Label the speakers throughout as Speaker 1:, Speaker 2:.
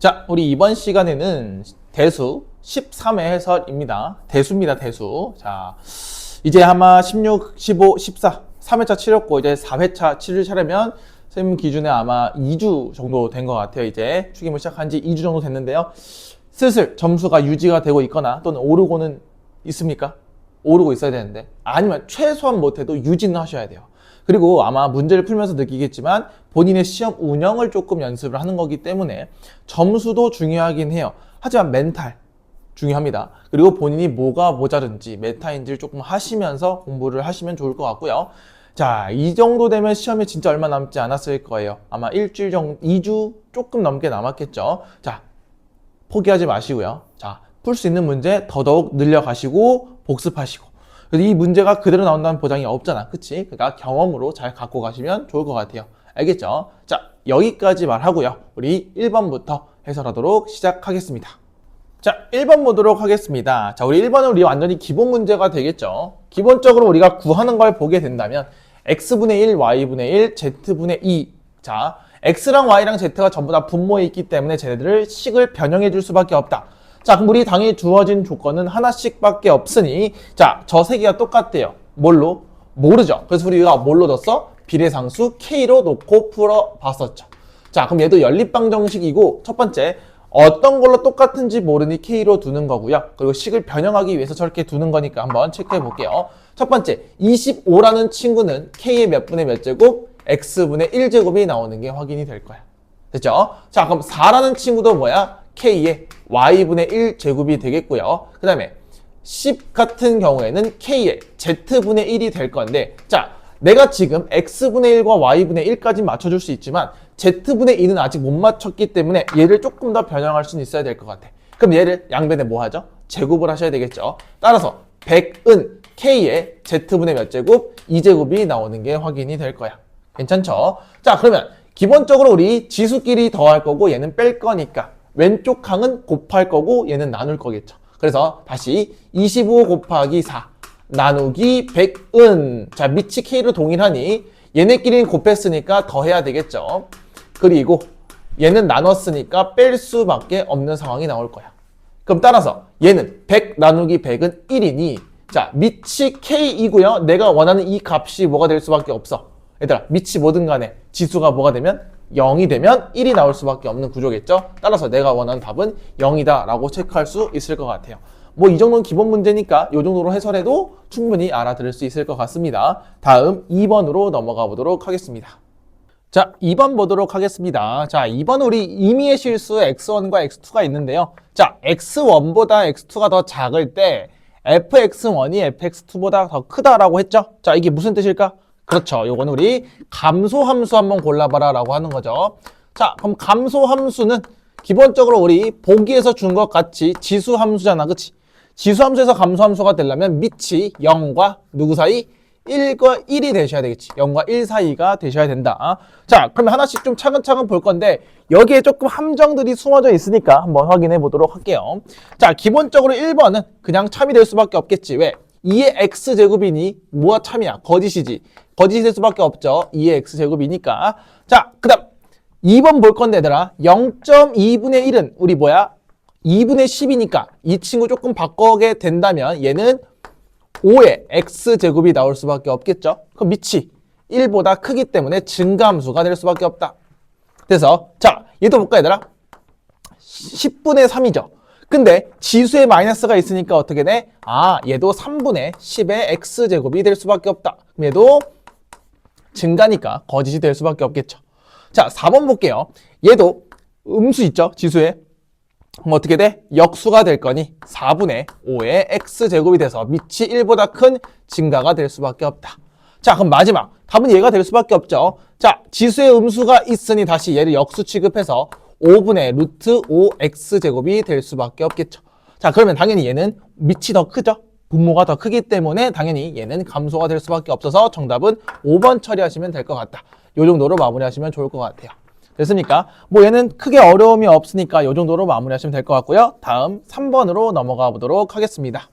Speaker 1: 자, 우리 이번 시간에는 대수 13회 해설입니다. 대수입니다, 대수. 자, 이제 아마 16, 15, 14, 3회차 치렀고, 이제 4회차 치를 차례면, 선생님 기준에 아마 2주 정도 된 것 같아요. 이제 축임을 시작한 지 2주 정도 됐는데요. 슬슬 점수가 유지가 되고 있거나 또는 오르고는 있습니까? 오르고 있어야 되는데, 아니면 최소한 못해도 유지는 하셔야 돼요. 그리고 아마 문제를 풀면서 느끼겠지만 본인의 시험 운영을 조금 연습을 하는 거기 때문에 점수도 중요하긴 해요. 하지만 멘탈 중요합니다. 그리고 본인이 뭐가 모자른지 메타인지를 조금 하시면서 공부를 하시면 좋을 것 같고요. 자, 이 정도 되면 시험이 진짜 얼마 남지 않았을 거예요. 아마 일주일 정도, 2주 조금 넘게 남았겠죠. 자, 포기하지 마시고요. 자, 풀 수 있는 문제 더더욱 늘려가시고 복습하시고. 이 문제가 그대로 나온다는 보장이 없잖아. 그치? 그러니까 경험으로 잘 갖고 가시면 좋을 것 같아요. 알겠죠? 자, 여기까지 말하고요. 우리 1번부터 해설하도록 시작하겠습니다. 자, 1번 보도록 하겠습니다. 자, 우리 1번은 우리 완전히 기본 문제가 되겠죠. 기본적으로 우리가 구하는 걸 보게 된다면 x분의 1, y분의 1, z분의 2. 자, x랑 y랑 z가 전부 다 분모에 있기 때문에 쟤네들을 식을 변형해 줄 수밖에 없다. 자, 그럼 우리 당연히 주어진 조건은 하나씩밖에 없으니, 자, 저 세 개가 똑같대요. 뭘로? 모르죠. 그래서 우리가 뭘로 넣었어? 비례상수 K로 놓고 풀어봤었죠. 자, 그럼 얘도 연립방정식이고, 첫 번째, 어떤 걸로 똑같은지 모르니 K로 두는 거고요. 그리고 식을 변형하기 위해서 저렇게 두는 거니까 한번 체크해 볼게요. 첫 번째, 25라는 친구는 K의 몇 분의 몇 제곱? X분의 1제곱이 나오는 게 확인이 될 거야. 됐죠? 자, 그럼 4라는 친구도 뭐야? K의 Y분의 1제곱이 되겠고요. 그 다음에 10 같은 경우에는 K의 Z분의 1이 될 건데, 자, 내가 지금 X분의 1과 Y분의 1까지 맞춰줄 수 있지만 Z분의 2는 아직 못 맞췄기 때문에 얘를 조금 더 변형할 수는 있어야 될 것 같아. 그럼 얘를 양변에 뭐 하죠? 제곱을 하셔야 되겠죠. 따라서 100은 K의 Z분의 몇 제곱? 2제곱이 나오는 게 확인이 될 거야. 괜찮죠? 자, 그러면 기본적으로 우리 지수끼리 더할 거고 얘는 뺄 거니까 왼쪽 항은 곱할 거고 얘는 나눌 거겠죠. 그래서 다시 25 곱하기 4 나누기 100은, 자, 밑이 K로 동일하니 얘네끼리는 곱했으니까 더해야 되겠죠. 그리고 얘는 나눴으니까 뺄 수밖에 없는 상황이 나올 거야. 그럼 따라서 얘는 100 나누기 100은 1이니, 자, 밑이 K이고요. 내가 원하는 이 값이 뭐가 될 수밖에 없어. 얘들아, 밑이 뭐든 간에 지수가 뭐가 되면 0이 되면 1이 나올 수밖에 없는 구조겠죠. 따라서 내가 원하는 답은 0이다 라고 체크할 수 있을 것 같아요. 뭐 이 정도는 기본 문제니까 이 정도로 해설해도 충분히 알아들을 수 있을 것 같습니다. 다음 2번으로 넘어가 보도록 하겠습니다. 자, 2번 보도록 하겠습니다. 자, 2번 우리 임의의 실수 x1과 x2가 있는데요. 자, x1보다 x2가 더 작을 때 fx1이 fx2보다 더 크다라고 했죠. 자, 이게 무슨 뜻일까? 그렇죠. 요거는 우리 감소함수 한번 골라봐라 라고 하는 거죠. 자, 그럼 감소함수는 기본적으로 우리 보기에서 준 것 같이 지수함수잖아. 그치? 지수함수에서 감소함수가 되려면 밑이 0과 누구 사이? 1과 1이 되셔야 되겠지. 0과 1 사이가 되셔야 된다. 자, 그러면 하나씩 좀 차근차근 볼 건데 여기에 조금 함정들이 숨어져 있으니까 한번 확인해 보도록 할게요. 자, 기본적으로 1번은 그냥 참이 될 수밖에 없겠지. 왜? 2의 x제곱이니 뭐가 참이야? 거짓이지. 거짓이 될 수밖에 없죠. 2의 x제곱이니까. 자, 그 다음 2번 볼 건데 얘들아, 0.2분의 1은 우리 뭐야? 2분의 10이니까 이 친구 조금 바꾸게 된다면 얘는 5의 x제곱이 나올 수밖에 없겠죠. 그럼 밑이 1보다 크기 때문에 증가함수가 될 수밖에 없다. 그래서 자, 얘도 볼까 얘들아? 10분의 3이죠. 근데 지수에 마이너스가 있으니까 어떻게 돼? 아, 얘도 3분의 10의 x제곱이 될 수밖에 없다. 그럼 얘도 증가니까 거짓이 될 수밖에 없겠죠. 자, 4번 볼게요. 얘도 음수 있죠, 지수에. 그럼 어떻게 돼? 역수가 될 거니 4분의 5의 x제곱이 돼서 밑이 1보다 큰 증가가 될 수밖에 없다. 자, 그럼 마지막 답은 얘가 될 수밖에 없죠. 자, 지수에 음수가 있으니 다시 얘를 역수 취급해서 5분의 루트 5x제곱이 될 수밖에 없겠죠. 자, 그러면 당연히 얘는 밑이 더 크죠. 분모가 더 크기 때문에 당연히 얘는 감소가 될 수밖에 없어서 정답은 5번 처리하시면 될 것 같다. 이 정도로 마무리하시면 좋을 것 같아요. 됐습니까? 뭐 얘는 크게 어려움이 없으니까 이 정도로 마무리하시면 될 것 같고요. 다음 3번으로 넘어가 보도록 하겠습니다.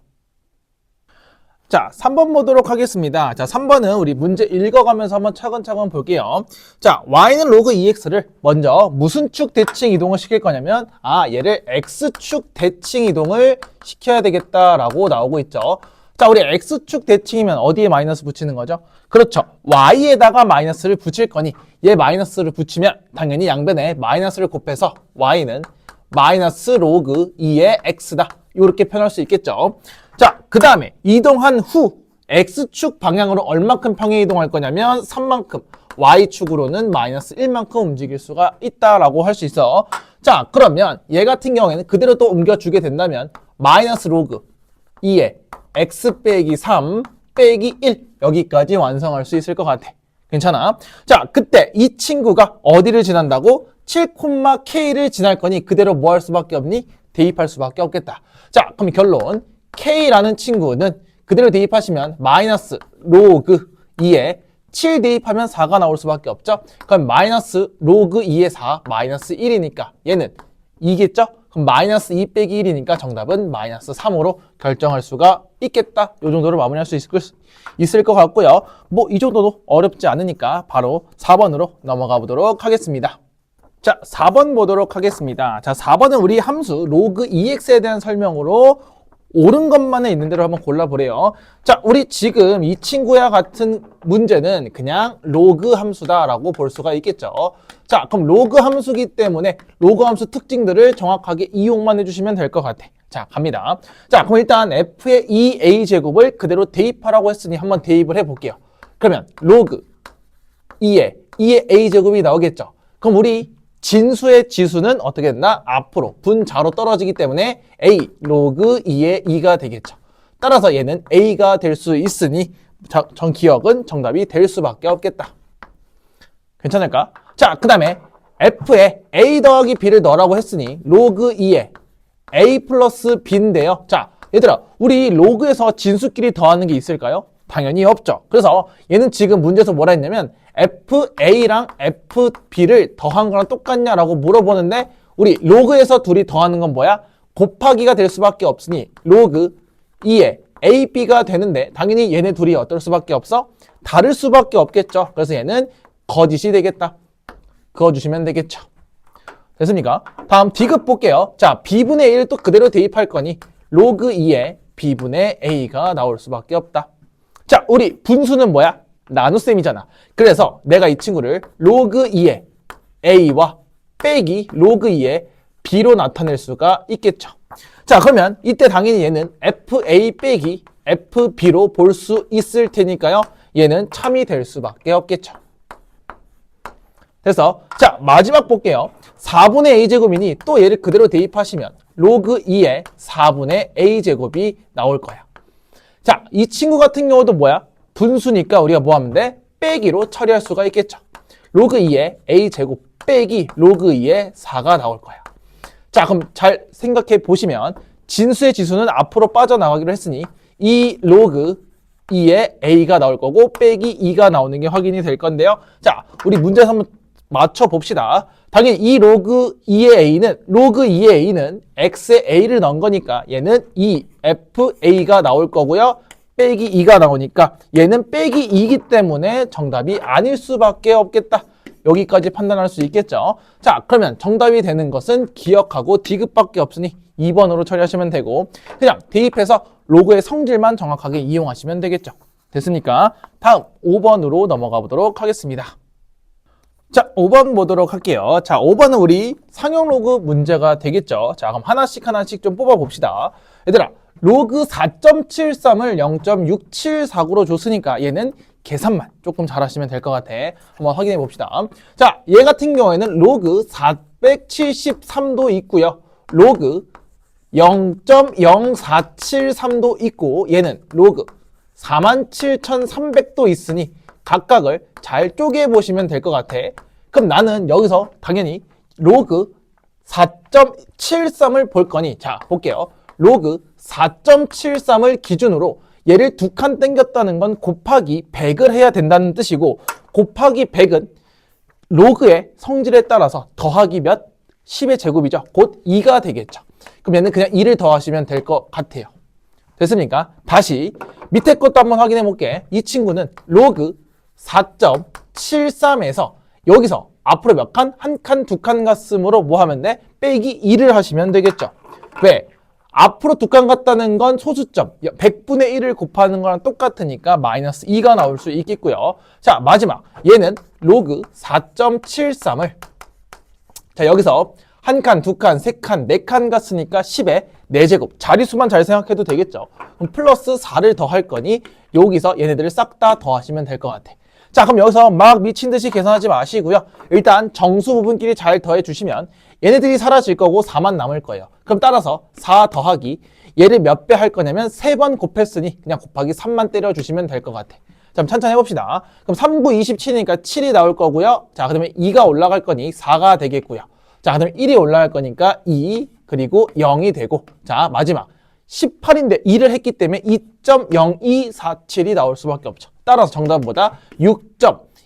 Speaker 1: 자, 3번 보도록 하겠습니다. 자, 3번은 우리 문제 읽어가면서 한번 차근차근 볼게요. 자, y는 로그 2x를 먼저 무슨 축 대칭 이동을 시킬 거냐면, 얘를 x축 대칭 이동을 시켜야 되겠다라고 나오고 있죠. 자, 우리 x축 대칭이면 어디에 마이너스 붙이는 거죠? 그렇죠. y에다가 마이너스를 붙일 거니, 얘 마이너스를 붙이면 당연히 양변에 마이너스를 곱해서 y는 마이너스 로그 2의 x다. 이렇게 표현할 수 있겠죠. 자, 그 다음에 이동한 후 x축 방향으로 얼만큼 평행 이동할 거냐면 3만큼, y축으로는 마이너스 1만큼 움직일 수가 있다라고 할 수 있어. 자, 그러면 얘 같은 경우에는 그대로 또 옮겨주게 된다면 마이너스 로그 2에 x 빼기 3 빼기 1 여기까지 완성할 수 있을 것 같아. 괜찮아? 자, 그때 이 친구가 어디를 지난다고? 7,k를 지날 거니 그대로 뭐 할 수밖에 없니? 대입할 수밖에 없겠다. 자, 그럼 결론. K라는 친구는 그대로 대입하시면 마이너스 로그 2에 7 대입하면 4가 나올 수밖에 없죠. 그럼 마이너스 로그 2에 4 마이너스 1이니까 얘는 2겠죠. 그럼 마이너스 2 빼기 1이니까 정답은 마이너스 3으로 결정할 수가 있겠다. 이 정도로 마무리할 수 있을 것 같고요. 뭐 이 정도도 어렵지 않으니까 바로 4번으로 넘어가 보도록 하겠습니다. 자, 4번 보도록 하겠습니다. 자, 4번은 우리 함수 로그 2x에 대한 설명으로 옳은 것만에 있는 대로 한번 골라보래요. 자, 우리 지금 이 친구와 같은 문제는 그냥 로그 함수다라고 볼 수가 있겠죠. 자, 그럼 로그 함수기 때문에 로그 함수 특징들을 정확하게 이용만 해주시면 될 것 같아. 자, 갑니다. 자, 그럼 일단 f의 2a제곱을 그대로 대입하라고 했으니 한번 대입을 해볼게요. 그러면 로그 2의 a제곱이 나오겠죠. 그럼 우리 진수의 지수는 어떻게 된다? 앞으로 분자로 떨어지기 때문에 a 로그 2의 2가 되겠죠. 따라서 얘는 a가 될 수 있으니 전 기억은 정답이 될 수밖에 없겠다. 괜찮을까? 자, 그 다음에 f에 a 더하기 b를 넣으라고 했으니 로그 2에 a 플러스 b인데요. 자, 얘들아, 우리 로그에서 진수끼리 더하는 게 있을까요? 당연히 없죠. 그래서 얘는 지금 문제에서 뭐라 했냐면 FA랑 FB를 더한 거랑 똑같냐라고 물어보는데 우리 로그에서 둘이 더하는 건 뭐야? 곱하기가 될 수밖에 없으니 로그 2에 AB가 되는데 당연히 얘네 둘이 어떨 수밖에 없어? 다를 수밖에 없겠죠. 그래서 얘는 거짓이 되겠다. 그어주시면 되겠죠. 됐습니까? 다음 D급 볼게요. 자, B분의 1을 또 그대로 대입할 거니 로그 2에 B분의 A가 나올 수밖에 없다. 자, 우리 분수는 뭐야? 나눗셈이잖아. 그래서 내가 이 친구를 로그 2의 A와 빼기 로그 2의 B로 나타낼 수가 있겠죠. 자, 그러면 이때 당연히 얘는 FA 빼기 FB로 볼 수 있을 테니까요. 얘는 참이 될 수밖에 없겠죠. 그래서 자, 마지막 볼게요. 4분의 A제곱이니 또 얘를 그대로 대입하시면 로그 2의 4분의 A제곱이 나올 거야. 자, 이 친구 같은 경우도 뭐야? 분수니까 우리가 뭐 하면 돼? 빼기로 처리할 수가 있겠죠. 로그 2의 a제곱 빼기 로그 2의 4가 나올 거야. 자, 그럼 잘 생각해 보시면 진수의 지수는 앞으로 빠져나가기로 했으니 이 로그 2의 a가 나올 거고 빼기 2가 나오는 게 확인이 될 건데요. 자, 우리 문제에서 한번 맞춰봅시다. 당연히 이 로그 2의 a는 로그 2의 a는 x의 a를 넣은 거니까 얘는 2fa가 나올 거고요. 빼기 2가 나오니까 얘는 빼기 2이기 때문에 정답이 아닐 수밖에 없겠다. 여기까지 판단할 수 있겠죠. 자, 그러면 정답이 되는 것은 기억하고 D급밖에 없으니 2번으로 처리하시면 되고 그냥 대입해서 로그의 성질만 정확하게 이용하시면 되겠죠. 됐습니까? 다음 5번으로 넘어가 보도록 하겠습니다. 자, 5번 보도록 할게요. 자, 5번은 우리 상용 로그 문제가 되겠죠. 자, 그럼 하나씩 좀 뽑아봅시다. 얘들아, 로그 4.73을 0.674구로 줬으니까 얘는 계산만 조금 잘하시면 될 것 같아. 한번 확인해 봅시다. 자, 얘 같은 경우에는 로그 473도 있고요. 로그 0.0473도 있고 얘는 로그 47,300도 있으니 각각을 잘 쪼개 보시면 될 것 같아. 그럼 나는 여기서 당연히 로그 4.73을 볼 거니 자, 볼게요. 로그 4.73을 기준으로 얘를 두 칸 땡겼다는 건 곱하기 100을 해야 된다는 뜻이고 곱하기 100은 로그의 성질에 따라서 더하기 몇? 10의 제곱이죠. 곧 2가 되겠죠. 그럼 얘는 그냥 2를 더하시면 될 것 같아요. 됐습니까? 다시 밑에 것도 한번 확인해 볼게. 이 친구는 로그 4.73에서 여기서 앞으로 몇 칸? 한 칸, 두 칸 갔으므로 뭐 하면 돼? 빼기 2를 하시면 되겠죠. 왜? 앞으로 두 칸 갔다는 건 소수점 100분의 1을 곱하는 거랑 똑같으니까 마이너스 2가 나올 수 있겠고요. 자, 마지막 얘는 로그 4.73을 자, 여기서 한 칸, 두 칸, 세 칸, 네 칸 갔으니까 10의 4제곱. 자리수만 잘 생각해도 되겠죠. 그럼 플러스 4를 더할 거니 여기서 얘네들을 싹 다 더하시면 될 것 같아. 자, 그럼 여기서 막 미친 듯이 계산하지 마시고요. 일단 정수 부분끼리 잘 더해 주시면 얘네들이 사라질 거고 4만 남을 거예요. 그럼 따라서 4 더하기 얘를 몇 배 할 거냐면 3번 곱했으니 그냥 곱하기 3만 때려 주시면 될 것 같아. 자, 그럼 천천히 해봅시다. 그럼 3, 9, 27이니까 7이 나올 거고요. 자, 그다음에 2가 올라갈 거니 4가 되겠고요. 자, 그다음에 1이 올라갈 거니까 2 그리고 0이 되고 자, 마지막 18인데 2를 했기 때문에 2.0247이 나올 수밖에 없죠. 따라서 정답보다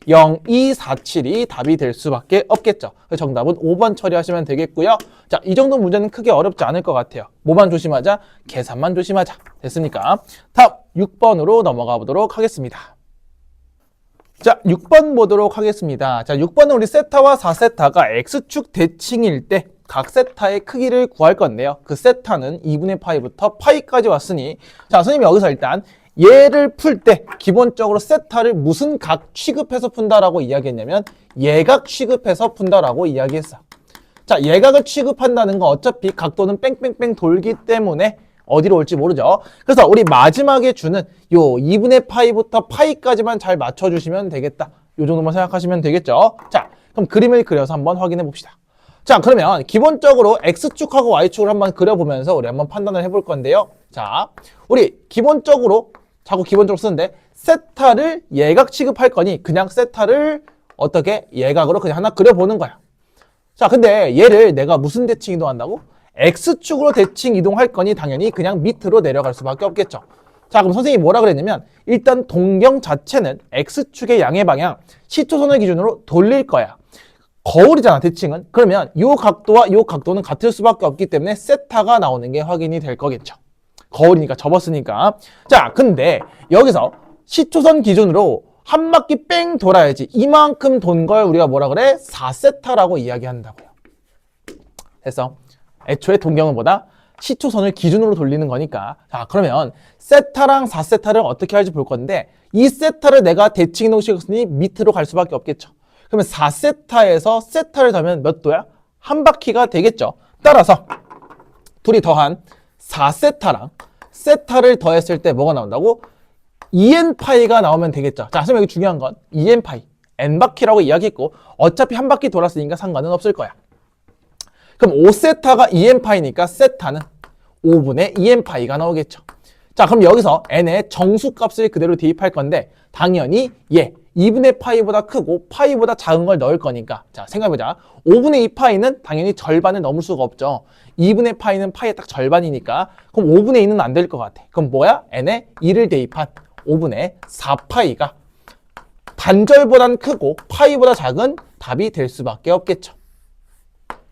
Speaker 1: 6.0247이 답이 될 수밖에 없겠죠. 그래서 정답은 5번 처리하시면 되겠고요. 자, 이 정도 문제는 크게 어렵지 않을 것 같아요. 뭐만 조심하자? 계산만 조심하자. 됐습니까? 다음 6번으로 넘어가 보도록 하겠습니다. 자, 6번 보도록 하겠습니다. 자, 6번은 우리 세타와 4세타가 X축 대칭일 때 각 세타의 크기를 구할 건데요. 그 세타는 2분의 파이부터 파이까지 왔으니 자, 선생님이 여기서 일단 얘를 풀 때 기본적으로 세타를 무슨 각 취급해서 푼다라고 이야기했냐면 예각 취급해서 푼다라고 이야기했어. 자, 예각을 취급한다는 건 어차피 각도는 뺑뺑뺑 돌기 때문에 어디로 올지 모르죠. 그래서 우리 마지막에 주는 요 2분의 파이부터 파이까지만 잘 맞춰주시면 되겠다. 요 정도만 생각하시면 되겠죠. 자, 그럼 그림을 그려서 한번 확인해 봅시다. 자, 그러면 기본적으로 X축하고 Y축을 한번 그려보면서 우리 한번 판단을 해볼 건데요. 자, 우리 기본적으로 자꾸 기본적으로 쓰는데 세타를 예각 취급할 거니 그냥 세타를 어떻게 예각으로 그냥 하나 그려보는 거야. 자, 근데 얘를 내가 무슨 대칭 이동한다고? X축으로 대칭 이동할 거니 당연히 그냥 밑으로 내려갈 수밖에 없겠죠. 자, 그럼 선생님이 뭐라 그랬냐면 일단 동경 자체는 X축의 양의 방향 시초선을 기준으로 돌릴 거야. 거울이잖아, 대칭은. 그러면 이 각도와 이 각도는 같을 수밖에 없기 때문에 세타가 나오는 게 확인이 될 거겠죠. 거울이니까 접었으니까. 자, 근데 여기서 시초선 기준으로 한 바퀴 뺑 돌아야지. 이만큼 돈 걸 우리가 뭐라 그래? 4세타라고 이야기한다고요. 됐어? 애초에 동경은 뭐다? 시초선을 기준으로 돌리는 거니까. 자, 그러면 세타랑 4세타를 어떻게 할지 볼 건데 이 세타를 내가 대칭 이동시켰으니 밑으로 갈 수밖에 없겠죠. 그러면 4세타에서 세타를 더하면 몇 도야? 한 바퀴가 되겠죠. 따라서 둘이 더한 4세타랑 세타를 더했을 때 뭐가 나온다고? 2n파이가 나오면 되겠죠. 자, 선생님 여기 중요한 건 2n파이, n바퀴라고 이야기했고 어차피 한 바퀴 돌았으니까 상관은 없을 거야. 그럼 5세타가 2n파이니까 세타는 5분의 2n파이가 나오겠죠. 자, 그럼 여기서 n의 정수값을 그대로 대입할 건데 당연히 2분의 파이보다 크고 파이보다 작은 걸 넣을 거니까 자, 생각해보자. 5분의 2파이는 당연히 절반을 넘을 수가 없죠. 2분의 파이는 파이의 딱 절반이니까 그럼 5분의 2는 안 될 것 같아. 그럼 뭐야? n에 2를 대입한 5분의 4파이가 반절보단 크고 파이보다 작은 답이 될 수밖에 없겠죠.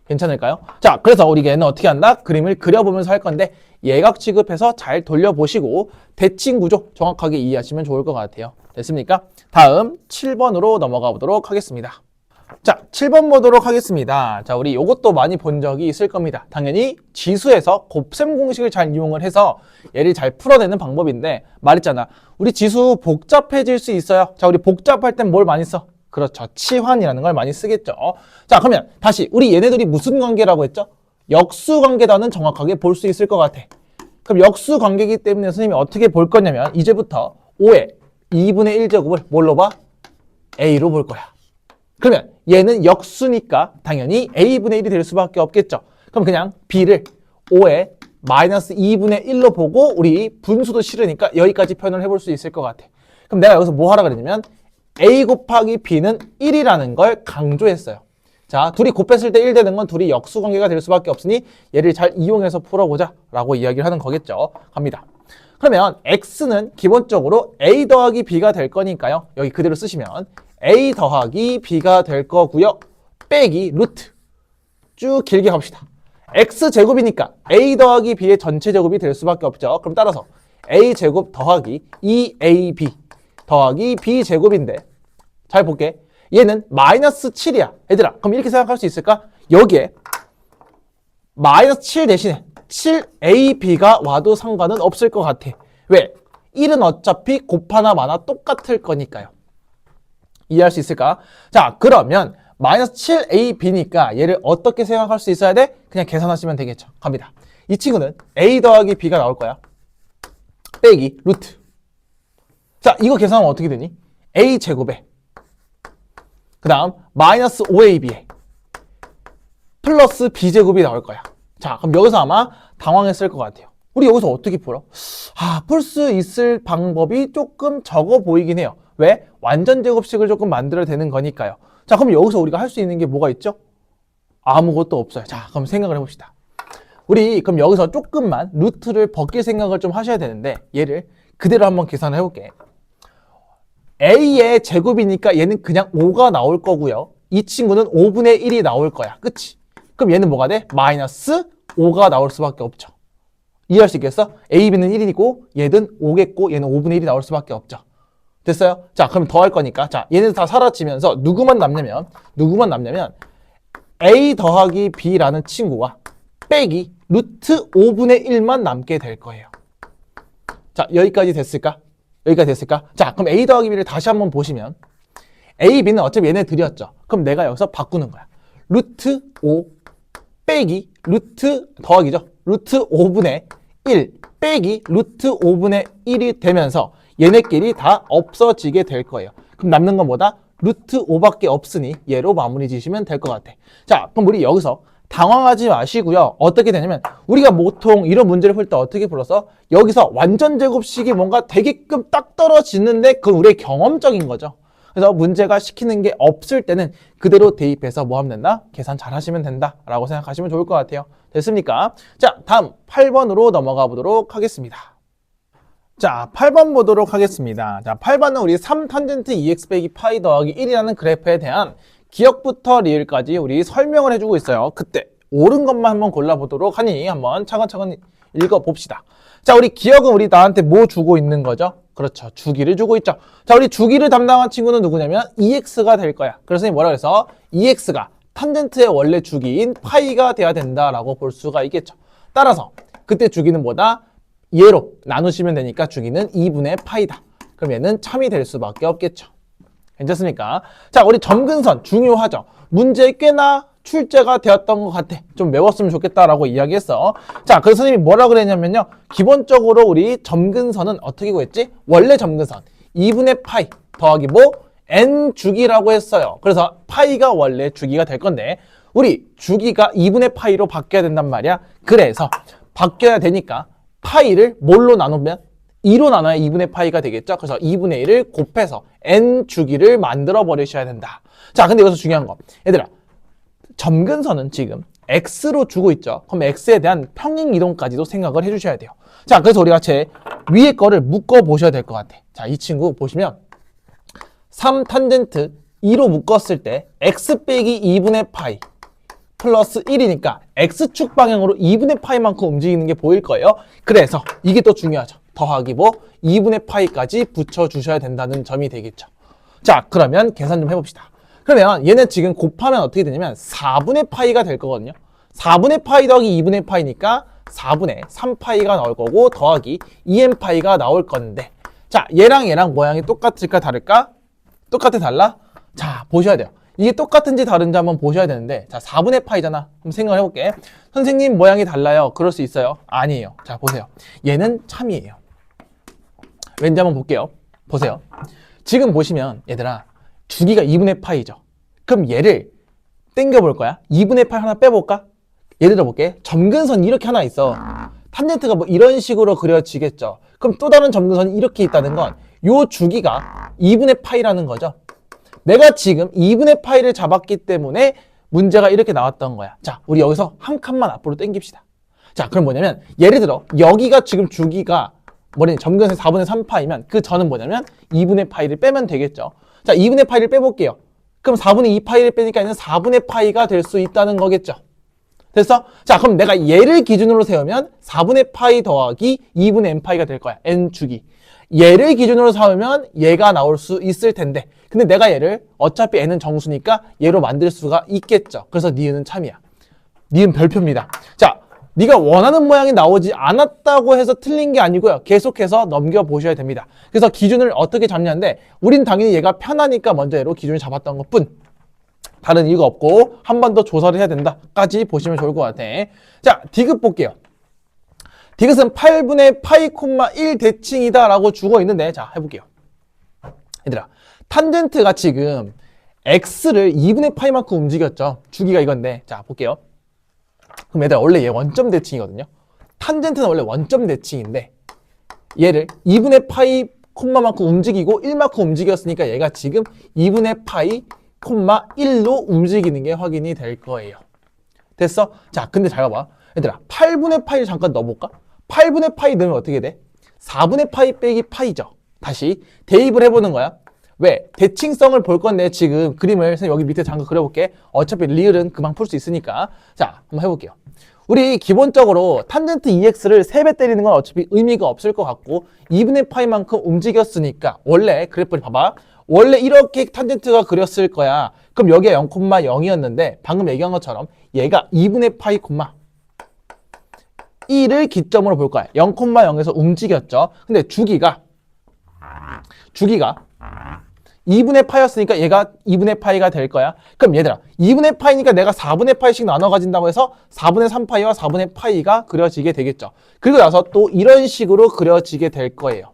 Speaker 1: 괜찮을까요? 자, 그래서 우리 얘는 어떻게 한다? 그림을 그려보면서 할 건데 예각 취급해서 잘 돌려보시고 대칭 구조 정확하게 이해하시면 좋을 것 같아요. 됐습니까? 다음 7번으로 넘어가 보도록 하겠습니다. 자, 7번 보도록 하겠습니다. 자, 우리 이것도 많이 본 적이 있을 겁니다. 당연히 지수에서 곱셈 공식을 잘 이용을 해서 얘를 잘 풀어내는 방법인데 말했잖아. 우리 지수 복잡해질 수 있어요. 자, 우리 복잡할 땐 뭘 많이 써? 그렇죠. 치환이라는 걸 많이 쓰겠죠. 자, 그러면 다시 우리 얘네들이 무슨 관계라고 했죠? 역수 관계다는 정확하게 볼 수 있을 것 같아. 그럼 역수 관계이기 때문에 선생님이 어떻게 볼 거냐면 이제부터 5의 2분의 1제곱을 뭘로 봐? A로 볼 거야. 그러면 얘는 역수니까 당연히 A분의 1이 될 수밖에 없겠죠. 그럼 그냥 B를 5의 마이너스 2분의 1로 보고 우리 분수도 싫으니까 여기까지 표현을 해볼 수 있을 것 같아. 그럼 내가 여기서 뭐 하라 그랬냐면 A 곱하기 B는 1이라는 걸 강조했어요. 자, 둘이 곱했을 때 1 되는 건 둘이 역수 관계가 될 수밖에 없으니 얘를 잘 이용해서 풀어보자 라고 이야기를 하는 거겠죠. 갑니다. 그러면 X는 기본적으로 A 더하기 B가 될 거니까요. 여기 그대로 쓰시면 A 더하기 B가 될 거고요. 빼기 루트. 쭉 길게 갑시다. X제곱이니까 A 더하기 B의 전체 제곱이 될 수밖에 없죠. 그럼 따라서 a제곱 더하기 2ab 더하기 b제곱인데 잘 볼게. 얘는 마이너스 7이야. 얘들아, 그럼 이렇게 생각할 수 있을까? 여기에 마이너스 7 대신에 7ab가 와도 상관은 없을 것 같아. 왜? 1은 어차피 곱하나 마나 똑같을 거니까요. 이해할 수 있을까? 자, 그러면 마이너스 7ab니까 얘를 어떻게 생각할 수 있어야 돼? 그냥 계산하시면 되겠죠. 갑니다. 이 친구는 a 더하기 b가 나올 거야. 빼기 루트. 자, 이거 계산하면 어떻게 되니? a제곱에 그 다음 마이너스 5ab에 플러스 b제곱이 나올 거야. 자, 그럼 여기서 아마 당황했을 것 같아요. 우리 여기서 어떻게 풀어? 풀 수 있을 방법이 조금 적어 보이긴 해요. 왜? 완전 제곱식을 조금 만들어야 되는 거니까요. 자, 그럼 여기서 우리가 할 수 있는 게 뭐가 있죠? 아무것도 없어요. 자, 그럼 생각을 해봅시다. 우리 그럼 여기서 조금만 루트를 벗길 생각을 좀 하셔야 되는데 얘를 그대로 한번 계산을 해볼게. a의 제곱이니까 얘는 그냥 5가 나올 거고요. 이 친구는 5분의 1이 나올 거야. 그치? 그럼 얘는 뭐가 돼? 마이너스 5가 나올 수밖에 없죠. 이해할 수 있겠어? a, b는 1이고 얘는 5겠고 얘는 5분의 1이 나올 수밖에 없죠. 됐어요? 자, 그럼 더 할 거니까 자, 얘네들 다 사라지면서 누구만 남냐면 a 더하기 b라는 친구와 빼기 루트 5분의 1만 남게 될 거예요. 자, 여기까지 됐을까? 자, 그럼 a 더하기 b를 다시 한번 보시면 a, b는 어차피 얘네 들이었죠. 그럼 내가 여기서 바꾸는 거야. 루트 5 빼기 루트 더하기죠. 루트 5분의 1 빼기 루트 5분의 1이 되면서 얘네끼리 다 없어지게 될 거예요. 그럼 남는 건 뭐다? 루트 5밖에 없으니 얘로 마무리 지시면 될 것 같아. 자, 그럼 우리 여기서 당황하지 마시고요. 어떻게 되냐면 우리가 보통 이런 문제를 풀 때 어떻게 풀어서 여기서 완전 제곱식이 뭔가 되게끔 딱 떨어지는데 그건 우리의 경험적인 거죠. 그래서 문제가 시키는 게 없을 때는 그대로 대입해서 뭐 하면 된다? 계산 잘 하시면 된다 라고 생각하시면 좋을 것 같아요. 됐습니까? 자, 다음 8번으로 넘어가 보도록 하겠습니다. 자, 8번 보도록 하겠습니다. 자, 8번은 우리 3탄젠트 2x 빼기 파이 더하기 1이라는 그래프에 대한 기억부터 리을까지 우리 설명을 해주고 있어요. 그때 옳은 것만 한번 골라보도록 하니 한번 차근차근 읽어봅시다. 자, 우리 기억은 우리 나한테 뭐 주고 있는 거죠? 그렇죠. 주기를 주고 있죠. 자, 우리 주기를 담당한 친구는 누구냐면 2x가 될 거야. 그래서 뭐라 그래서 2x가 탄젠트의 원래 주기인 파이가 돼야 된다라고 볼 수가 있겠죠. 따라서 그때 주기는 뭐다? 얘로 나누시면 되니까 주기는 2분의 파이다. 그럼 얘는 참이 될 수밖에 없겠죠. 괜찮습니까? 자, 우리 점근선 중요하죠. 문제에 꽤나 출제가 되었던 것 같아. 좀 외웠으면 좋겠다라고 이야기했어. 자, 그래서 선생님이 뭐라 그랬냐면요. 기본적으로 우리 점근선은 어떻게 구했지? 원래 점근선 2분의 파이 더하기 뭐? n 주기라고 했어요. 그래서 파이가 원래 주기가 될 건데 우리 주기가 2분의 파이로 바뀌어야 된단 말이야. 그래서 바뀌어야 되니까 파이를 뭘로 나누면? 2로 나눠야 2분의 파이가 되겠죠. 그래서 2분의 1을 곱해서 n 주기를 만들어 버리셔야 된다. 자, 근데 여기서 중요한 거. 얘들아, 점근선은 지금 x로 주고 있죠. 그럼 x에 대한 평행 이동까지도 생각을 해주셔야 돼요. 자, 그래서 우리가 제 위에 거를 묶어 보셔야 될 것 같아. 자, 이 친구 보시면 3탄젠트 2로 묶었을 때 x 빼기 2분의 파이 플러스 1이니까 x축 방향으로 2분의 파이만큼 움직이는 게 보일 거예요. 그래서 이게 또 중요하죠. 더하기 뭐 2분의 파이까지 붙여주셔야 된다는 점이 되겠죠. 자, 그러면 계산 좀 해봅시다. 그러면 얘네 지금 곱하면 어떻게 되냐면 4분의 파이가 될 거거든요. 4분의 파이 더하기 2분의 파이니까 4분의 3파이가 나올 거고 더하기 2n 파이가 나올 건데 자, 얘랑 모양이 똑같을까 다를까? 똑같아 달라? 자, 보셔야 돼요. 이게 똑같은지 다른지 한번 보셔야 되는데 자, 4분의 파이잖아. 그럼 생각을 해볼게. 선생님 모양이 달라요. 그럴 수 있어요? 아니에요. 자, 보세요. 얘는 참이에요. 왠지 한번 볼게요. 보세요. 지금 보시면 얘들아 주기가 2분의 파이죠. 그럼 얘를 땡겨볼 거야. 2분의 파이 하나 빼볼까? 예를 들어볼게. 점근선이 이렇게 하나 있어. 탄젠트가 뭐 이런 식으로 그려지겠죠. 그럼 또 다른 점근선이 이렇게 있다는 건 요 주기가 2분의 파이라는 거죠. 내가 지금 2분의 파이를 잡았기 때문에 문제가 이렇게 나왔던 거야. 자, 우리 여기서 한 칸만 앞으로 당깁시다. 자, 그럼 뭐냐면 예를 들어 여기가 지금 주기가 점근선 4분의 3파이면 그 저는 뭐냐면 2분의 파이를 빼면 되겠죠. 자, 2분의 파이를 빼볼게요. 그럼 4분의 2파이를 빼니까 얘는 4분의 파이가 될 수 있다는 거겠죠. 됐어? 자, 그럼 내가 얘를 기준으로 세우면 4분의 파이 더하기 2분의 n파이가 될 거야. n축이. 얘를 기준으로 삼으면 얘가 나올 수 있을 텐데, 근데 내가 얘를 어차피 n은 정수니까 얘로 만들 수가 있겠죠. 그래서 니은은 참이야. 니은 별표입니다. 자, 네가 원하는 모양이 나오지 않았다고 해서 틀린 게 아니고요. 계속해서 넘겨보셔야 됩니다. 그래서 기준을 어떻게 잡냐인데, 우린 당연히 얘가 편하니까 먼저 얘로 기준을 잡았던 것뿐. 다른 이유가 없고 한 번 더 조사를 해야 된다까지 보시면 좋을 것 같아. 자, 디귿 볼게요. 디귿은 8분의 파이 콤마 1 대칭이다 라고 주고 있는데, 자, 해볼게요. 얘들아, 탄젠트가 지금 x를 2분의 파이만큼 움직였죠. 주기가 이건데, 자, 볼게요. 그럼 얘들아, 원래 얘 원점 대칭이거든요. 탄젠트는 원래 원점 대칭인데 얘를 2분의 파이 콤마만큼 움직이고 1만큼 움직였으니까 얘가 지금 2분의 파이 콤마 1로 움직이는 게 확인이 될 거예요. 됐어? 자, 근데 잘 봐봐. 얘들아, 8분의 파이를 잠깐 넣어볼까? 8분의 파이 넣으면 어떻게 돼? 4분의 파이 빼기 파이죠. 다시 대입을 해보는 거야. 왜? 대칭성을 볼 건데 지금 그림을 여기 밑에 잠깐 그려볼게. 어차피 리을은 금방 풀 수 있으니까. 자, 한번 해볼게요. 우리 기본적으로 탄젠트 2x를 3배 때리는 건 어차피 의미가 없을 것 같고 2분의 파이만큼 움직였으니까 원래 그래프를 봐봐. 원래 이렇게 탄젠트가 그렸을 거야. 그럼 여기가 0,0이었는데 방금 얘기한 것처럼 얘가 2분의 파이 콤마 1을 기점으로 볼 거야. 0,0에서 움직였죠. 근데 주기가 2분의 파이였으니까 얘가 2분의 파이가 될 거야. 그럼 얘들아, 2분의 파이니까 내가 4분의 파이씩 나눠 가진다고 해서 4분의 3파이와 4분의 파이가 그려지게 되겠죠. 그리고 나서 또 이런 식으로 그려지게 될 거예요.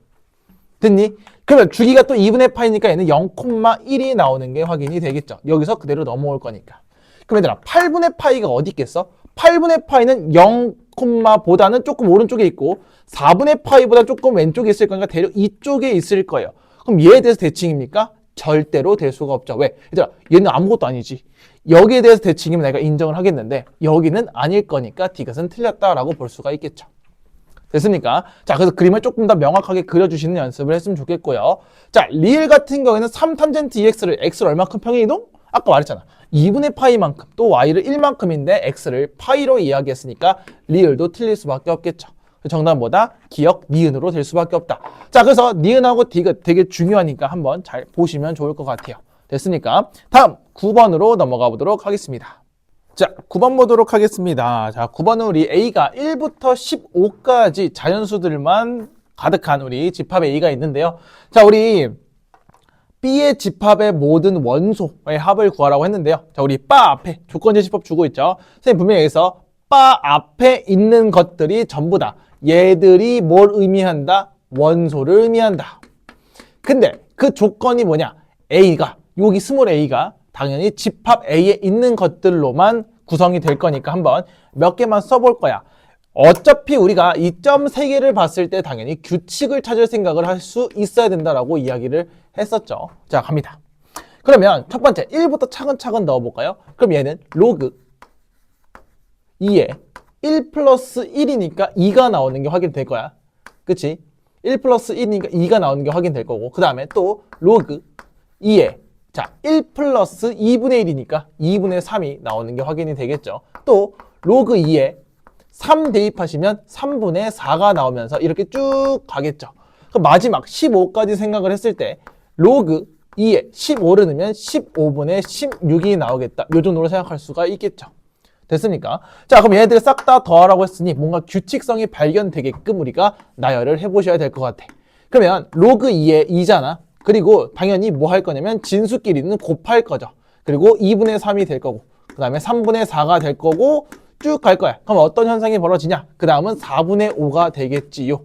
Speaker 1: 됐니? 그러면 주기가 또 2분의 파이니까 얘는 0,1이 나오는 게 확인이 되겠죠. 여기서 그대로 넘어올 거니까. 그럼 얘들아, 8분의 파이가 어디 있겠어? 8분의 파이는 0,보다는 조금 오른쪽에 있고 4분의 파이보다 조금 왼쪽에 있을 거니까 대략 이쪽에 있을 거예요. 그럼 얘에 대해서 대칭입니까? 절대로 될 수가 없죠. 왜? 얘들아, 얘는 아무것도 아니지. 여기에 대해서 대칭이면 내가 인정을 하겠는데 여기는 아닐 거니까 디귿은 틀렸다라고 볼 수가 있겠죠. 됐습니까? 자, 그래서 그림을 조금 더 명확하게 그려주시는 연습을 했으면 좋겠고요. 자, 리을 같은 경우에는 3탄젠트 2x를 x를 얼마큼 평행이동? 아까 말했잖아. 2분의 파이만큼, 또 y를 1만큼인데 x를 파이로 이야기했으니까 리을도 틀릴 수밖에 없겠죠. 정답은 뭐다? 기억, 니은으로 될 수밖에 없다. 자, 그래서 니은하고 디귿 되게 중요하니까 한번 잘 보시면 좋을 것 같아요. 됐습니까? 다음 9번으로 넘어가 보도록 하겠습니다. 자, 9번 보도록 하겠습니다. 자, 9번은 우리 A가 1부터 15까지 자연수들만 가득한 우리 집합 A가 있는데요. 자, 우리 B의 집합의 모든 원소의 합을 구하라고 했는데요. 자, 우리 바 앞에 조건제시법 주고 있죠. 선생님 분명히 여기서 바 앞에 있는 것들이 전부 다 얘들이 뭘 의미한다? 원소를 의미한다. 근데 그 조건이 뭐냐? A가, 여기 스몰 a가 당연히 집합 A에 있는 것들로만 구성이 될 거니까 한번 몇 개만 써볼 거야. 어차피 우리가 이 점 3개를 봤을 때 당연히 규칙을 찾을 생각을 할 수 있어야 된다라고 이야기를 했었죠. 자, 갑니다. 그러면 첫 번째 1부터 차근차근 넣어볼까요? 그럼 얘는 로그 2에 1 플러스 1이니까 2가 나오는 게 확인될 거야. 그치? 1 플러스 1이니까 2가 나오는 게 확인될 거고, 그 다음에 또 로그 2에 자, 1 플러스 2분의 1이니까 2분의 3이 나오는 게 확인이 되겠죠. 또 로그 2에 3 대입하시면 3분의 4가 나오면서 이렇게 쭉 가겠죠. 그럼 마지막 15까지 생각을 했을 때 로그 2에 15를 넣으면 15분의 16이 나오겠다. 이 정도로 생각할 수가 있겠죠. 됐습니까? 자, 그럼 얘네들 싹 다 더하라고 했으니 뭔가 규칙성이 발견되게끔 우리가 나열을 해보셔야 될 것 같아. 그러면 로그 2에 2잖아. 그리고 당연히 뭐 할 거냐면 진수끼리는 곱할 거죠. 그리고 2분의 3이 될 거고, 그 다음에 3분의 4가 될 거고 쭉 갈 거야. 그럼 어떤 현상이 벌어지냐? 그 다음은 4분의 5가 되겠지요.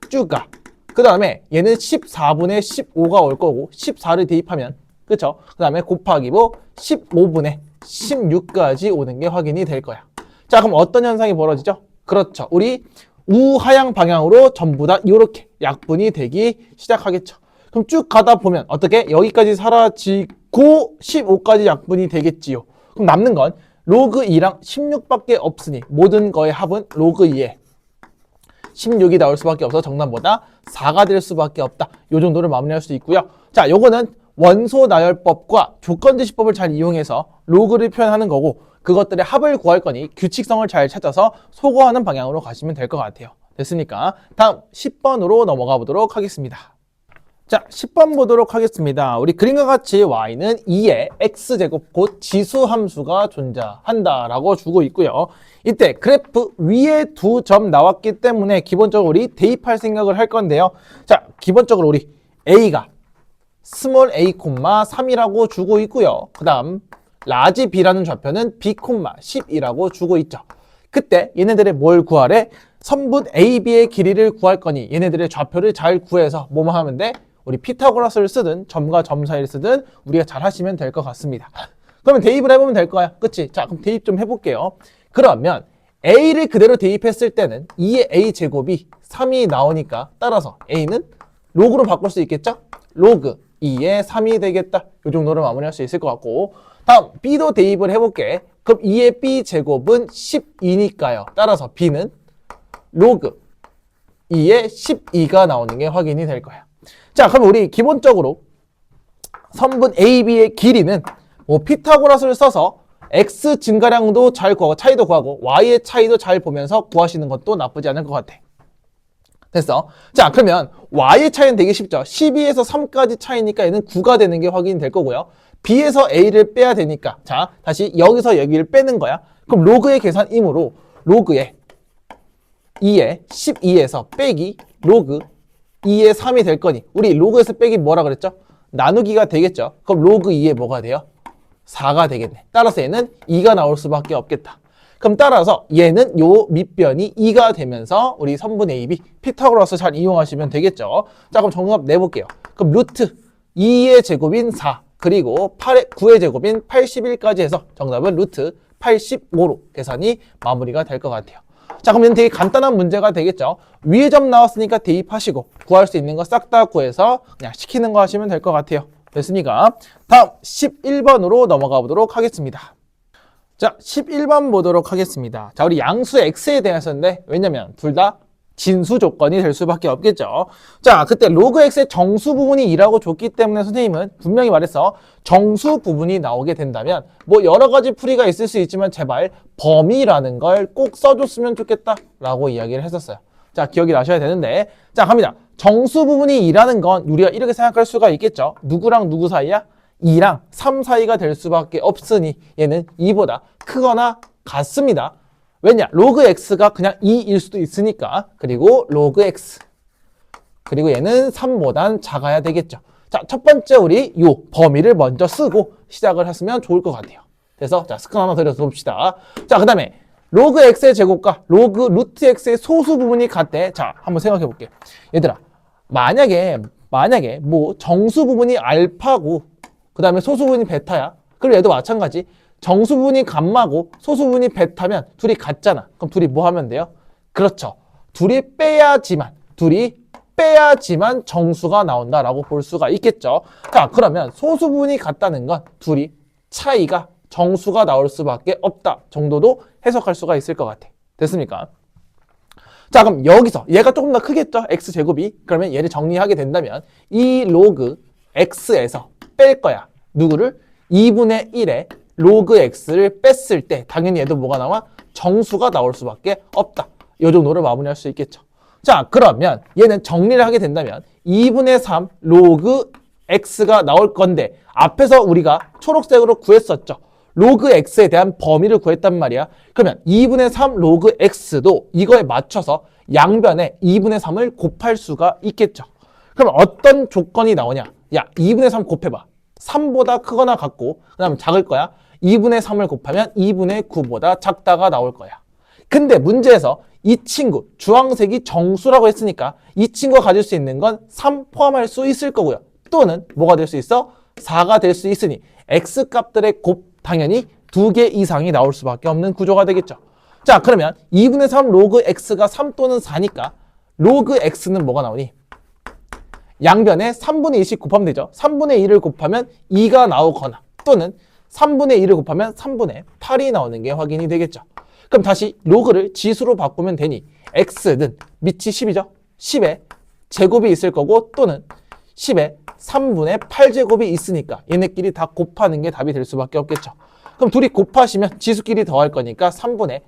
Speaker 1: 쭉 가. 그 다음에 얘는 14분의 15가 올 거고 14를 대입하면, 그쵸? 그 다음에 곱하기 뭐 15분의 16까지 오는 게 확인이 될 거야. 자, 그럼 어떤 현상이 벌어지죠? 그렇죠. 우리 우하향 방향으로 전부 다 이렇게 약분이 되기 시작하겠죠. 그럼 쭉 가다 보면 어떻게? 여기까지 사라지고 15까지 약분이 되겠지요. 그럼 남는 건 로그 2랑 16밖에 없으니 모든 거의 합은 로그 2에 16이 나올 수밖에 없어서 정답보다 4가 될 수밖에 없다. 이 정도를 마무리할 수 있고요. 자, 요거는 원소 나열법과 조건제시법을 잘 이용해서 로그를 표현하는 거고, 그것들의 합을 구할 거니 규칙성을 잘 찾아서 소거하는 방향으로 가시면 될 것 같아요. 됐습니까? 다음 10번으로 넘어가 보도록 하겠습니다. 자, 10번 보도록 하겠습니다. 우리 그림과 같이 y는 2의 x제곱 곧 지수함수가 존재한다라고 주고 있고요. 이때 그래프 위에 두 점 나왔기 때문에 기본적으로 우리 대입할 생각을 할 건데요. 자, 기본적으로 우리 a가 스몰 a, 3이라고 주고 있고요. 그 다음 라지 b라는 좌표는 b, 10이라고 주고 있죠. 그때 얘네들의 뭘 구하래? 선분 AB의 길이를 구할 거니 얘네들의 좌표를 잘 구해서 뭐만 하면 돼? 우리 피타고라스를 쓰든 점과 점 사이를 쓰든 우리가 잘 하시면 될 것 같습니다. 그러면 대입을 해보면 될 거야. 그치? 자, 그럼 대입 좀 해볼게요. 그러면 A를 그대로 대입했을 때는 2의 A제곱이 3이 나오니까 따라서 A는 로그로 바꿀 수 있겠죠? 로그 2의 3이 되겠다. 이 정도로 마무리할 수 있을 것 같고 다음 B도 대입을 해볼게. 그럼 2의 B제곱은 12니까요. 따라서 B는 로그 2의 12가 나오는 게 확인이 될 거야. 자, 그럼 우리 기본적으로 선분 AB의 길이는 뭐 피타고라스를 써서 X 증가량도 잘 구하고 차이도 구하고 Y의 차이도 잘 보면서 구하시는 것도 나쁘지 않을 것 같아. 됐어? 자, 그러면 Y의 차이는 되게 쉽죠. 12에서 3까지 차이니까 얘는 9가 되는 게 확인이 될 거고요. B에서 A를 빼야 되니까 자, 다시 여기서 여기를 빼는 거야. 그럼 로그의 계산이므로 로그의 2의 12에서 빼기 로그 2의 3이 될 거니 우리 로그에서 빼기 뭐라 그랬죠? 나누기가 되겠죠. 그럼 로그 2의 뭐가 돼요? 4가 되겠네. 따라서 얘는 2가 나올 수밖에 없겠다. 그럼 따라서 얘는 요 밑변이 2가 되면서 우리 선분 AB 피타고라스 잘 이용하시면 되겠죠. 자, 그럼 정답 내볼게요. 그럼 루트 2의 제곱인 4 그리고 9의 제곱인 81까지 해서 정답은 루트 85로 계산이 마무리가 될 것 같아요. 자, 그러면 되게 간단한 문제가 되겠죠. 위에 점 나왔으니까 대입하시고 구할 수 있는 거 싹 다 구해서 그냥 시키는 거 하시면 될 것 같아요. 됐으니까 다음 11번으로 넘어가 보도록 하겠습니다. 자, 11번 보도록 하겠습니다. 자, 우리 양수 x에 대해서인데 왜냐면 둘 다 진수 조건이 될 수밖에 없겠죠. 자, 그때 로그 x의 정수 부분이 2라고 줬기 때문에 선생님은 분명히 말했어. 정수 부분이 나오게 된다면 뭐 여러 가지 풀이가 있을 수 있지만 제발 범위라는 걸 꼭 써줬으면 좋겠다 라고 이야기를 했었어요. 자, 기억이 나셔야 되는데 자, 갑니다. 정수 부분이 2라는 건 우리가 이렇게 생각할 수가 있겠죠. 누구랑 누구 사이야? 2랑 3 사이가 될 수밖에 없으니 얘는 2보다 크거나 같습니다. 왜냐? 로그 x가 그냥 2일 수도 있으니까. 그리고 로그 x. 그리고 얘는 3보단 작아야 되겠죠. 자, 첫 번째 우리 요 범위를 먼저 쓰고 시작을 했으면 좋을 것 같아요. 그래서 자, 스크린 하나 더 봅시다. 자, 그 다음에 로그 x의 제곱과 로그 루트 x의 소수 부분이 같대. 자, 한번 생각해 볼게요. 얘들아, 만약에 뭐 정수 부분이 알파고 그 다음에 소수 부분이 베타야. 그리고 얘도 마찬가지. 정수 부분이 감마고 소수 부분이 베타면 둘이 같잖아. 그럼 둘이 뭐 하면 돼요? 그렇죠. 둘이 빼야지만 정수가 나온다라고 볼 수가 있겠죠. 자, 그러면 소수 부분이 같다는 건 둘이 차이가 정수가 나올 수밖에 없다 정도도 해석할 수가 있을 것 같아. 됐습니까? 자, 그럼 여기서 얘가 조금 더 크겠죠? x제곱이. 그러면 얘를 정리하게 된다면 이 로그 x에서 뺄 거야. 누구를? 2분의 1에 로그 x를 뺐을 때 당연히 얘도 뭐가 나와? 정수가 나올 수밖에 없다. 이 정도로 마무리할 수 있겠죠. 자, 그러면 얘는 정리를 하게 된다면 2분의 3 로그 x가 나올 건데 앞에서 우리가 초록색으로 구했었죠. 로그 x에 대한 범위를 구했단 말이야. 그러면 2분의 3 로그 x도 이거에 맞춰서 양변에 2분의 3을 곱할 수가 있겠죠. 그럼 어떤 조건이 나오냐? 야, 2분의 3 곱해봐. 3보다 크거나 같고 그 다음에 작을 거야. 2분의 3을 곱하면 2분의 9보다 작다가 나올 거야. 근데 문제에서 이 친구 주황색이 정수라고 했으니까 이 친구가 가질 수 있는 건 3 포함할 수 있을 거고요. 또는 뭐가 될 수 있어? 4가 될 수 있으니 x값들의 곱 당연히 2개 이상이 나올 수밖에 없는 구조가 되겠죠. 자, 그러면 2분의 3 로그 x가 3 또는 4니까 로그 x는 뭐가 나오니? 양변에 3분의 2씩 곱하면 되죠. 3분의 2를 곱하면 2가 나오거나 또는 3분의 2를 곱하면 3분의 8이 나오는 게 확인이 되겠죠. 그럼 다시 로그를 지수로 바꾸면 되니 x는 밑이 10이죠. 10에 제곱이 있을 거고 또는 10에 3분의 8제곱이 있으니까 얘네끼리 다 곱하는 게 답이 될 수밖에 없겠죠. 그럼 둘이 곱하시면 지수끼리 더할 거니까 3분의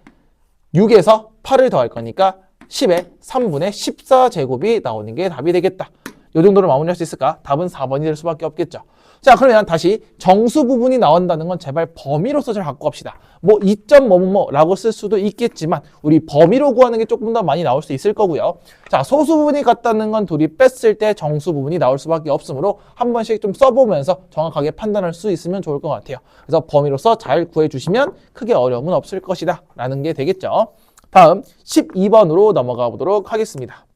Speaker 1: 6에서 8을 더할 거니까 10에 3분의 14제곱이 나오는 게 답이 되겠다. 이 정도로 마무리할 수 있을까? 답은 4번이 될 수밖에 없겠죠. 자, 그러면 다시 정수 부분이 나온다는 건 제발 범위로서 잘 갖고 갑시다. 뭐 2점 뭐뭐뭐라고 쓸 수도 있겠지만 우리 범위로 구하는 게 조금 더 많이 나올 수 있을 거고요. 자, 소수 부분이 같다는 건 둘이 뺐을 때 정수 부분이 나올 수밖에 없으므로 한 번씩 좀 써보면서 정확하게 판단할 수 있으면 좋을 것 같아요. 그래서 범위로서 잘 구해주시면 크게 어려움은 없을 것이다 라는 게 되겠죠. 다음 12번으로 넘어가 보도록 하겠습니다.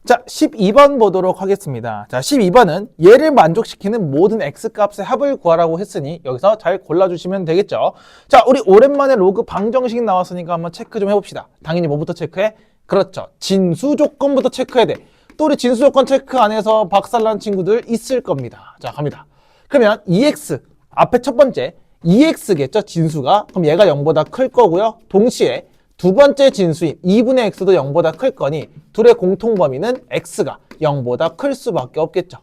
Speaker 1: 자, 12번 보도록 하겠습니다. 자, 12번은 얘를 만족시키는 모든 x값의 합을 구하라고 했으니 여기서 잘 골라주시면 되겠죠. 자, 우리 오랜만에 로그 방정식 나왔으니까 한번 체크 좀 해봅시다. 당연히 뭐부터 체크해? 그렇죠. 진수 조건부터 체크해야 돼. 또 우리 진수 조건 체크 안에서 박살난 친구들 있을 겁니다. 자, 갑니다. 그러면 2x, 앞에 첫 번째 2x겠죠, 진수가. 그럼 얘가 0보다 클 거고요. 동시에 두 번째 진수인 2분의 x도 0보다 클 거니 둘의 공통 범위는 x가 0보다 클 수밖에 없겠죠.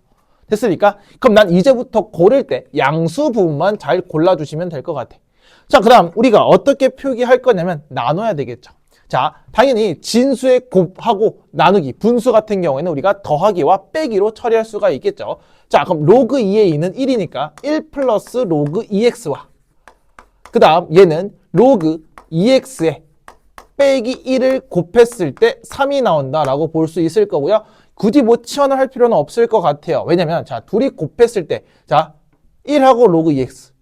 Speaker 1: 됐으니까 그럼 난 이제부터 고를 때 양수 부분만 잘 골라주시면 될 것 같아. 자, 그 다음 우리가 어떻게 표기할 거냐면 나눠야 되겠죠. 자, 당연히 진수의 곱하고 나누기, 분수 같은 경우에는 우리가 더하기와 빼기로 처리할 수가 있겠죠. 자, 그럼 로그 2의 2는 1이니까 1 플러스 로그 2x와 그 다음 얘는 로그 2x에 빼기 1을 곱했을 때 3이 나온다라고 볼 수 있을 거고요. 굳이 뭐 치환을 할 필요는 없을 것 같아요. 왜냐면 자, 둘이 곱했을 때 자, 1하고 로그 2x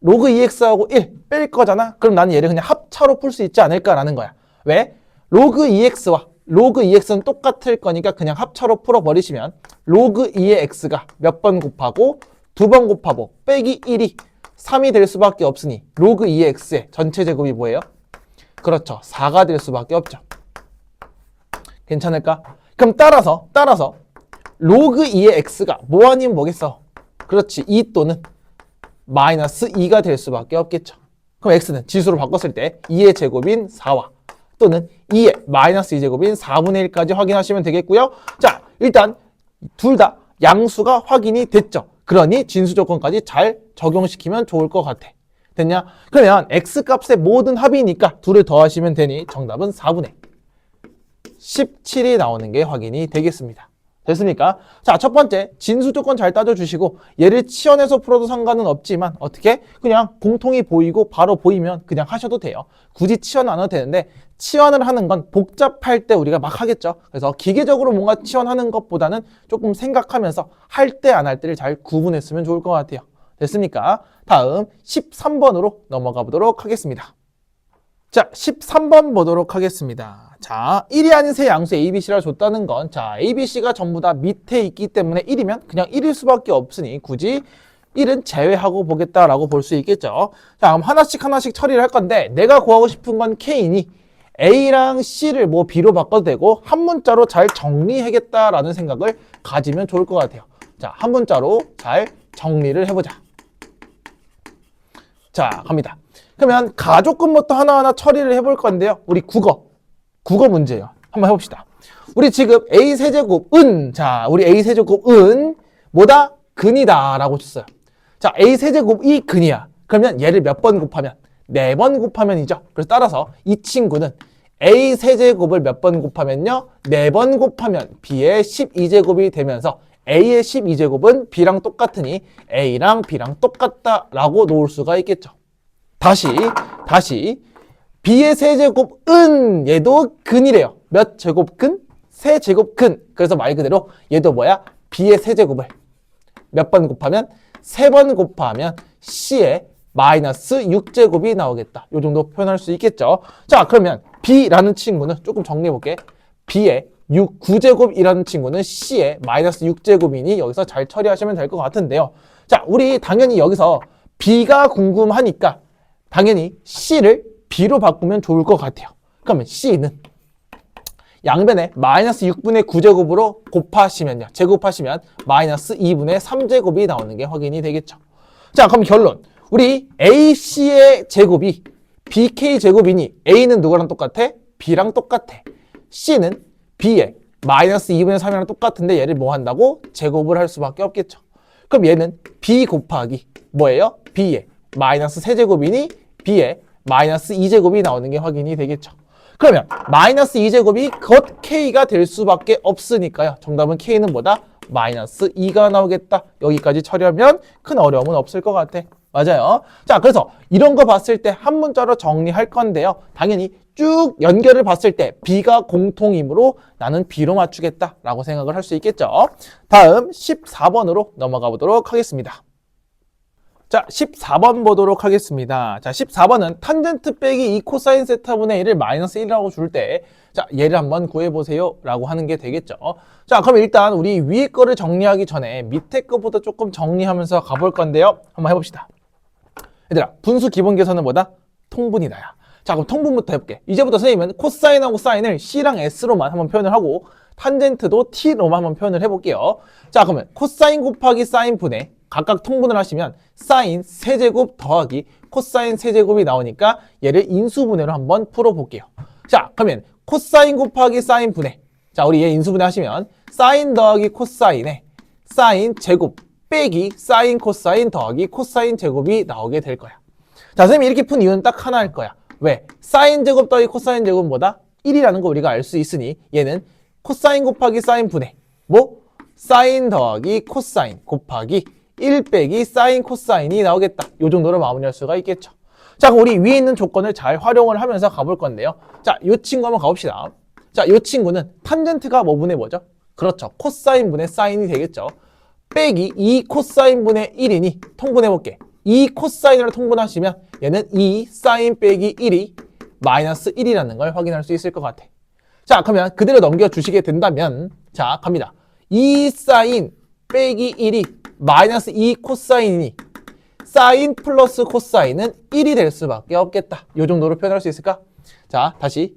Speaker 1: 로그 2x하고 1 뺄 거잖아. 그럼 나는 얘를 그냥 합차로 풀 수 있지 않을까라는 거야. 왜? 로그 2x와 로그 2x는 똑같을 거니까 그냥 합차로 풀어버리시면 로그 2의 x가 몇 번 곱하고 두 번 곱하고 빼기 1이 3이 될 수밖에 없으니 로그 2의 x의 전체 제곱이 뭐예요? 그렇죠. 4가 될 수밖에 없죠. 괜찮을까? 그럼 따라서 로그 2의 x가 뭐 아니면 뭐겠어? 그렇지. 2 또는 마이너스 2가 될 수밖에 없겠죠. 그럼 x는 지수로 바꿨을 때 2의 제곱인 4와 또는 2의 마이너스 2제곱인 4분의 1까지 확인하시면 되겠고요. 자, 일단 둘 다 양수가 확인이 됐죠. 그러니 진수 조건까지 잘 적용시키면 좋을 것 같아. 됐냐? 그러면 x값의 모든 합이니까 둘을 더하시면 되니 정답은 4분의 17이 나오는 게 확인이 되겠습니다. 됐습니까? 자, 첫 번째 진수 조건 잘 따져주시고 얘를 치환해서 풀어도 상관은 없지만 어떻게? 그냥 공통이 보이고 바로 보이면 그냥 하셔도 돼요. 굳이 치환 안 해도 되는데 치환을 하는 건 복잡할 때 우리가 막 하겠죠. 그래서 기계적으로 뭔가 치환하는 것보다는 조금 생각하면서 할 때 안 할 때를 잘 구분했으면 좋을 것 같아요. 됐습니까? 다음 13번으로 넘어가 보도록 하겠습니다. 자, 13번 보도록 하겠습니다. 자, 1이 아닌 세 양수 A, B, C라 줬다는 건 자, A, B, C가 전부 다 밑에 있기 때문에 1이면 그냥 1일 수밖에 없으니 굳이 1은 제외하고 보겠다라고 볼 수 있겠죠. 자, 그럼 하나씩 처리를 할 건데 내가 구하고 싶은 건 K이니 A랑 C를 뭐 B로 바꿔도 되고 한 문자로 잘 정리하겠다라는 생각을 가지면 좋을 것 같아요. 자, 한 문자로 잘 정리를 해보자. 자, 갑니다. 그러면 가족근부터 하나하나 처리를 해볼 건데요. 우리 국어 문제예요. 한번 해봅시다. 우리 지금 a세제곱은 자, 우리 a세제곱은 뭐다? 근이다 라고 줬어요. 자, a세제곱이 근이야. 그러면 얘를 몇 번 곱하면? 4번 곱하면이죠. 그래서 따라서 이 친구는 a세제곱을 몇 번 곱하면요? 4번 곱하면 b의 12제곱이 되면서 a의 12제곱은 b랑 똑같으니 a랑 b랑 똑같다라고 놓을 수가 있겠죠. 다시 b의 세제곱은 얘도 근이래요. 몇 제곱근? 세제곱근. 그래서 말 그대로 얘도 뭐야? b의 세제곱을 몇 번 곱하면? 3번 곱하면 c의 마이너스 6제곱이 나오겠다. 이 정도 표현할 수 있겠죠. 자, 그러면 b라는 친구는 조금 정리해볼게. b의 9제곱이라는 친구는 c의 마이너스 6제곱이니 여기서 잘 처리하시면 될 것 같은데요. 자, 우리 당연히 여기서 b가 궁금하니까 당연히 c를 b로 바꾸면 좋을 것 같아요. 그러면 c는 양변에 마이너스 6분의 9제곱으로 곱하시면요. 제곱하시면 마이너스 2분의 3제곱이 나오는 게 확인이 되겠죠. 자, 그럼 결론. 우리 AC의 제곱이 BK 제곱이니 A는 누구랑 똑같아? B랑 똑같아. C는 B의 마이너스 2분의 3이랑 똑같은데 얘를 뭐 한다고? 제곱을 할 수밖에 없겠죠. 그럼 얘는 B 곱하기 뭐예요? B의 마이너스 세제곱이니 B에 마이너스 2제곱이 나오는 게 확인이 되겠죠. 그러면 마이너스 2제곱이 겉 K가 될 수밖에 없으니까요. 정답은 K는 뭐다? 마이너스 2가 나오겠다. 여기까지 처리하면 큰 어려움은 없을 것 같아. 맞아요. 자, 그래서 이런 거 봤을 때 한 문자로 정리할 건데요. 당연히 쭉 연결을 봤을 때 B가 공통이므로 나는 B로 맞추겠다라고 생각을 할 수 있겠죠. 다음 14번으로 넘어가 보도록 하겠습니다. 자, 14번 보도록 하겠습니다. 자, 14번은 탄젠트 빼기 2 코사인 세타분의 1을 마이너스 1이라고 줄 때, 자, 얘를 한번 구해보세요 라고 하는 게 되겠죠. 자, 그럼 일단 우리 위에 거를 정리하기 전에 밑에 거부터 조금 정리하면서 가볼 건데요. 한번 해봅시다. 얘들아, 분수 기본 계산은 뭐다? 통분이다. 야. 자, 그럼 통분부터 해볼게. 이제부터 선생님은 코사인하고 사인을 C랑 S로만 한번 표현을 하고, 탄젠트도 T로만 한번 표현을 해볼게요. 자, 그러면 코사인 곱하기 사인 분의 각각 통분을 하시면 사인 세제곱 더하기 코사인 세제곱이 나오니까 얘를 인수분해로 한번 풀어볼게요. 자, 그러면 코사인 곱하기 사인 분해. 자, 우리 얘 인수분해 하시면 사인 더하기 코사인에 사인 제곱 빼기 사인 코사인 더하기 코사인 제곱이 나오게 될 거야. 자, 선생님이 이렇게 푼 이유는 딱 하나일 거야. 왜? 사인 제곱 더하기 코사인 제곱보다 1이라는 거 우리가 알 수 있으니 얘는 코사인 곱하기 사인 분해. 뭐? 사인 더하기 코사인 곱하기 1 빼기 사인 코사인이 나오겠다. 이 정도로 마무리할 수가 있겠죠. 자, 그럼 우리 위에 있는 조건을 잘 활용을 하면서 가볼 건데요. 자, 이 친구 한번 가봅시다. 자, 이 친구는 탄젠트가 뭐 분의 뭐죠? 그렇죠. 코사인 분의 사인이 되겠죠. 빼기 2 코사인 분의 1이니 통분해볼게. 2 코사인으로 통분하시면 얘는 2 사인 빼기 1이 마이너스 1이라는 걸 확인할 수 있을 것 같아. 자, 그러면 그대로 넘겨주시게 된다면 자, 갑니다. 2 사인 빼기 1이 마이너스 2 코사인이니 사인 플러스 코사인은 1이 될 수밖에 없겠다. 이 정도로 표현할 수 있을까? 자, 다시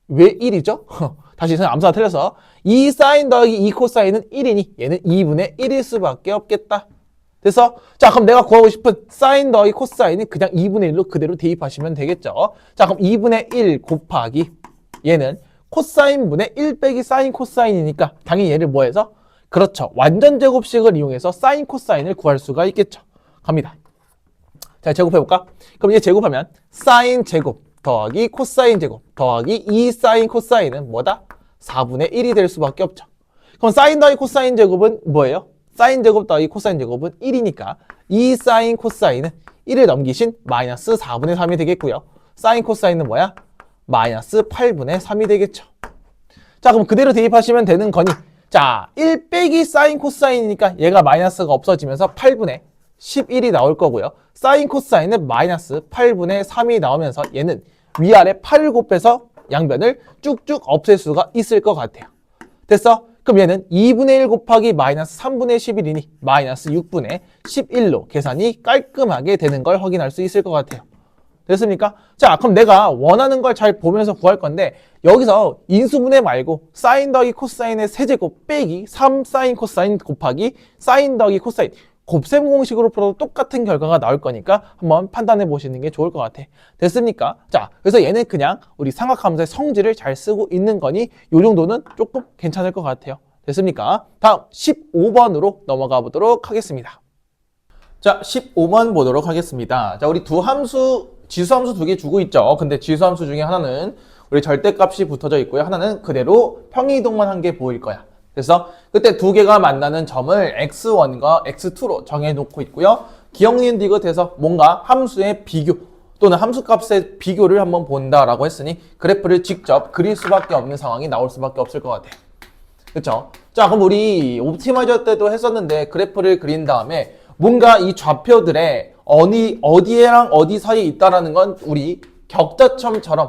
Speaker 1: 왜 1이죠? 다시 암수가 틀려서 2 사인 더하기 2 코사인은 1이니 얘는 2분의 1일 수밖에 없겠다. 됐어? 자, 그럼 내가 구하고 싶은 사인 더하기 코사인은 그냥 2분의 1로 그대로 대입하시면 되겠죠. 자, 그럼 2분의 1 곱하기 얘는 코사인분의 1 빼기 사인 코사인이니까 당연히 얘를 뭐 해서? 그렇죠. 완전 제곱식을 이용해서 사인 코사인을 구할 수가 있겠죠. 갑니다. 자, 제곱해볼까? 그럼 이제 제곱하면 사인 제곱 더하기 코사인 제곱 더하기 2 사인 코사인은 뭐다? 4분의 1이 될 수밖에 없죠. 그럼 사인 더하기 코사인 제곱은 뭐예요? 사인 제곱 더하기 코사인 제곱은 1이니까 2 사인 코사인은 1을 넘기신 마이너스 4분의 3이 되겠고요. 사인 코사인은 뭐야? 마이너스 8분의 3이 되겠죠. 자, 그럼 그대로 대입하시면 되는 거니 자, 1 빼기 사인 코사인이니까 얘가 마이너스가 없어지면서 8분의 11이 나올 거고요. 사인 코사인은 마이너스 8분의 3이 나오면서 얘는 위아래 8을 곱해서 양변을 쭉쭉 없앨 수가 있을 것 같아요. 됐어? 그럼 얘는 2분의 1 곱하기 마이너스 3분의 11이니 마이너스 6분의 11로 계산이 깔끔하게 되는 걸 확인할 수 있을 것 같아요. 됐습니까? 자, 그럼 내가 원하는 걸 잘 보면서 구할 건데 여기서 인수분해 말고 사인 더하기 코사인의 세제곱 빼기 3 사인 코사인 곱하기 사인 더하기 코사인 곱셈 공식으로 풀어도 똑같은 결과가 나올 거니까 한번 판단해 보시는 게 좋을 것 같아. 됐습니까? 자, 그래서 얘는 그냥 우리 삼각함수의 성질을 잘 쓰고 있는 거니 이 정도는 조금 괜찮을 것 같아요. 됐습니까? 다음 15번으로 넘어가 보도록 하겠습니다. 자, 15번 보도록 하겠습니다. 자, 우리 두 함수 지수함수 두 개 주고 있죠. 근데 지수함수 중에 하나는 우리 절대값이 붙어져 있고요. 하나는 그대로 평이동만 한 게 보일 거야. 그래서 그때 두 개가 만나는 점을 x1과 x2로 정해놓고 있고요. 기억니은 디귿해서 뭔가 함수의 비교 또는 함수값의 비교를 한번 본다라고 했으니 그래프를 직접 그릴 수밖에 없는 상황이 나올 수밖에 없을 것 같아요. 그렇죠? 자, 그럼 우리 옵티마이저 때도 했었는데 그래프를 그린 다음에 뭔가 이 좌표들의 어디랑 어디 사이에 있다라는 건 우리 격자점처럼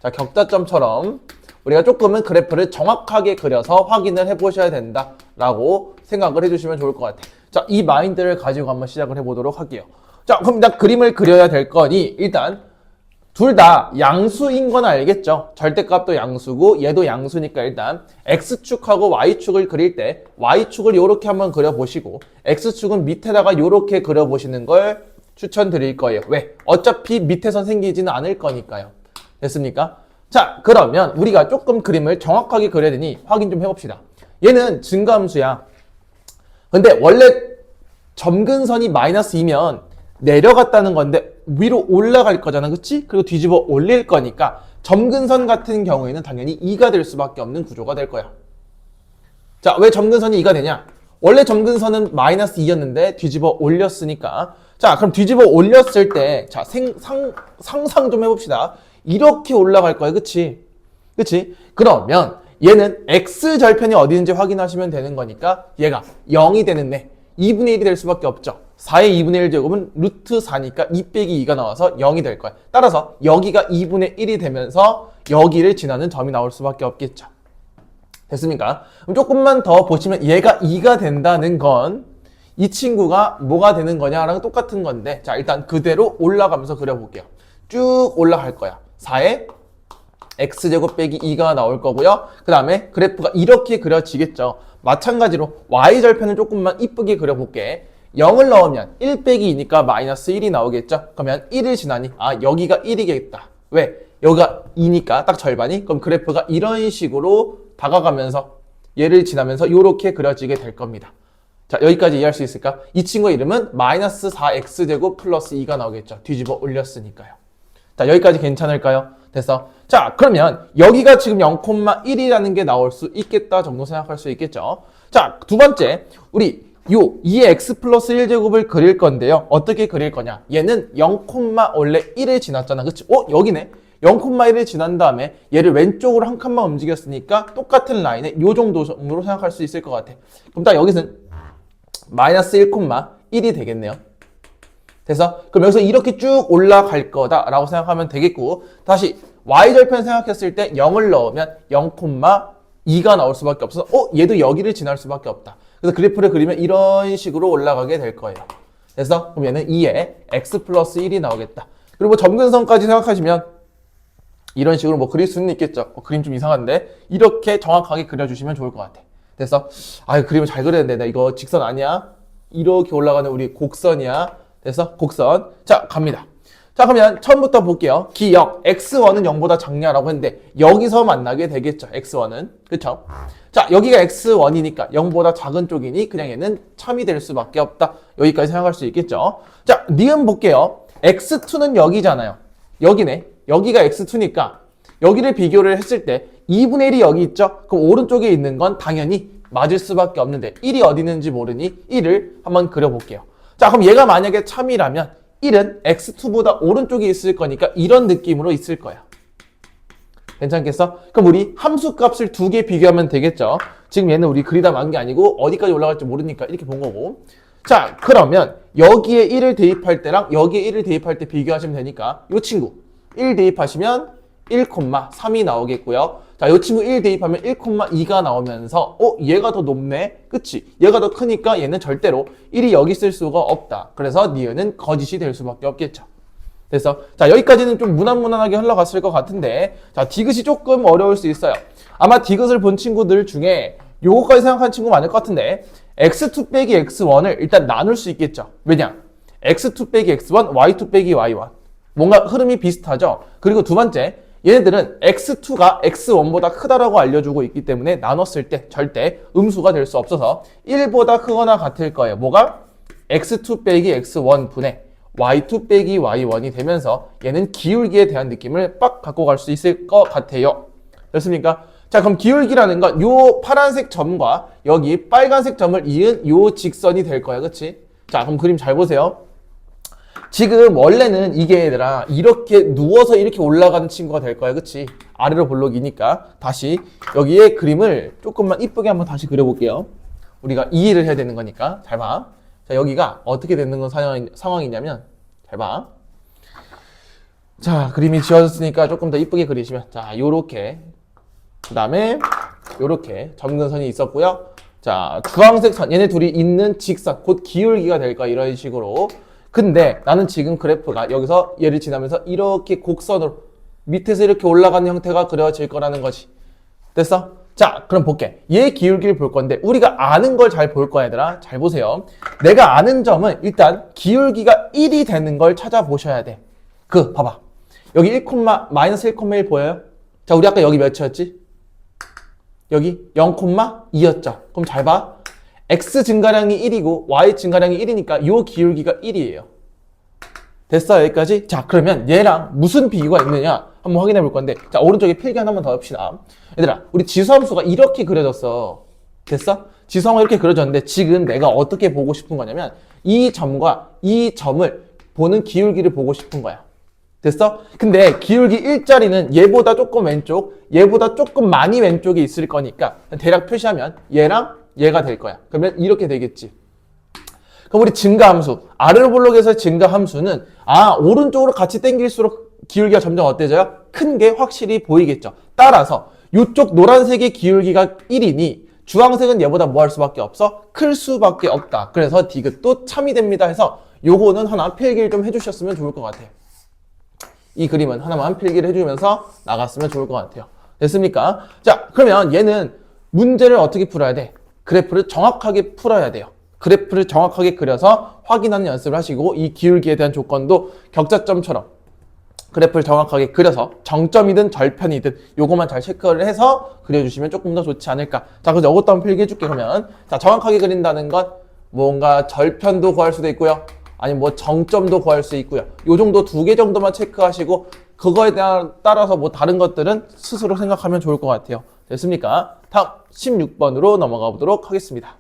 Speaker 1: 자, 격자점처럼 우리가 조금은 그래프를 정확하게 그려서 확인을 해보셔야 된다라고 생각을 해주시면 좋을 것 같아요. 자, 이 마인드를 가지고 한번 시작을 해보도록 할게요. 자, 그럼 일단 그림을 그려야 될 거니 일단 둘 다 양수인 건 알겠죠? 절대값도 양수고 얘도 양수니까 일단 X축하고 Y축을 그릴 때 Y축을 이렇게 한번 그려보시고 X축은 밑에다가 이렇게 그려보시는 걸 추천드릴 거예요. 왜? 어차피 밑에선 생기지는 않을 거니까요. 됐습니까? 자, 그러면 우리가 조금 그림을 정확하게 그려야 되니 확인 좀 해봅시다. 얘는 증가함수야. 근데 원래 점근선이 마이너스 2면 내려갔다는 건데 위로 올라갈 거잖아, 그치? 그리고 뒤집어 올릴 거니까 점근선 같은 경우에는 당연히 2가 될 수밖에 없는 구조가 될 거야. 자, 왜 점근선이 2가 되냐? 원래 점근선은 마이너스 2였는데 뒤집어 올렸으니까. 자, 그럼 뒤집어 올렸을 때, 자, 상상 좀 해봅시다. 이렇게 올라갈 거야, 그치? 그치? 그러면 얘는 x절편이 어디 있는지 확인하시면 되는 거니까 얘가 0이 되는데 2분의 1이 될 수밖에 없죠. 4의 2분의 1 제곱은 루트 4니까 2 빼기 2가 나와서 0이 될 거야. 따라서 여기가 2분의 1이 되면서 여기를 지나는 점이 나올 수밖에 없겠죠. 됐습니까? 그럼 조금만 더 보시면 얘가 2가 된다는 건 이 친구가 뭐가 되는 거냐랑 똑같은 건데, 자, 일단 그대로 올라가면서 그려볼게요. 쭉 올라갈 거야. 4의 x제곱 빼기 2가 나올 거고요. 그 다음에 그래프가 이렇게 그려지겠죠. 마찬가지로 y절편을 조금만 이쁘게 그려볼게. 0을 넣으면 1 빼기 2니까 마이너스 1이 나오겠죠. 그러면 1을 지나니 여기가 1이겠다. 왜? 여기가 2니까 딱 절반이. 그럼 그래프가 이런 식으로 다가가면서 얘를 지나면서 이렇게 그려지게 될 겁니다. 자, 여기까지 이해할 수 있을까? 이 친구의 이름은 마이너스 4x제곱 플러스 2가 나오겠죠. 뒤집어 올렸으니까요. 자, 여기까지 괜찮을까요? 됐어. 자, 그러면 여기가 지금 0,1이라는 게 나올 수 있겠다 정도 생각할 수 있겠죠. 자, 두 번째, 우리 요 2의 x 플러스 1제곱을 그릴 건데요. 어떻게 그릴 거냐? 얘는 0, 원래 1을 지났잖아. 그치? 여기네. 0,1을 지난 다음에 얘를 왼쪽으로 한 칸만 움직였으니까 똑같은 라인에 요 정도로 생각할 수 있을 것 같아. 그럼 딱 여기서는 마이너스 1,1이 되겠네요. 돼서 그럼 여기서 이렇게 쭉 올라갈 거다라고 생각하면 되겠고, 다시 y절편 생각했을 때 0을 넣으면 0,2가 나올 수밖에 없어서 얘도 여기를 지날 수밖에 없다. 그래서 그래프를 그리면 이런 식으로 올라가게 될 거예요. 그래서 그럼 얘는 2에 x 플러스 1이 나오겠다. 그리고 뭐 점근선까지 생각하시면 이런 식으로 뭐 그릴 수는 있겠죠. 그림 좀 이상한데 이렇게 정확하게 그려주시면 좋을 것 같아. 그래서 그림을 잘 그려야 되는데 나 이거 직선 아니야? 이렇게 올라가는 우리 곡선이야. 그래서 곡선. 자, 갑니다. 자, 그러면 처음부터 볼게요. 기억 x1은 0보다 작냐라고 했는데 여기서 만나게 되겠죠. x1은. 그쵸? 자, 여기가 x1이니까 0보다 작은 쪽이니 그냥 얘는 참이 될 수밖에 없다. 여기까지 생각할 수 있겠죠. 자, 니은 볼게요. x2는 여기잖아요. 여기네. 여기가 x2니까 여기를 비교를 했을 때 2분의 1이 여기 있죠? 그럼 오른쪽에 있는 건 당연히 맞을 수밖에 없는데 1이 어디 있는지 모르니 1을 한번 그려볼게요. 자, 그럼 얘가 만약에 참이라면 1은 x2보다 오른쪽에 있을 거니까 이런 느낌으로 있을 거야. 괜찮겠어? 그럼 우리 함수 값을 두 개 비교하면 되겠죠? 지금 얘는 우리 그리다 만 게 아니고 어디까지 올라갈지 모르니까 이렇게 본 거고. 자, 그러면 여기에 1을 대입할 때랑 여기에 1을 대입할 때 비교하시면 되니까 이 친구 1 대입하시면 1,3이 나오겠고요. 자, 이 친구 1 대입하면 1,2가 나오면서 얘가 더 높네? 그치? 얘가 더 크니까 얘는 절대로 1이 여기 있을 수가 없다. 그래서 니은은 거짓이 될 수밖에 없겠죠. 그래서 자, 여기까지는 좀 무난무난하게 흘러갔을 것 같은데, 자, 디귿이 조금 어려울 수 있어요. 아마 디귿을 본 친구들 중에 요거까지 생각한 친구 많을 것 같은데 x2 빼기 x1을 일단 나눌 수 있겠죠. 왜냐? x2 빼기 x1, y2 빼기 y1. 뭔가 흐름이 비슷하죠. 그리고 두 번째, 얘네들은 x2가 x1보다 크다라고 알려주고 있기 때문에 나눴을 때 절대 음수가 될 수 없어서 1보다 크거나 같을 거예요. 뭐가? x2 빼기 x1 분의 y2 빼기 y1이 되면서 얘는 기울기에 대한 느낌을 빡 갖고 갈 수 있을 것 같아요. 됐습니까? 자, 그럼 기울기라는 건 요 파란색 점과 여기 빨간색 점을 이은 요 직선이 될 거야. 그치? 자, 그럼 그림 잘 보세요. 지금 원래는 이게 얘들아 이렇게 누워서 이렇게 올라가는 친구가 될 거야. 그치? 아래로 볼록이니까. 다시 여기에 그림을 조금만 이쁘게 한번 다시 그려볼게요. 우리가 이해를 해야 되는 거니까. 잘 봐. 자, 여기가 어떻게 되는 건 상황이냐면 잘 봐. 자, 그림이 지워졌으니까 조금 더 이쁘게 그리시면, 자, 요렇게, 그 다음에 요렇게 점근선이 있었고요. 자, 주황색 선, 얘네 둘이 있는 직선, 곧 기울기가 될 거야. 이런 식으로. 근데 나는 지금 그래프가 여기서 얘를 지나면서 이렇게 곡선으로 밑에서 이렇게 올라가는 형태가 그려질 거라는 거지. 됐어? 자, 그럼 볼게. 얘 기울기를 볼 건데 우리가 아는 걸 잘 볼 거야, 얘들아. 잘 보세요. 내가 아는 점은 일단 기울기가 1이 되는 걸 찾아보셔야 돼. 봐봐. 여기 1, 마이너스 1,1 보여요? 자, 우리 아까 여기 몇이었지? 여기 0,2였죠. 그럼 잘 봐. x 증가량이 1이고 y 증가량이 1이니까 요 기울기가 1이에요. 됐어, 여기까지? 자, 그러면 얘랑 무슨 비교가 있느냐 한번 확인해 볼 건데, 자, 오른쪽에 필기 하나만 더 합시다. 얘들아, 우리 지수함수가 이렇게 그려졌어. 됐어? 지수함수가 이렇게 그려졌는데 지금 내가 어떻게 보고 싶은 거냐면 이 점과 이 점을 보는 기울기를 보고 싶은 거야. 됐어? 근데 기울기 일자리는 얘보다 조금 왼쪽, 얘보다 조금 많이 왼쪽에 있을 거니까 대략 표시하면 얘랑 얘가 될 거야. 그러면 이렇게 되겠지. 그럼 우리 증가함수, 아래로 볼록에서의 증가함수는 오른쪽으로 같이 당길수록 기울기가 점점 어때져요? 큰 게 확실히 보이겠죠. 따라서 이쪽 노란색의 기울기가 1이니 주황색은 얘보다 뭐 할 수밖에 없어? 클 수밖에 없다. 그래서 디귿도 참이 됩니다 해서 요거는 하나 필기를 좀 해주셨으면 좋을 것 같아요. 이 그림은 하나만 필기를 해주면서 나갔으면 좋을 것 같아요. 됐습니까? 자, 그러면 얘는 문제를 어떻게 풀어야 돼? 그래프를 정확하게 풀어야 돼요. 그래프를 정확하게 그려서 확인하는 연습을 하시고 이 기울기에 대한 조건도 격자점처럼 그래프를 정확하게 그려서 정점이든 절편이든 요거만 잘 체크를 해서 그려주시면 조금 더 좋지 않을까. 자, 그래서 이것도 한번 필기해줄게. 그러면 자, 정확하게 그린다는 건 뭔가 절편도 구할 수도 있고요. 아니면 뭐 정점도 구할 수 있고요. 요 정도 2개 정도만 체크하시고 그거에 따라서 뭐 다른 것들은 스스로 생각하면 좋을 것 같아요. 됐습니까? 다음 16번으로 넘어가 보도록 하겠습니다.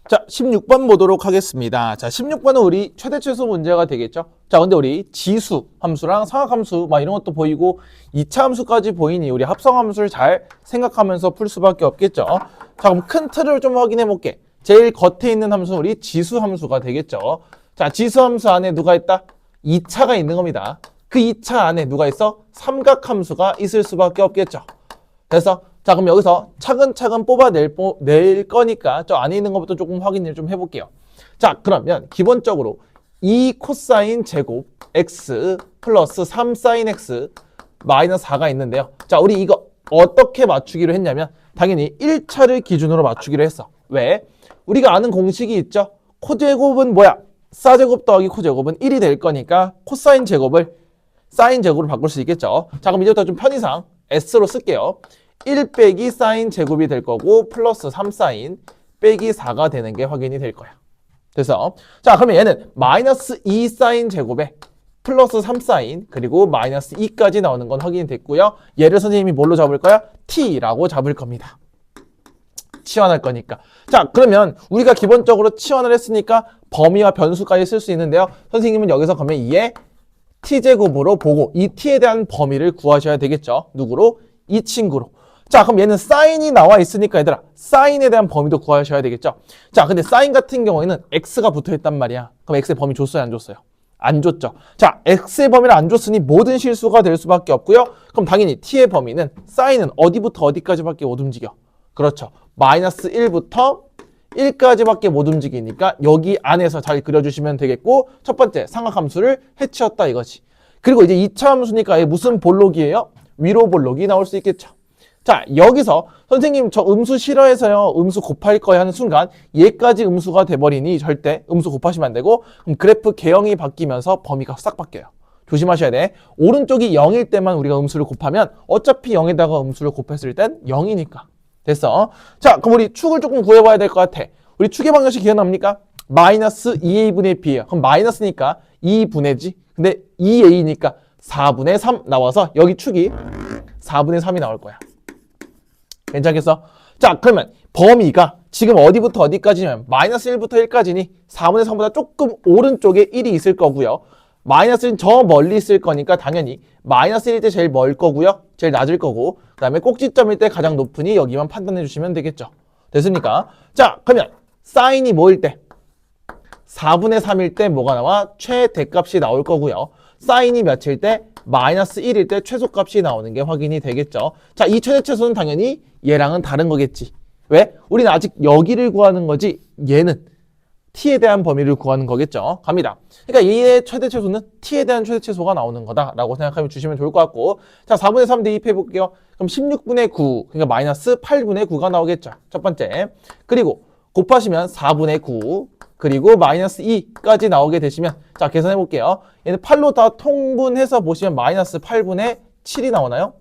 Speaker 1: 자, 16번 보도록 하겠습니다. 자, 16번은 우리 최대 최소 문제가 되겠죠. 자, 근데 우리 지수 함수랑 상학함수 막 이런 것도 보이고 2차 함수까지 보이니 우리 합성함수를 잘 생각하면서 풀 수밖에 없겠죠. 자, 그럼 큰 틀을 좀 확인해 볼게. 제일 겉에 있는 함수는 우리 지수 함수가 되겠죠. 자, 지수 함수 안에 누가 있다? 2차가 있는 겁니다. 그 2차 안에 누가 있어? 삼각함수가 있을 수밖에 없겠죠. 그래서 자, 그럼 여기서 차근차근 뽑아낼 거니까 저 안에 있는 것부터 조금 확인을 좀 해볼게요. 자, 그러면 기본적으로 2 코사인 제곱 x 플러스 3 사인 x 마이너스 4가 있는데요. 자, 우리 이거 어떻게 맞추기로 했냐면 당연히 1차를 기준으로 맞추기로 했어. 왜? 우리가 아는 공식이 있죠. 코제곱은 뭐야? 사제곱 더하기 코제곱은 1이 될 거니까 코사인 제곱을 사인 제곱으로 바꿀 수 있겠죠. 자, 그럼 이제부터 좀 편의상 s로 쓸게요. 1 빼기 사인 제곱이 될 거고 플러스 3 사인 빼기 4가 되는 게 확인이 될 거야. 그래서 자, 그러면 얘는 마이너스 2 사인 제곱에 플러스 3 사인 그리고 마이너스 2까지 나오는 건 확인이 됐고요. 얘를 선생님이 뭘로 잡을 거야? t라고 잡을 겁니다. 치환할 거니까. 자, 그러면 우리가 기본적으로 치환을 했으니까 범위와 변수까지 쓸 수 있는데요. 선생님은 여기서 그러면 이에 t제곱으로 보고 이 t에 대한 범위를 구하셔야 되겠죠. 누구로? 이 친구로. 자, 그럼 얘는 사인이 나와 있으니까 얘들아 사인에 대한 범위도 구하셔야 되겠죠. 자, 근데 사인 같은 경우에는 x가 붙어있단 말이야. 그럼 x의 범위 줬어요, 안 줬어요? 안 줬죠. 자, x의 범위를 안 줬으니 모든 실수가 될 수밖에 없고요. 그럼 당연히 t의 범위는 사인은 어디부터 어디까지밖에 못 움직여? 그렇죠. 마이너스 1부터 1까지밖에 못 움직이니까 여기 안에서 잘 그려주시면 되겠고, 첫 번째 삼각함수를 해치웠다 이거지. 그리고 이제 2차 함수니까 무슨 볼록이에요? 위로 볼록이 나올 수 있겠죠. 자, 여기서 선생님 저 음수 싫어해서요 음수 곱할 거야 하는 순간 얘까지 음수가 돼버리니 절대 음수 곱하시면 안 되고, 그럼 그래프 개형이 바뀌면서 범위가 싹 바뀌어요. 조심하셔야 돼. 오른쪽이 0일 때만 우리가 음수를 곱하면 어차피 0에다가 음수를 곱했을 땐 0이니까. 됐어. 자, 그럼 우리 축을 조금 구해봐야 될 것 같아. 우리 축의 방정식 기억납니까? 마이너스 2a분의 b예요. 그럼 마이너스니까 2분의지. 근데 2a니까 4분의 3 나와서 여기 축이 4분의 3이 나올 거야. 괜찮겠어? 자, 그러면 범위가 지금 어디부터 어디까지냐면 마이너스 1부터 1까지니 4분의 3보다 조금 오른쪽에 1이 있을 거고요. 마이너스는 저 멀리 있을 거니까 당연히 마이너스 1일 때 제일 멀 거고요. 제일 낮을 거고, 그 다음에 꼭지점일 때 가장 높으니 여기만 판단해 주시면 되겠죠. 됐습니까? 자, 그러면 사인이 뭐일 때? 4분의 3일 때 뭐가 나와? 최대값이 나올 거고요. 사인이 몇일 때? 마이너스 1일 때 최소값이 나오는 게 확인이 되겠죠. 자, 이 최대 최소는 당연히 얘랑은 다른 거겠지. 왜? 우리는 아직 여기를 구하는 거지 얘는 t에 대한 범위를 구하는 거겠죠. 갑니다. 그러니까 얘의 최대 최소는 t에 대한 최대 최소가 나오는 거다라고 생각하면 주시면 좋을 것 같고, 자, 4분의 3 대입해 볼게요. 그럼 16분의 9, 그러니까 마이너스 8분의 9가 나오겠죠. 첫 번째. 그리고 곱하시면 4분의 9, 그리고 마이너스 2까지 나오게 되시면, 자, 계산해 볼게요. 얘는 8로 다 통분해서 보시면 마이너스 8분의 7이 나오나요?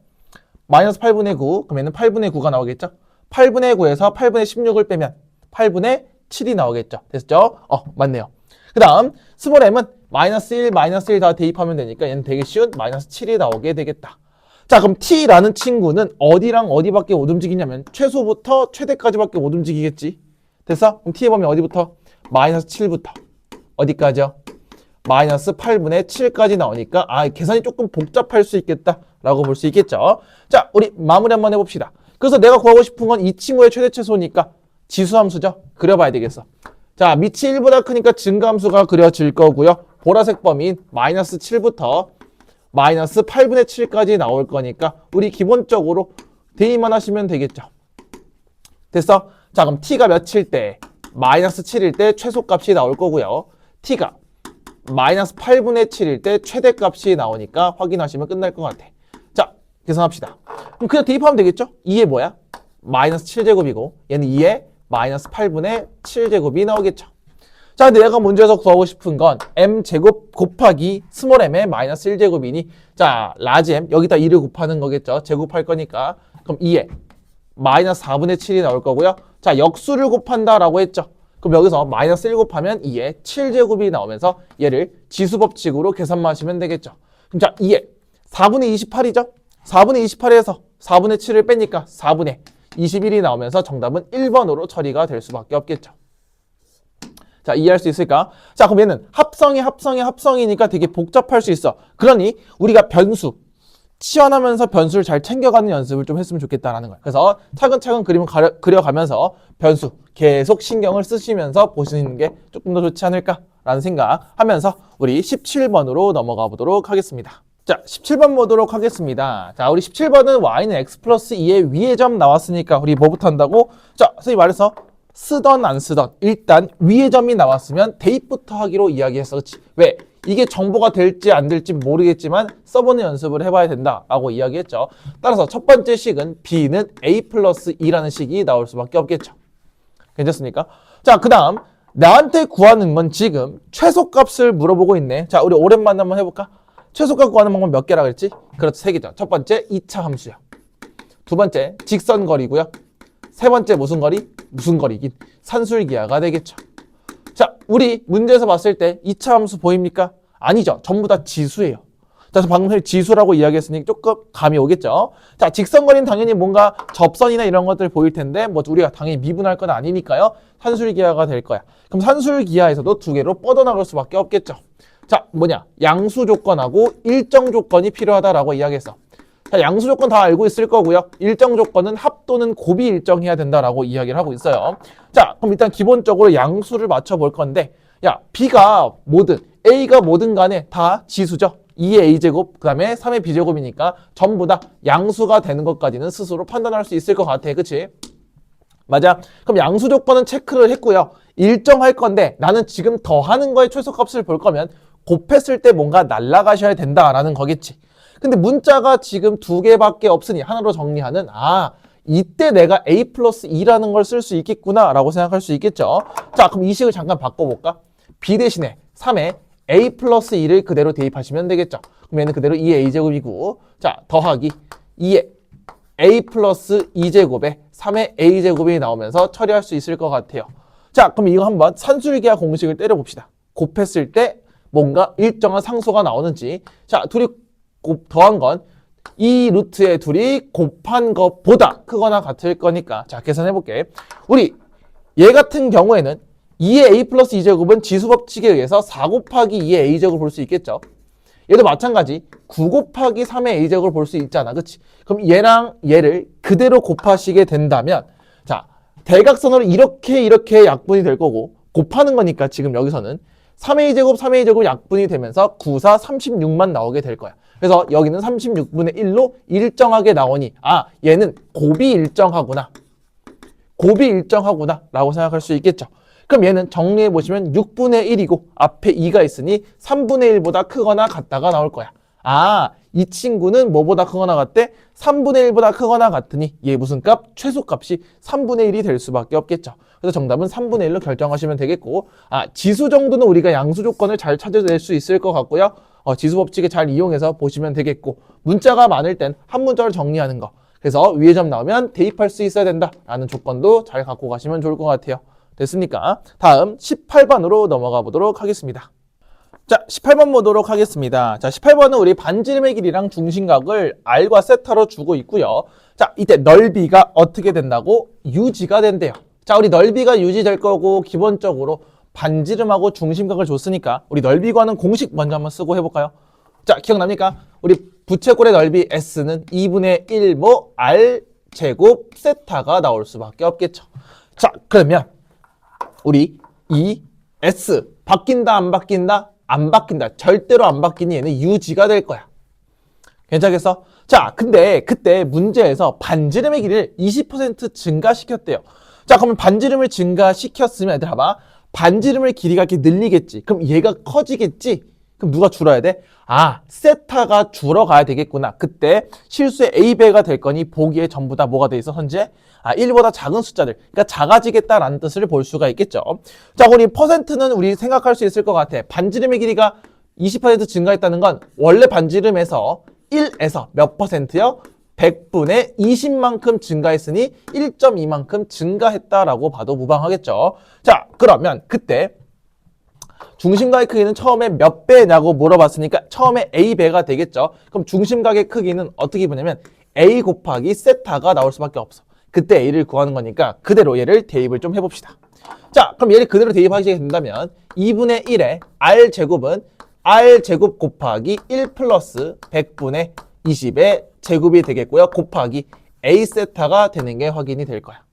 Speaker 1: 마이너스 8분의 9, 그러면 8분의 9가 나오겠죠? 8분의 9에서 8분의 16을 빼면 8분의 7이 나오겠죠. 됐죠? 맞네요. 그 다음 스몰 m은 마이너스 1, 마이너스 1 다 대입하면 되니까 얘는 되게 쉬운 마이너스 7이 나오게 되겠다. 자, 그럼 t라는 친구는 어디랑 어디밖에 못 움직이냐면 최소부터 최대까지밖에 못 움직이겠지. 됐어? 그럼 t의 범위 어디부터? 마이너스 7부터 어디까지요? 마이너스 8분의 7까지 나오니까 계산이 조금 복잡할 수 있겠다 라고 볼 수 있겠죠. 자, 우리 마무리 한번 해봅시다. 그래서 내가 구하고 싶은 건 이 친구의 최대 최소니까 지수함수죠. 그려봐야 되겠어. 자, 밑이 1보다 크니까 증가함수가 그려질 거고요. 보라색 범위인 마이너스 7부터 마이너스 8분의 7까지 나올 거니까 우리 기본적으로 대입만 하시면 되겠죠. 됐어? 자, 그럼 t가 몇일 때? 마이너스 7일 때 최소값이 나올 거고요. t가 마이너스 8분의 7일 때 최대값이 나오니까 확인하시면 끝날 것 같아. 자, 계산합시다. 그럼 그냥 대입하면 되겠죠? 2에 뭐야? 마이너스 7제곱이고 얘는 2에 마이너스 8분의 7제곱이 나오겠죠. 자, 근데 내가 문제에서 구하고 싶은 건 m제곱 곱하기 스몰 m의 마이너스 1제곱이니 자, 라지 m 여기다 2를 곱하는 거겠죠. 제곱할 거니까 그럼 2에 마이너스 4분의 7이 나올 거고요. 자, 역수를 곱한다라고 했죠. 그럼 여기서 마이너스 1 곱하면 2에 7제곱이 나오면서 얘를 지수법칙으로 계산만 하시면 되겠죠. 그럼 자, 2에 4분의 28이죠. 4분의 28에서 4분의 7을 빼니까 4분의 21이 나오면서 정답은 1번으로 처리가 될 수밖에 없겠죠. 자, 이해할 수 있을까? 자, 그럼 얘는 합성이니까 되게 복잡할 수 있어. 그러니 우리가 변수, 치환하면서 변수를 잘 챙겨가는 연습을 좀 했으면 좋겠다라는 거야. 그래서 차근차근 그림을 그려가면서 변수 계속 신경을 쓰시면서 보시는 게 조금 더 좋지 않을까라는 생각하면서 우리 17번으로 넘어가 보도록 하겠습니다. 자, 17번 보도록 하겠습니다. 자, 우리 17번은 y는 x 플러스 2의 위의 점 나왔으니까 우리 뭐부터 한다고? 자, 선생님 말해서 쓰던 안 쓰던 일단 위의 점이 나왔으면 대입부터 하기로 이야기했어. 그치? 왜? 이게 정보가 될지 안 될지 모르겠지만 써보는 연습을 해봐야 된다라고 이야기했죠. 따라서 첫 번째 식은 b는 a 플러스 2라는 식이 나올 수밖에 없겠죠. 괜찮습니까? 자, 그 다음 나한테 구하는 건 지금 최소값을 물어보고 있네. 자, 우리 오랜만에 한번 해볼까? 최소값 구하는 방법 몇 개라 그랬지? 그렇죠, 3개죠. 첫 번째 2차 함수야. 두 번째 직선거리고요. 세 번째 무슨 거리? 무슨 거리긴 산술기하가 되겠죠. 자, 우리 문제에서 봤을 때 2차 함수 보입니까? 아니죠. 전부 다 지수예요. 자, 방금 지수라고 이야기했으니 조금 감이 오겠죠. 자, 직선거리는 당연히 뭔가 접선이나 이런 것들 보일 텐데 뭐 우리가 당연히 미분할 건 아니니까요. 산술기하가 될 거야. 그럼 산술기하에서도 두 개로 뻗어나갈 수밖에 없겠죠. 자, 뭐냐? 양수 조건하고 일정 조건이 필요하다라고 이야기했어. 자, 양수 조건 다 알고 있을 거고요. 일정 조건은 합 또는 곱이 일정해야 된다라고 이야기를 하고 있어요. 자, 그럼 일단 기본적으로 양수를 맞춰볼 건데 야, b가 뭐든 a가 뭐든 간에 다 지수죠. 2의 a제곱 그 다음에 3의 b제곱이니까 전부 다 양수가 되는 것까지는 스스로 판단할 수 있을 것 같아. 그치? 맞아. 그럼 양수 조건은 체크를 했고요. 일정할 건데 나는 지금 더하는 거에 최소값을 볼 거면 곱했을 때 뭔가 날라가셔야 된다라는 거겠지. 근데 문자가 지금 두 개밖에 없으니 하나로 정리하는 이때 내가 a 플러스 2라는 걸 쓸 수 있겠구나 라고 생각할 수 있겠죠. 자, 그럼 이 식을 잠깐 바꿔볼까? b 대신에 3에 a 플러스 2를 그대로 대입하시면 되겠죠. 그럼 얘는 그대로 2의 a제곱이고 자, 더하기 2의 a 플러스 2제곱에 3의 a제곱이 나오면서 처리할 수 있을 것 같아요. 자, 그럼 이거 한번 산술기하 공식을 때려봅시다. 곱했을 때 뭔가 일정한 상수가 나오는지. 자, 둘이 더한 건 이 루트의 둘이 곱한 것보다 크거나 같을 거니까 자, 계산해볼게. 우리 얘 같은 경우에는 2의 a 플러스 2제곱은 지수법칙에 의해서 4 곱하기 2의 a제곱을 볼 수 있겠죠. 얘도 마찬가지 9 곱하기 3의 a제곱을 볼 수 있잖아. 그치? 그럼 얘랑 얘를 그대로 곱하시게 된다면 자, 대각선으로 이렇게 약분이 될 거고 곱하는 거니까 지금 여기서는 3의 제곱, 3의 제곱 약분이 되면서 9, 4, 36만 나오게 될 거야. 그래서 여기는 36분의 1로 일정하게 나오니 얘는 곱이 일정하구나. 곱이 일정하구나 라고 생각할 수 있겠죠. 그럼 얘는 정리해 보시면 6분의 1이고 앞에 2가 있으니 3분의 1보다 크거나 같다가 나올 거야. 이 친구는 뭐보다 크거나 같대? 3분의 1보다 크거나 같으니 얘 무슨 값? 최소값이 3분의 1이 될 수밖에 없겠죠. 그래서 정답은 3분의 1로 결정하시면 되겠고 지수 정도는 우리가 양수 조건을 잘 찾아낼 수 있을 것 같고요. 지수 법칙을 잘 이용해서 보시면 되겠고 문자가 많을 땐 한 문자로 정리하는 거. 그래서 위의 점 나오면 대입할 수 있어야 된다라는 조건도 잘 갖고 가시면 좋을 것 같아요. 됐습니까? 다음 18번으로 넘어가 보도록 하겠습니다. 자, 18번 보도록 하겠습니다. 자, 18번은 우리 반지름의 길이랑 중심각을 R과 세타로 주고 있고요. 자, 이때 넓이가 어떻게 된다고? 유지가 된대요. 자, 우리 넓이가 유지될 거고 기본적으로 반지름하고 중심각을 줬으니까 우리 넓이 구하는 공식 먼저 한번 쓰고 해볼까요? 자, 기억납니까? 우리 부채꼴의 넓이 S는 2분의 1 뭐 R 제곱 세타가 나올 수밖에 없겠죠. 자, 그러면 우리 이 S 바뀐다 안 바뀐다? 안 바뀐다. 절대로 안 바뀌니 얘는 유지가 될 거야. 괜찮겠어? 자, 근데 그때 문제에서 반지름의 길이를 20% 증가시켰대요. 자, 그러면 반지름을 증가시켰으면 얘들아 봐. 반지름의 길이가 이렇게 늘리겠지. 그럼 얘가 커지겠지? 그럼 누가 줄어야 돼? 아, 세타가 줄어가야 되겠구나. 그때 실수의 A배가 될 거니 보기에 전부 다 뭐가 돼 있어, 현재? 아, 1보다 작은 숫자들. 그러니까 작아지겠다라는 뜻을 볼 수가 있겠죠. 자, 우리 퍼센트는 우리 생각할 수 있을 것 같아. 반지름의 길이가 20% 증가했다는 건 원래 반지름에서 1에서 몇 퍼센트요? 100분의 20만큼 증가했으니 1.2만큼 증가했다라고 봐도 무방하겠죠. 자, 그러면 그때 중심각의 크기는 처음에 몇 배냐고 물어봤으니까 처음에 A배가 되겠죠. 그럼 중심각의 크기는 어떻게 보냐면 A 곱하기 세타가 나올 수밖에 없어. 그때 A를 구하는 거니까 그대로 얘를 대입을 좀 해봅시다. 자, 그럼 얘를 그대로 대입하게 된다면 2분의 1의 R제곱은 R제곱 곱하기 1 플러스 100분의 20의 제곱이 되겠고요. 곱하기 A 세타가 되는 게 확인이 될 거야.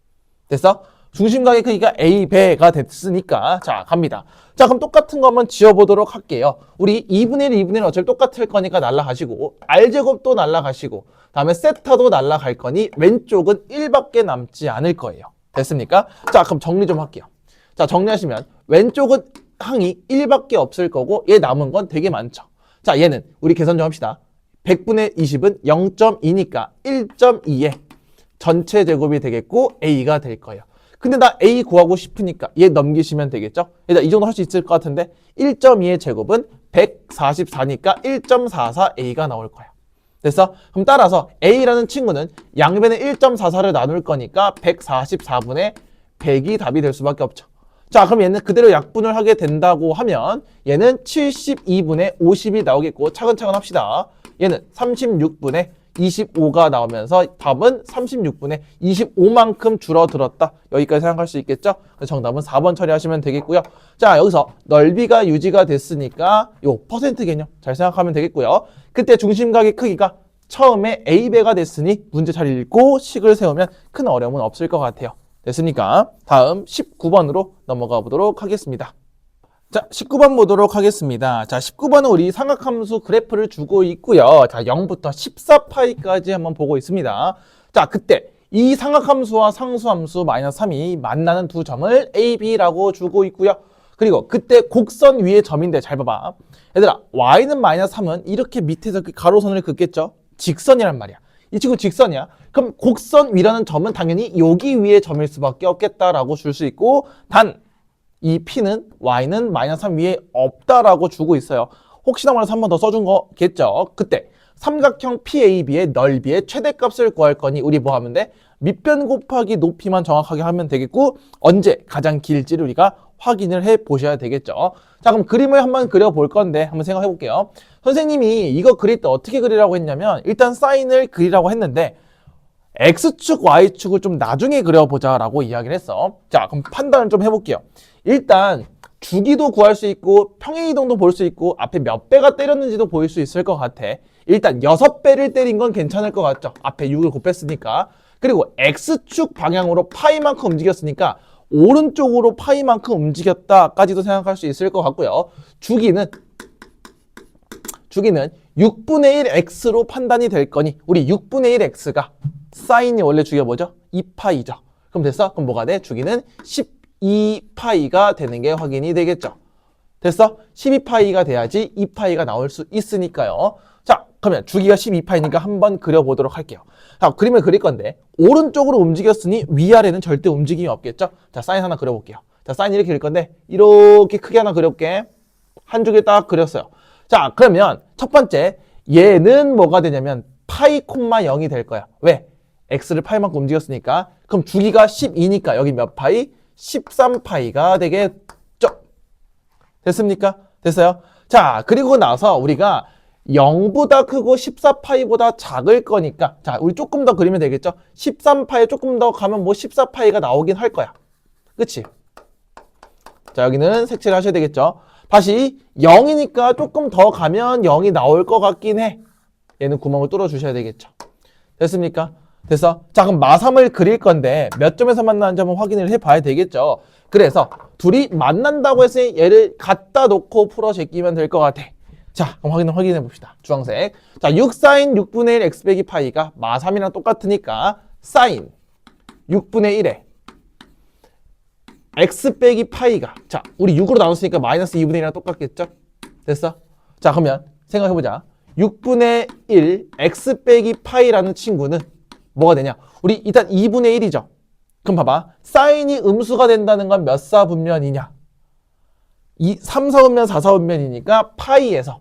Speaker 1: 됐어? 중심각의 크기가 A배가 됐으니까 자, 갑니다. 자, 그럼 똑같은 거 한번 지어보도록 할게요. 우리 2분의 1, 2분의 1 어차피 똑같을 거니까 날라가시고 R제곱도 날라가시고 다음에 세타도 날라갈 거니 왼쪽은 1밖에 남지 않을 거예요. 됐습니까? 자, 그럼 정리 좀 할게요. 자, 정리하시면 왼쪽은 항이 1밖에 없을 거고 얘 남은 건 되게 많죠. 자, 얘는 우리 계산 좀 합시다. 100분의 20은 0.2니까 1.2의 전체 제곱이 되겠고 A가 될 거예요. 근데 나 A 구하고 싶으니까 얘 넘기시면 되겠죠? 일단 이 정도 할 수 있을 것 같은데 1.2의 제곱은 144니까 1.44A가 나올 거야. 됐어? 그럼 따라서 A라는 친구는 양변에 1.44를 나눌 거니까 144분의 100이 답이 될 수밖에 없죠. 자, 그럼 얘는 그대로 약분을 하게 된다고 하면 얘는 72분의 50이 나오겠고 차근차근 합시다. 얘는 36분의 25가 나오면서 답은 36분의 25만큼 줄어들었다. 여기까지 생각할 수 있겠죠? 정답은 4번 처리하시면 되겠고요. 자, 여기서 넓이가 유지가 됐으니까 요 퍼센트 개념 잘 생각하면 되겠고요. 그때 중심각의 크기가 처음에 A배가 됐으니 문제 잘 읽고 식을 세우면 큰 어려움은 없을 것 같아요. 됐습니까? 다음 19번으로 넘어가 보도록 하겠습니다. 자, 19번 보도록 하겠습니다. 자, 19번은 우리 삼각함수 그래프를 주고 있고요. 자, 0부터 14파이까지 한번 보고 있습니다. 자, 그때 이 삼각함수와 상수함수 마이너스 3이 만나는 두 점을 A, B라고 주고 있고요. 그리고 그때 곡선 위의 점인데 잘 봐봐. 얘들아, Y는 마이너스 3은 이렇게 밑에서 그 가로선을 긋겠죠? 직선이란 말이야. 이 친구 직선이야. 그럼 곡선 위라는 점은 당연히 여기 위의 점일 수밖에 없겠다라고 줄 수 있고 단 이 P는 Y는 마이너스 3 위에 없다라고 주고 있어요. 혹시나 몰라서 한 번 더 써준 거겠죠. 그때 삼각형 PAB의 넓이의 최대값을 구할 거니 우리 뭐 하면 돼? 밑변 곱하기 높이만 정확하게 하면 되겠고 언제 가장 길지를 우리가 확인을 해 보셔야 되겠죠. 자, 그럼 그림을 한번 그려볼 건데 한번 생각해 볼게요. 선생님이 이거 그릴 때 어떻게 그리라고 했냐면 일단 사인을 그리라고 했는데 X축, Y축을 좀 나중에 그려보자라고 이야기를 했어. 자, 그럼 판단을 좀 해볼게요. 일단 주기도 구할 수 있고 평행이동도 볼 수 있고 앞에 몇 배가 때렸는지도 보일 수 있을 것 같아. 일단 6배를 때린 건 괜찮을 것 같죠. 앞에 6을 곱했으니까. 그리고 X축 방향으로 파이만큼 움직였으니까 오른쪽으로 파이만큼 움직였다까지도 생각할 수 있을 것 같고요. 주기는 6분의 1 X로 판단이 될 거니 우리 6분의 1 X가 사인이 원래 주기가 뭐죠? 2파이죠. 그럼 됐어? 그럼 뭐가 돼? 주기는 12파이가 되는 게 확인이 되겠죠. 됐어? 12파이가 돼야지 2파이가 나올 수 있으니까요. 자, 그러면 주기가 12파이니까 한번 그려보도록 할게요. 자, 그림을 그릴 건데 오른쪽으로 움직였으니 위아래는 절대 움직임이 없겠죠? 자, 사인 하나 그려볼게요. 자, 사인 이렇게 그릴 건데 이렇게 크게 하나 그려볼게. 한 줄기 딱 그렸어요. 자, 그러면 첫 번째 얘는 뭐가 되냐면 파이 콤마 0이 될 거야. 왜? X를 파이만큼 움직였으니까. 그럼 주기가 12니까 여기 몇 파이? 13파이가 되겠죠. 됐습니까? 됐어요? 자, 그리고 나서 우리가 0보다 크고 14파이보다 작을 거니까, 자, 우리 조금 더 그리면 되겠죠? 13파이 조금 더 가면 뭐 14파이가 나오긴 할 거야. 그치? 자, 여기는 색칠을 하셔야 되겠죠? 다시 0이니까 조금 더 가면 0이 나올 것 같긴 해. 얘는 구멍을 뚫어 주셔야 되겠죠? 됐습니까? 됐어? 자, 그럼 마3을 그릴 건데 몇 점에서 만나는지 한번 확인을 해봐야 되겠죠? 그래서 둘이 만난다고 했으니 얘를 갖다 놓고 풀어 제끼면 될 것 같아. 자, 그럼 확인해 봅시다. 주황색. 자, 6 사인 6분의 1 x 빼기 파이가 마3이랑 똑같으니까 사인 6분의 1에 x 빼기 파이가, 자, 우리 6으로 나눴으니까 마이너스 2분의 1이랑 똑같겠죠? 됐어? 자, 그러면 생각해보자. 6분의 1 x 빼기 파이라는 친구는 뭐가 되냐? 우리 일단 2분의 1이죠? 그럼 봐봐. 사인이 음수가 된다는 건 몇 사분면이냐? 3, 4분면, 4, 4분면이니까 파이에서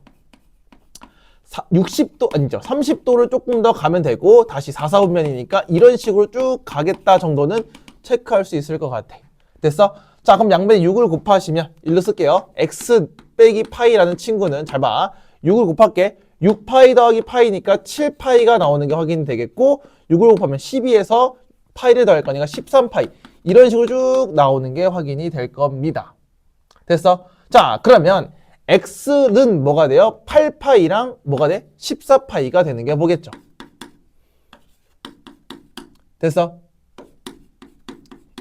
Speaker 1: 60도, 아니죠. 30도를 조금 더 가면 되고 다시 4, 4분면이니까 이런 식으로 쭉 가겠다 정도는 체크할 수 있을 것 같아. 됐어? 자, 그럼 양변에 6을 곱하시면 일로 쓸게요. x 빼기 파이라는 친구는 잘 봐. 6을 곱할게. 6파이 더하기 파이니까 7파이가 나오는 게 확인되겠고 6을 곱하면 12에서 파이를 더할 거니까 13파이. 이런 식으로 쭉 나오는 게 확인이 될 겁니다. 됐어? 자, 그러면 x는 뭐가 돼요? 8파이랑 뭐가 돼? 14파이가 되는 게 뭐겠죠? 됐어?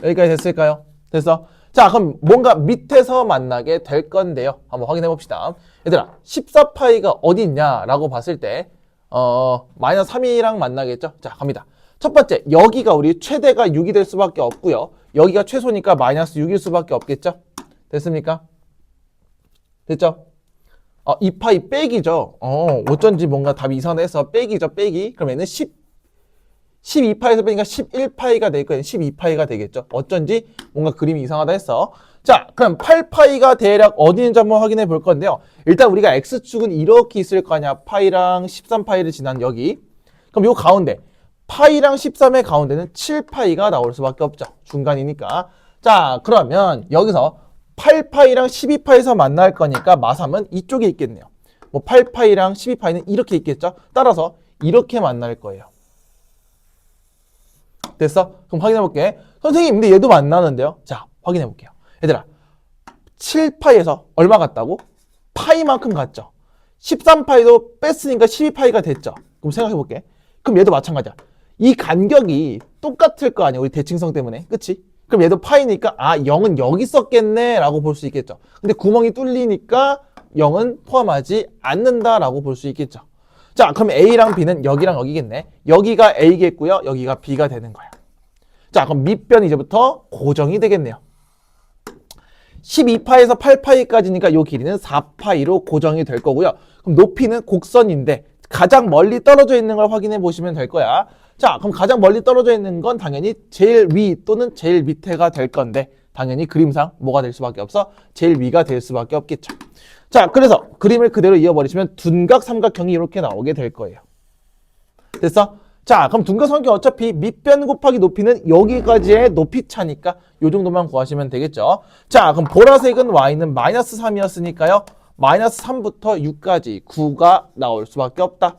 Speaker 1: 여기까지 됐을까요? 됐어? 자, 그럼 뭔가 밑에서 만나게 될 건데요. 한번 확인해 봅시다. 얘들아, 14파이가 어디 있냐라고 봤을 때 마이너스 3이랑 만나겠죠? 자, 갑니다. 첫 번째, 여기가 우리 최대가 6이 될 수밖에 없고요. 여기가 최소니까 마이너스 6일 수밖에 없겠죠? 됐습니까? 됐죠? 2파이 빼기죠. 어쩐지 뭔가 답이 이상하다 해서 빼기죠, 빼기. 그러면은 12파이에서 빼니까 11파이가 될 거예요. 12파이가 되겠죠. 어쩐지 뭔가 그림이 이상하다 했어. 자, 그럼 8파이가 대략 어디 있는지 한번 확인해 볼 건데요. 일단 우리가 X축은 이렇게 있을 거 아니야. 파이랑 13파이를 지난 여기. 그럼 요 가운데, 파이랑 13의 가운데는 7파이가 나올 수밖에 없죠. 중간이니까. 자, 그러면 여기서 8파이랑 12파이에서 만날 거니까 마3은 이쪽에 있겠네요. 뭐 8파이랑 12파이는 이렇게 있겠죠. 따라서 이렇게 만날 거예요. 됐어? 그럼 확인해 볼게. 선생님, 근데 얘도 만나는데요? 자, 확인해 볼게요. 얘들아, 7파이에서 얼마 같다고? 파이만큼 같죠? 13파이도 뺐으니까 12파이가 됐죠? 그럼 생각해 볼게. 그럼 얘도 마찬가지야. 이 간격이 똑같을 거 아니야, 우리 대칭성 때문에. 그치? 그럼 얘도 파이니까 0은 여기 있었겠네 라고 볼 수 있겠죠. 근데 구멍이 뚫리니까 0은 포함하지 않는다라고 볼 수 있겠죠. 자, 그럼 A랑 B는 여기랑 여기겠네. 여기가 A겠고요. 여기가 B가 되는 거야. 자, 그럼 밑변이 이제부터 고정이 되겠네요. 12파에서 8파이까지니까 이 길이는 4파이로 고정이 될 거고요. 그럼 높이는 곡선인데 가장 멀리 떨어져 있는 걸 확인해 보시면 될 거야. 자, 그럼 가장 멀리 떨어져 있는 건 당연히 제일 위 또는 제일 밑에가 될 건데 당연히 그림상 뭐가 될 수밖에 없어? 제일 위가 될 수밖에 없겠죠. 자, 그래서 그림을 그대로 이어버리시면 둔각 삼각형이 이렇게 나오게 될 거예요. 됐어? 자, 그럼 둔각 삼각형 어차피 밑변 곱하기 높이는 여기까지의 높이 차니까 이 정도만 구하시면 되겠죠. 자, 그럼 보라색은 y는 마이너스 3이었으니까요. 마이너스 3부터 6까지 9가 나올 수밖에 없다.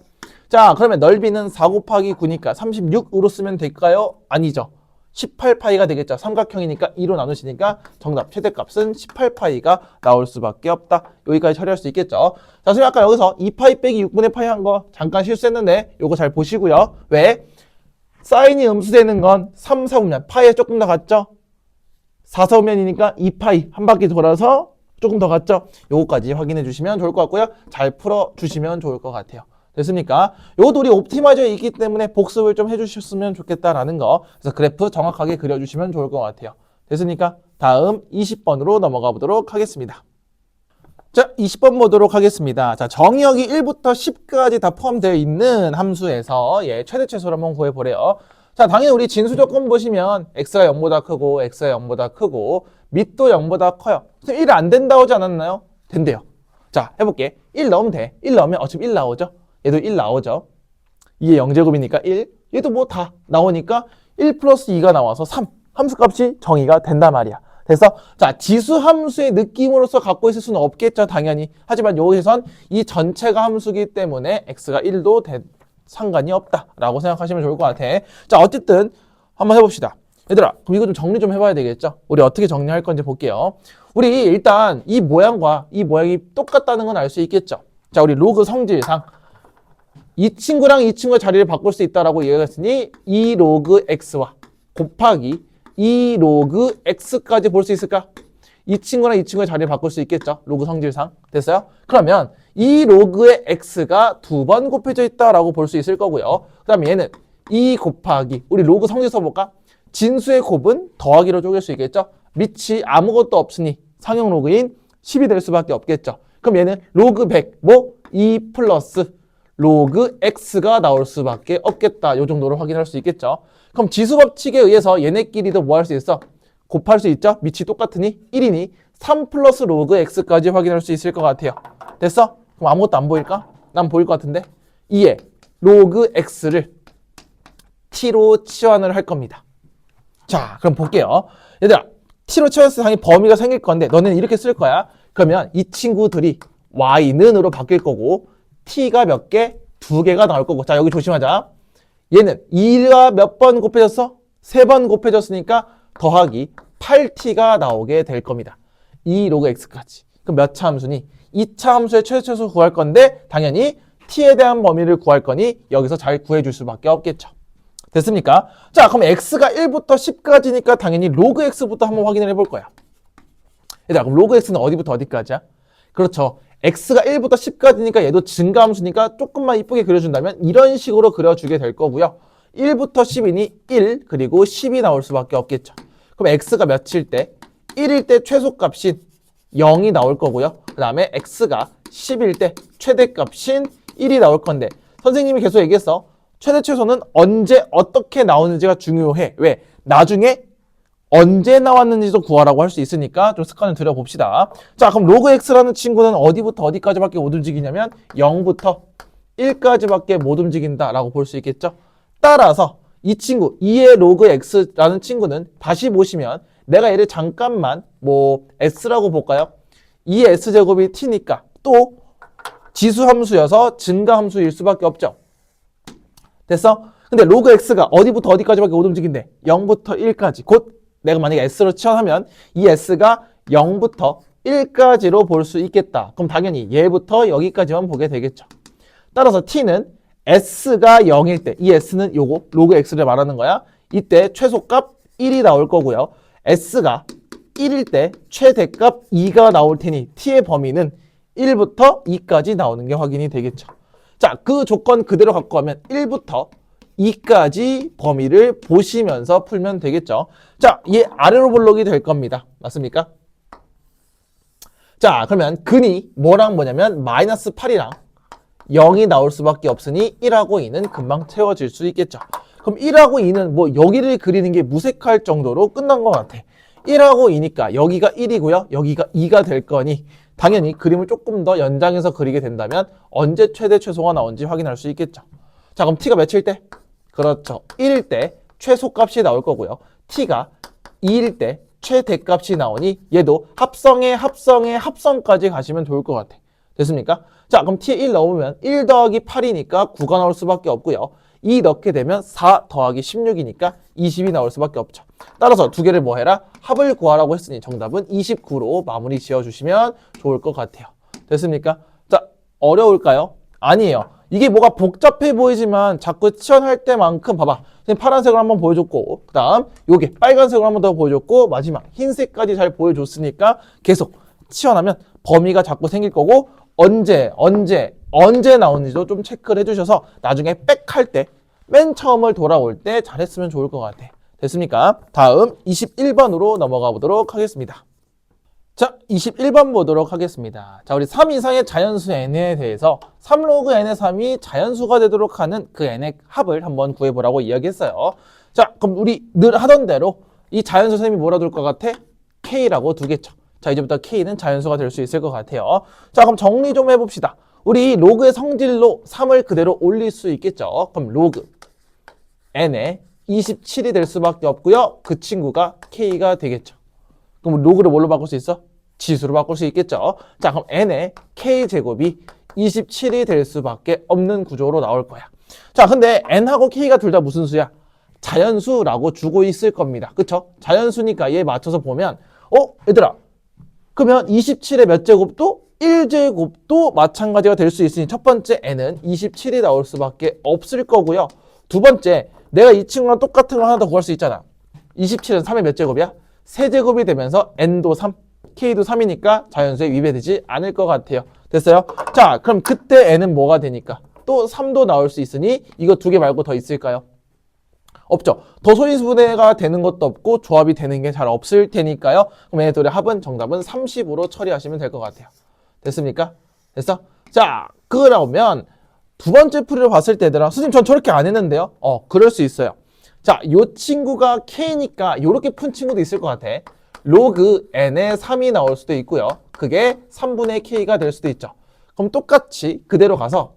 Speaker 1: 자, 그러면 넓이는 4 곱하기 9니까 36으로 쓰면 될까요? 아니죠. 18파이가 되겠죠. 삼각형이니까 2로 나누시니까 정답 최대값은 18파이가 나올 수밖에 없다. 여기까지 처리할 수 있겠죠. 자, 선생님 아까 여기서 2파이 빼기 6분의 파이 한 거 잠깐 실수했는데 요거 잘 보시고요. 왜? 사인이 음수되는 건 3, 4분면 파이에 조금 더 같죠? 4, 4분면이니까 2파이 한 바퀴 돌아서 조금 더 같죠? 요거까지 확인해 주시면 좋을 것 같고요. 잘 풀어 주시면 좋을 것 같아요. 됐습니까? 요것도 우리 옵티마이저에 있기 때문에 복습을 좀 해주셨으면 좋겠다라는 거. 그래서 그래프 정확하게 그려주시면 좋을 것 같아요. 됐습니까? 다음 20번으로 넘어가 보도록 하겠습니다. 자, 20번 보도록 하겠습니다. 자, 정의역이 1부터 10까지 다 포함되어 있는 함수에서 최대 최소를 한번 구해보래요. 자, 당연히 우리 진수 조건 보시면 x가 0보다 크고 x가 0보다 크고 밑도 0보다 커요. 1 안 된다고 하지 않았나요? 된대요. 자, 해볼게. 1 넣으면 돼. 1 넣으면 어차피 1 나오죠? 얘도 1 나오죠. 이게 0제곱이니까 1. 얘도 뭐 다 나오니까 1 플러스 2가 나와서 3. 함수값이 정의가 된단 말이야. 그래서 자, 지수 함수의 느낌으로서 갖고 있을 수는 없겠죠, 당연히. 하지만 여기선 이 전체가 함수기 때문에 x가 1도 상관이 없다라고 생각하시면 좋을 것 같아. 자, 어쨌든 한번 해봅시다. 얘들아, 그럼 이거 좀 정리 좀 해봐야 되겠죠? 우리 어떻게 정리할 건지 볼게요. 우리 일단 이 모양과 이 모양이 똑같다는 건 알 수 있겠죠? 자, 우리 로그 성질상 이 친구랑 이 친구의 자리를 바꿀 수 있다라고 얘기했으니 2 로그 x와 곱하기 2 로그 x까지 볼 수 있을까? 이 친구랑 이 친구의 자리를 바꿀 수 있겠죠? 로그 성질상. 됐어요? 그러면 이 로그의 x가 2번 곱해져 있다라고 볼 수 있을 거고요. 그 다음에 얘는 2 곱하기 우리 로그 성질 써볼까? 진수의 곱은 더하기로 쪼갤 수 있겠죠? 밑이 아무것도 없으니 상형 로그인 10이 될 수밖에 없겠죠. 그럼 얘는 로그 100, 2 플러스 로그 x가 나올 수밖에 없겠다. 이 정도로 확인할 수 있겠죠. 그럼 지수 법칙에 의해서 얘네끼리도 뭐 할 수 있어? 곱할 수 있죠? 밑이 똑같으니 1이니 3 플러스 로그 x까지 확인할 수 있을 것 같아요. 됐어? 그럼 아무것도 안 보일까? 난 보일 것 같은데. 2에 로그 x를 t로 치환을 할 겁니다. 자, 그럼 볼게요. 얘들아, t로 치환했을 때 당연히 범위가 생길 건데 너는 이렇게 쓸 거야. 그러면 이 친구들이 y는으로 바뀔 거고 t가 몇 개? 2개가 나올 거고. 자, 여기 조심하자. 얘는 2가 몇 번 곱해졌어? 3번 곱해졌으니까 더하기 8t가 나오게 될 겁니다. 2 로그 x까지. 그럼 몇 차 함수니? 2차 함수의 최소 구할 건데 당연히 t에 대한 범위를 구할 거니 여기서 잘 구해줄 수밖에 없겠죠. 됐습니까? 자, 그럼 x가 1부터 10까지니까 당연히 로그 x부터 한번 확인을 해볼 거야. 얘들아, 그럼 로그 x는 어디부터 어디까지야? 그렇죠. x가 1부터 10까지니까 얘도 증가함수니까 조금만 이쁘게 그려준다면 이런 식으로 그려주게 될 거고요. 1부터 10이니 1 그리고 10이 나올 수밖에 없겠죠. 그럼 x가 몇일 때? 1일 때 최소값인 0이 나올 거고요. 그 다음에 x가 10일 때 최대값인 1이 나올 건데 선생님이 계속 얘기했어. 최대 최소는 언제 어떻게 나오는지가 중요해. 왜? 나중에 언제 나왔는지도 구하라고 할 수 있으니까 좀 습관을 들여봅시다. 자, 그럼 로그 x라는 친구는 어디부터 어디까지밖에 못 움직이냐면 0부터 1까지밖에 못 움직인다라고 볼 수 있겠죠. 따라서 이 친구 2의 로그 x라는 친구는 다시 보시면 내가 얘를 잠깐만 뭐 s라고 볼까요? 2의 s제곱이 t니까 또 지수함수여서 증가함수일 수밖에 없죠. 됐어? 근데 로그 x가 어디부터 어디까지밖에 못 움직인대? 0부터 1까지. 곧 내가 만약에 s로 치환하면 이 s가 0부터 1까지로 볼 수 있겠다. 그럼 당연히 얘부터 여기까지만 보게 되겠죠. 따라서 t는 s가 0일 때, 이 s는 요거 로그 x를 말하는 거야. 이때 최소값 1이 나올 거고요. s가 1일 때 최대값 2가 나올 테니 t의 범위는 1부터 2까지 나오는 게 확인이 되겠죠. 자, 그 조건 그대로 갖고 가면 1부터 2까지 범위를 보시면서 풀면 되겠죠. 자, 얘 아래로 볼록이 될 겁니다. 맞습니까? 자, 그러면 근이 뭐랑 뭐냐면 마이너스 8이랑 0이 나올 수밖에 없으니 1하고 2는 금방 채워질 수 있겠죠. 그럼 1하고 2는 뭐 여기를 그리는 게 무색할 정도로 끝난 것 같아. 1하고 2니까 여기가 1이고요. 여기가 2가 될 거니 당연히 그림을 조금 더 연장해서 그리게 된다면 언제 최대 최소가 나온지 확인할 수 있겠죠. 자, 그럼 t가 몇일 때? 그렇죠. 1일 때 최소값이 나올 거고요. t가 2일 때 최대값이 나오니 얘도 합성까지 가시면 좋을 것 같아. 됐습니까? 자, 그럼 t에 1 넣으면 1 더하기 8이니까 9가 나올 수밖에 없고요. 2 넣게 되면 4 더하기 16이니까 20이 나올 수밖에 없죠. 따라서 두 개를 뭐 해라? 합을 구하라고 했으니 정답은 29로 마무리 지어주시면 좋을 것 같아요. 됐습니까? 자, 어려울까요? 아니에요. 이게 뭐가 복잡해 보이지만 자꾸 치환할 때만큼 봐봐. 파란색으로 한번 보여줬고 그 다음 요게 빨간색으로 한번 더 보여줬고 마지막 흰색까지 잘 보여줬으니까 계속 치환하면 범위가 자꾸 생길 거고 언제 나오는지도 좀 체크를 해주셔서 나중에 빽 할 때 맨 처음을 돌아올 때 잘했으면 좋을 것 같아. 됐습니까? 다음 21번으로 넘어가 보도록 하겠습니다. 자, 21번 보도록 하겠습니다. 자, 우리 3 이상의 자연수 n에 대해서 3로그 n의 3이 자연수가 되도록 하는 그 n의 합을 한번 구해보라고 이야기했어요. 자, 그럼 우리 늘 하던 대로 이 자연수 셈이 뭐라 둘 것 같아? k라고 두겠죠. 자, 이제부터 k는 자연수가 될 수 있을 것 같아요. 자, 그럼 정리 좀 해봅시다. 우리 로그의 성질로 3을 그대로 올릴 수 있겠죠. 그럼 로그 n에 27이 될 수밖에 없고요. 그 친구가 k가 되겠죠. 그럼 로그를 뭘로 바꿀 수 있어? 지수로 바꿀 수 있겠죠. 자, 그럼 n의 k제곱이 27이 될 수밖에 없는 구조로 나올 거야. 자, 근데 n하고 k가 둘 다 무슨 수야? 자연수라고 주고 있을 겁니다. 그쵸? 자연수니까 얘 맞춰서 보면 얘들아, 그러면 27의 몇 제곱도 1제곱도 마찬가지가 될 수 있으니 첫 번째 n은 27이 나올 수밖에 없을 거고요. 두 번째, 내가 이 친구랑 똑같은 걸 하나 더 구할 수 있잖아. 27은 3의 몇 제곱이야? 세제곱이 되면서 n도 3, k도 3이니까 자연수에 위배되지 않을 것 같아요. 됐어요? 자, 그럼 그때 n은 뭐가 되니까? 또 3도 나올 수 있으니 이거 두 개 말고 더 있을까요? 없죠. 더 소인수분해가 되는 것도 없고 조합이 되는 게 잘 없을 테니까요. 그럼 얘네 둘의 합은 정답은 30으로 처리하시면 될 것 같아요. 됐습니까? 됐어? 자, 그러면 두 번째 풀이를 봤을 때 얘들아, 선생님 전 저렇게 안 했는데요? 그럴 수 있어요. 자, 요 친구가 k니까 요렇게 푼 친구도 있을 것 같아. 로그 n의 3이 나올 수도 있고요. 그게 3분의 k가 될 수도 있죠. 그럼 똑같이 그대로 가서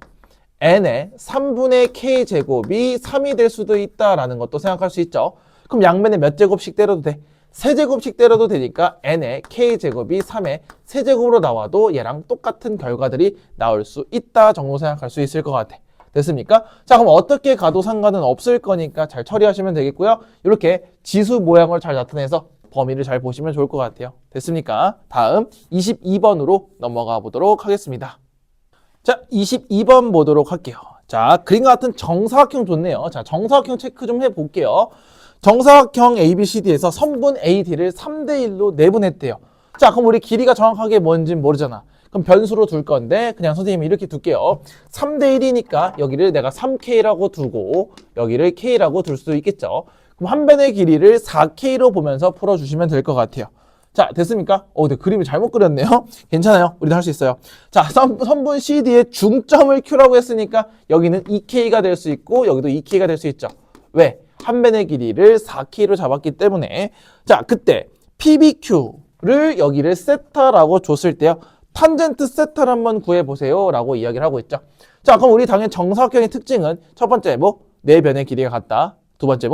Speaker 1: n의 3분의 k제곱이 3이 될 수도 있다라는 것도 생각할 수 있죠. 그럼 양면에 몇 제곱씩 때려도 돼? 세제곱씩 때려도 되니까 n의 k제곱이 3의 세제곱으로 나와도 얘랑 똑같은 결과들이 나올 수 있다 정도 생각할 수 있을 것 같아. 됐습니까? 자, 그럼 어떻게 가도 상관은 없을 거니까 잘 처리하시면 되겠고요. 이렇게 지수 모양을 잘 나타내서 범위를 잘 보시면 좋을 것 같아요. 됐습니까? 다음 22번으로 넘어가 보도록 하겠습니다. 자, 22번 보도록 할게요. 자, 그림과 같은 정사각형 좋네요. 자, 정사각형 체크 좀 해볼게요. 정사각형 ABCD에서 선분 AD를 3대1로 내분했대요. 자, 그럼 우리 길이가 정확하게 뭔지 모르잖아. 그럼 변수로 둘 건데 그냥 선생님이 이렇게 둘게요. 3대1이니까 여기를 내가 3K라고 두고 여기를 K라고 둘 수도 있겠죠. 그럼 한 변의 길이를 4K로 보면서 풀어주시면 될 것 같아요. 자, 됐습니까? 근데 그림을 잘못 그렸네요. 괜찮아요. 우리도 할 수 있어요. 자, 선분 CD의 중점을 Q라고 했으니까 여기는 2K가 될 수 있고 여기도 2K가 될 수 있죠. 왜? 한 변의 길이를 4K로 잡았기 때문에. 자, 그때 PBQ를 여기를 세타라고 줬을 때요. 탄젠트 세타를 한번 구해보세요 라고 이야기를 하고 있죠. 자, 그럼 우리 당연히 정사각형의 특징은 첫 번째 네 변의 길이가 같다. 두 번째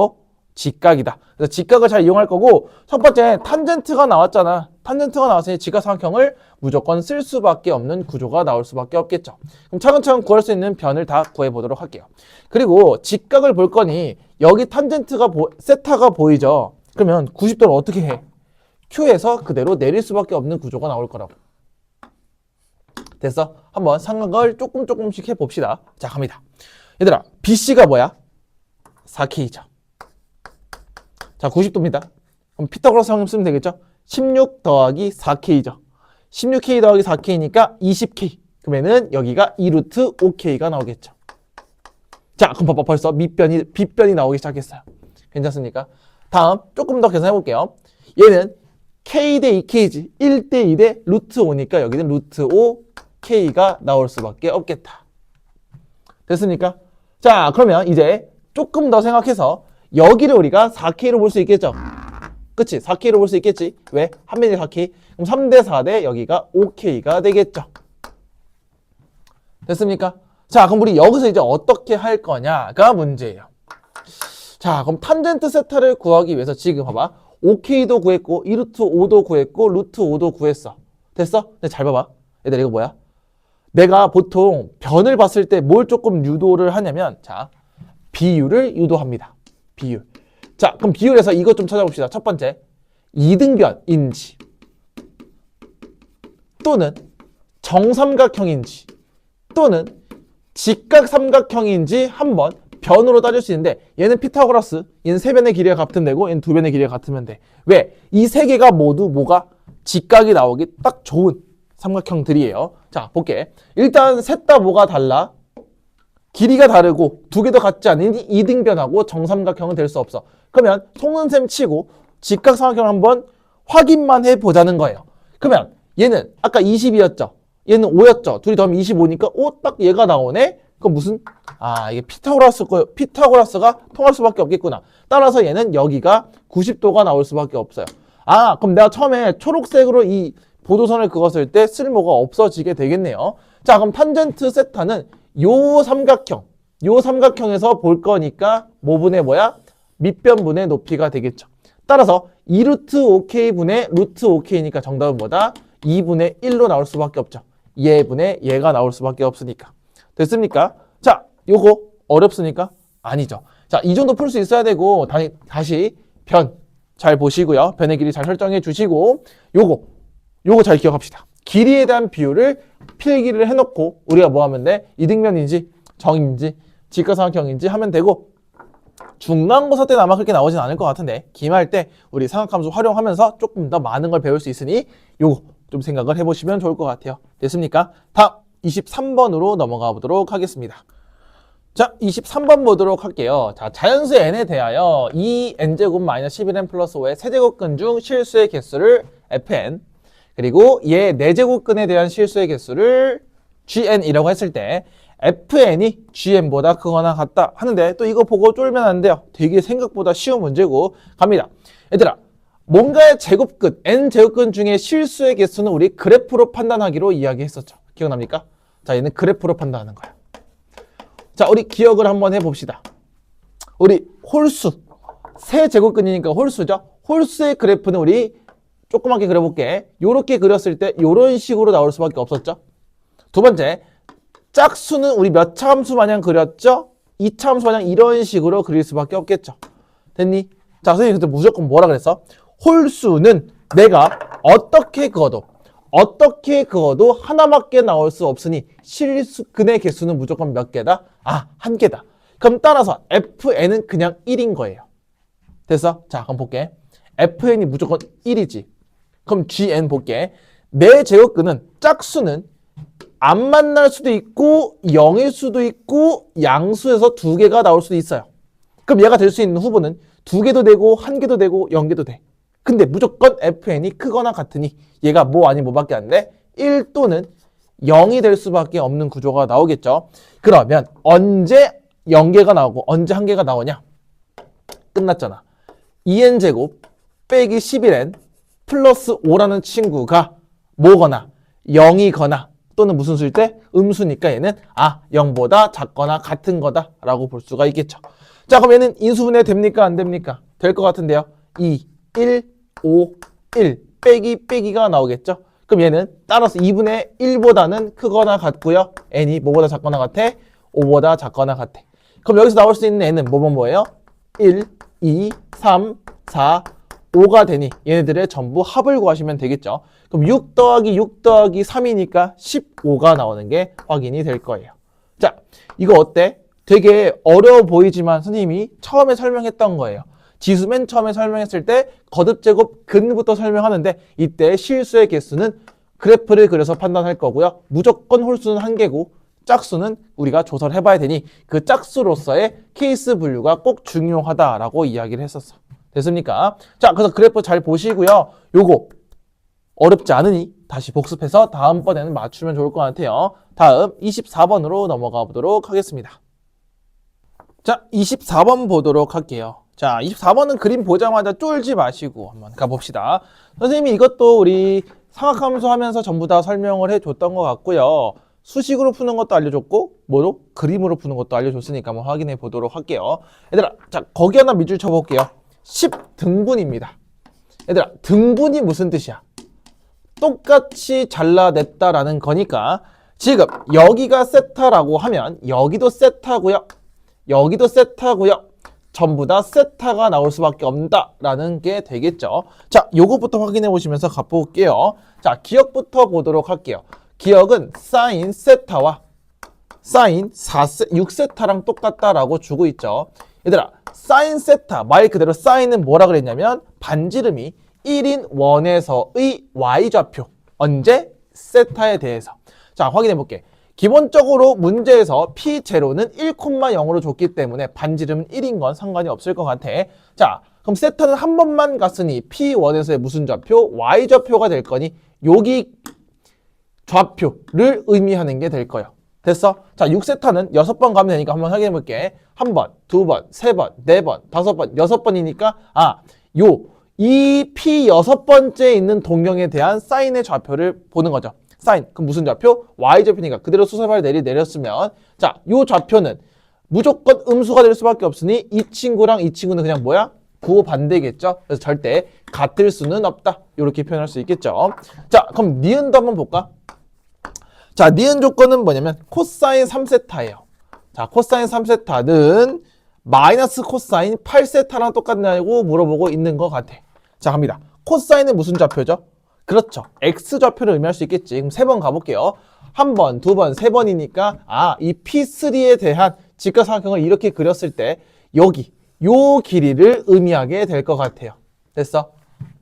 Speaker 1: 직각이다. 그래서 직각을 잘 이용할 거고 첫 번째 탄젠트가 나왔잖아. 탄젠트가 나왔으니 직각삼각형을 무조건 쓸 수밖에 없는 구조가 나올 수밖에 없겠죠. 그럼 차근차근 구할 수 있는 변을 다 구해보도록 할게요. 그리고 직각을 볼 거니 여기 탄젠트가 세타가 보이죠. 그러면 90도를 어떻게 해? Q에서 그대로 내릴 수밖에 없는 구조가 나올 거라고. 됐어? 한번 상각을 조금씩 해봅시다. 자, 갑니다. 얘들아, BC가 뭐야? 4K죠. 자, 90도입니다. 그럼 피타고라스 확률 쓰면 되겠죠? 16 더하기 4K죠. 16K 더하기 4K니까 20K. 그러면은 여기가 2루트 5K가 나오겠죠. 자, 그럼 봐봐. 벌써 빗변이 나오기 시작했어요. 괜찮습니까? 다음 조금 더 계산해 볼게요. 얘는 K 대 2K지. 1대 2 대 루트 5니까 여기는 루트 5K가 나올 수밖에 없겠다. 됐습니까? 자, 그러면 이제 조금 더 생각해서 여기를 우리가 4K로 볼 수 있겠죠? 그치? 4K로 볼 수 있겠지? 왜? 한 변이 4K. 그럼 3대 4대 여기가 5K가 되겠죠? 됐습니까? 자, 그럼 우리 여기서 이제 어떻게 할 거냐가 문제예요. 자, 그럼 탄젠트 세타를 구하기 위해서 지금 봐봐. 5K도 구했고 2루트 5도 구했고 루트 5도 구했어. 됐어? 근데 잘 봐봐. 얘들아, 이거 뭐야? 내가 보통 변을 봤을 때 뭘 조금 유도를 하냐면 자, 비율을 유도합니다. 비율. 자, 그럼 비율에서 이것 좀 찾아봅시다. 첫 번째, 이등변인지 또는 정삼각형인지 또는 직각삼각형인지 한번 변으로 따질 수 있는데 얘는 피타고라스, 얘는 세 변의 길이가 같으면 되고 얘는 두 변의 길이가 같으면 돼. 왜? 이 세 개가 모두 뭐가 직각이 나오기 딱 좋은 삼각형들이에요. 자, 볼게. 일단 셋 다 뭐가 달라? 길이가 다르고 두 개 더 같지 않으니 이등변하고 정삼각형은 될 수 없어. 그러면 속는 셈 치고 직각삼각형을 한번 확인만 해보자는 거예요. 그러면 얘는 아까 20이었죠? 얘는 5였죠? 둘이 더하면 25니까 딱 얘가 나오네? 그럼 무슨? 이게 피타고라스가 통할 수밖에 없겠구나. 따라서 얘는 여기가 90도가 나올 수밖에 없어요. 그럼 내가 처음에 초록색으로 이 보도선을 그었을 때 쓸모가 없어지게 되겠네요. 자, 그럼 탄젠트 세타는 요 삼각형에서 볼 거니까 뭐분의 뭐야? 밑변분의 높이가 되겠죠. 따라서 2루트 5k 분의 루트 5k니까 정답은 뭐다? 2분의 1로 나올 수밖에 없죠. 얘분의 얘가 나올 수밖에 없으니까. 됐습니까? 자, 요거 어렵습니까? 아니죠. 자, 이 정도 풀 수 있어야 되고 다시 변 잘 보시고요. 변의 길이 잘 설정해 주시고 요거 잘 기억합시다. 길이에 대한 비율을 필기를 해놓고 우리가 뭐 하면 돼? 이등변인지 정인지 직각삼각형인지 하면 되고 중간고사 때는 아마 그렇게 나오진 않을 것 같은데 기말 때 우리 삼각함수 활용하면서 조금 더 많은 걸 배울 수 있으니 요거 좀 생각을 해보시면 좋을 것 같아요. 됐습니까? 다음 23번으로 넘어가 보도록 하겠습니다. 자, 23번 보도록 할게요. 자, 자연수 n에 대하여 2n제곱 마이너스 11n 플러스 5의 세제곱근 중 실수의 개수를 fn 그리고 얘 4제곱근에 대한 실수의 개수를 gn이라고 했을 때 fn이 gn보다 크거나 같다 하는데 또 이거 보고 쫄면 안 돼요. 되게 생각보다 쉬운 문제고 갑니다. 얘들아, 뭔가의 제곱근, n제곱근 중에 실수의 개수는 우리 그래프로 판단하기로 이야기했었죠. 기억납니까? 자, 얘는 그래프로 판단하는 거야. 자, 우리 기억을 한번 해봅시다. 우리 홀수, 세제곱근이니까 홀수죠. 홀수의 그래프는 우리 조그맣게 그려볼게. 요렇게 그렸을 때 요런 식으로 나올 수밖에 없었죠. 두 번째, 짝수는 우리 몇 차 함수 마냥 그렸죠? 2차 함수 마냥 이런 식으로 그릴 수밖에 없겠죠. 됐니? 자, 선생님 그때 무조건 뭐라 그랬어? 홀수는 내가 어떻게 그어도 하나밖에 나올 수 없으니 실수근의 개수는 무조건 몇 개다? 아, 한 개다. 그럼 따라서 fn은 그냥 1인 거예요. 됐어? 자, 그럼 볼게. fn이 무조건 1이지. 그럼 gn 볼게. 내 제곱근은 짝수는 안 만날 수도 있고 0일 수도 있고 양수에서 2개가 나올 수도 있어요. 그럼 얘가 될 수 있는 후보는 2개도 되고 1개도 되고 0개도 돼. 근데 무조건 fn이 크거나 같으니 얘가 뭐 아닌 뭐밖에 안 돼? 1 또는 0이 될 수밖에 없는 구조가 나오겠죠. 그러면 언제 0개가 나오고 언제 1개가 나오냐? 끝났잖아. 2n제곱 빼기 11n 플러스 5라는 친구가 뭐거나 0이거나 또는 무슨 수일 때? 음수니까 얘는 0보다 작거나 같은 거다 라고 볼 수가 있겠죠. 자, 그럼 얘는 인수분해 됩니까? 안 됩니까? 될 것 같은데요. 2, 1, 5, 1 빼기가 나오겠죠. 그럼 얘는 따라서 2분의 1보다는 크거나 같고요. n이 뭐보다 작거나 같아? 5보다 작거나 같아. 그럼 여기서 나올 수 있는 n은 뭐예요? 1, 2, 3, 4, 5가 되니 얘네들의 전부 합을 구하시면 되겠죠. 그럼 6 더하기 6 더하기 3이니까 15가 나오는 게 확인이 될 거예요. 자, 이거 어때? 되게 어려워 보이지만 선생님이 처음에 설명했던 거예요. 지수 맨 처음에 설명했을 때 거듭제곱 근부터 설명하는데 이때 실수의 개수는 그래프를 그려서 판단할 거고요. 무조건 홀수는 1개고 짝수는 우리가 조사를 해봐야 되니 그 짝수로서의 케이스 분류가 꼭 중요하다라고 이야기를 했었어. 됐습니까? 자, 그래서 그래프 잘 보시고요. 요거 어렵지 않으니 다시 복습해서 다음번에는 맞추면 좋을 것 같아요. 다음 24번으로 넘어가 보도록 하겠습니다. 자, 24번 보도록 할게요. 자, 24번은 그림 보자마자 쫄지 마시고 한번 가봅시다. 선생님이 이것도 우리 삼각함수 하면서 전부 다 설명을 해줬던 것 같고요. 수식으로 푸는 것도 알려줬고 뭐로? 그림으로 푸는 것도 알려줬으니까 한번 확인해 보도록 할게요. 얘들아, 자, 거기 하나 밑줄 쳐볼게요. 10등분입니다. 얘들아, 등분이 무슨 뜻이야? 똑같이 잘라냈다라는 거니까 지금 여기가 세타라고 하면 여기도 세타고요. 여기도 세타고요. 전부 다 세타가 나올 수밖에 없다라는 게 되겠죠. 자, 요거부터 확인해 보시면서 가볼게요. 자, 기억부터 보도록 할게요. 기억은 사인 세타와 사인 6세타랑 똑같다라고 주고 있죠. 얘들아, 사인 세타, 말 그대로 사인은 뭐라 그랬냐면 반지름이 1인 원에서의 y좌표. 언제? 세타에 대해서. 자, 확인해 볼게. 기본적으로 문제에서 P0는 1,0로 줬기 때문에 반지름은 1인 건 상관이 없을 것 같아. 자, 그럼 세타는 한 번만 갔으니 P1에서의 무슨 좌표? y좌표가 될 거니 여기 좌표를 의미하는 게 될 거예요. 됐어? 자, 6세타는 6번 가면 되니까 한번 확인해 볼게. 1번, 2번, 3번, 4번, 5번, 6번이니까 이 P 6번째에 있는 동경에 대한 사인의 좌표를 보는 거죠. 사인, 그럼 무슨 좌표? y좌표니까 그대로 수설발 내렸으면 자, 요 좌표는 무조건 음수가 될 수밖에 없으니 이 친구랑 이 친구는 그냥 뭐야? 부호 반대겠죠? 그래서 절대 같을 수는 없다. 이렇게 표현할 수 있겠죠? 자, 그럼 니은도 한번 볼까? 자, 니은 조건은 뭐냐면 코사인 3세타예요. 자, 코사인 3세타는 마이너스 코사인 8세타랑 똑같냐고 물어보고 있는 것 같아. 자, 갑니다. 코사인은 무슨 좌표죠? 그렇죠. X좌표를 의미할 수 있겠지. 그럼 3번 가볼게요. 한 번, 두 번, 3번이니까 이 P3에 대한 직각삼각형을 이렇게 그렸을 때 여기 요 길이를 의미하게 될 것 같아요. 됐어?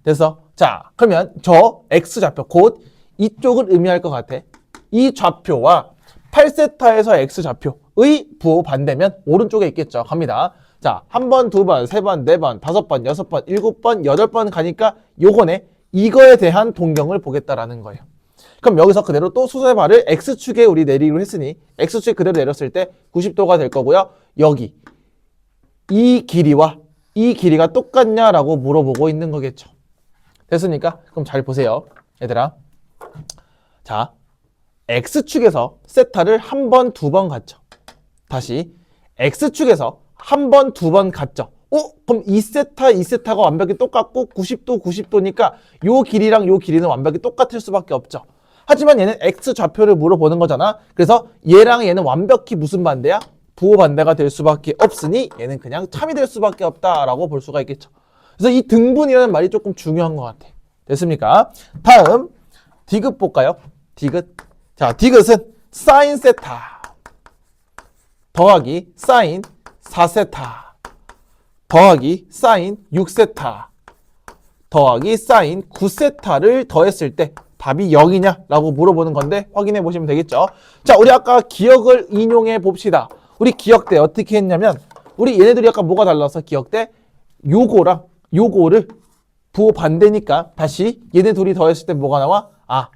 Speaker 1: 됐어? 자, 그러면 저 X좌표 곧 이쪽을 의미할 것 같아. 이 좌표와 8세타에서 X좌표의 부호 반대면 오른쪽에 있겠죠. 갑니다. 자, 한 번, 두 번, 세 번, 네 번, 다섯 번, 여섯 번, 일곱 번, 여덟 번 가니까 요거네. 이거에 대한 동경을 보겠다라는 거예요. 그럼 여기서 그대로 또 수선의 발을 X축에 우리 내리기로 했으니 X축에 그대로 내렸을 때 90도가 될 거고요. 여기 이 길이와 이 길이가 똑같냐라고 물어보고 있는 거겠죠. 됐습니까? 그럼 잘 보세요. 얘들아. 자, X축에서 세타를 한 번, 두 번 갔죠. 다시 X축에서 한 번, 두 번 갔죠. 그럼 2세타, 2세타가 완벽히 똑같고 90도, 90도니까 요 길이랑 요 길이는 완벽히 똑같을 수밖에 없죠. 하지만 얘는 X좌표를 물어보는 거잖아. 그래서 얘랑 얘는 완벽히 무슨 반대야? 부호 반대가 될 수밖에 없으니 얘는 그냥 참이 될 수밖에 없다라고 볼 수가 있겠죠. 그래서 이 등분이라는 말이 조금 중요한 것 같아. 됐습니까? 다음 디귿 볼까요? 디귿. 자, 디귿은 사인 세타 더하기 사인 4세타 더하기 사인 6세타 더하기 사인 9세타를 더했을 때 답이 0이냐 라고 물어보는 건데 확인해 보시면 되겠죠. 자, 우리 아까 기억을 인용해 봅시다. 우리 기억대 어떻게 했냐면 우리 얘네들이 약간 뭐가 달라서 기억대 요거랑 요거를 부호 반대니까 다시 얘네 둘이 더했을 때 뭐가 나와?